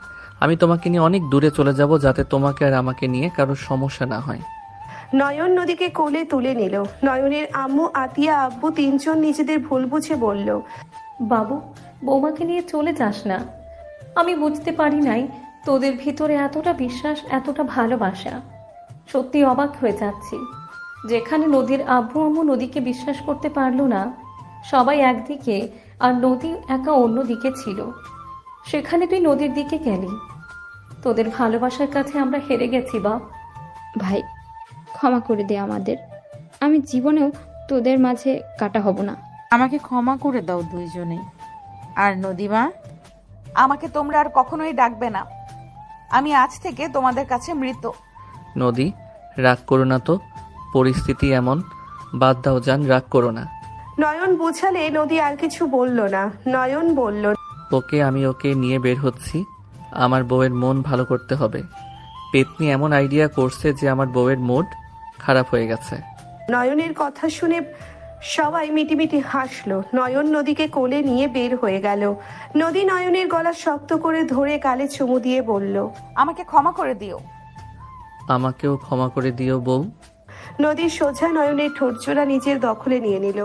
আমি তোমাকে নিয়ে অনেক দূরে চলে যাব, যাতে তোমাকে আর আমাকে নিয়ে কারো সমস্যা না হয়। নয়ন নদীকে কোলে তুলে নিল। নয়নের আম্মু, আতিয়া, আব্বু তিনজন নিজেদের ভুল বুঝে বলল, বাবু, বৌমাকে নিয়ে চলে যাস না। আমি বুঝতে পারি নাই তোদের ভিতরে এতটা বিশ্বাস, এতটা ভালোবাসা। সত্যি অবাক হয়ে যাচ্ছি। যেখানে নদীর আব্বু আম্মু নদীকে বিশ্বাস করতে পারলো না, সবাই একদিকে আর নদী একা অন্য দিকে ছিল, সেখানে তুই নদীর দিকে গেলি। তোদের ভালোবাসার কাছে আমরা হেরে গেছি বাপ। ভাই, ক্ষমা করে দে আমাদের। আমি জীবনেও তোদের মাঝে কাটা হব না। আমাকে ক্ষমা করে দাও দুইজনে। আর নদীমা, আমাকে তোমরা আর কখনোই ডাকবে না। আমি আজ থেকে তোমাদের কাছে মৃত। নদী, রাগ করো না তো, পরিস্থিতি এমন। বাদ দাও জান, রাগ করো না। নয়ন বুঝালে নদী আর কিছু বলল না। নয়ন বলল, আমি ওকে নিয়ে বের হচ্ছি। আমার বউয়ের মন ভালো করতে হবে। পেতনি এমন আইডিয়া করছে যে আমার বউয়ের মুড খারাপ হয়ে গেছে। নয়নের কথা শুনে সবাই মিটিমিটি হাসলো। নয়ন নদীকে কোলে নিয়ে বের হয়ে গেল। নদী নয়নের গলা শক্ত করে ধরে গালে চুমু দিয়ে বলল, আমাকে ক্ষমা করে দিও। আমাকেও ক্ষমা করে দিও বউ। নদী সোজা নয়নের ঠোঁটজোড়া নিজের দখলে নিয়ে নিল।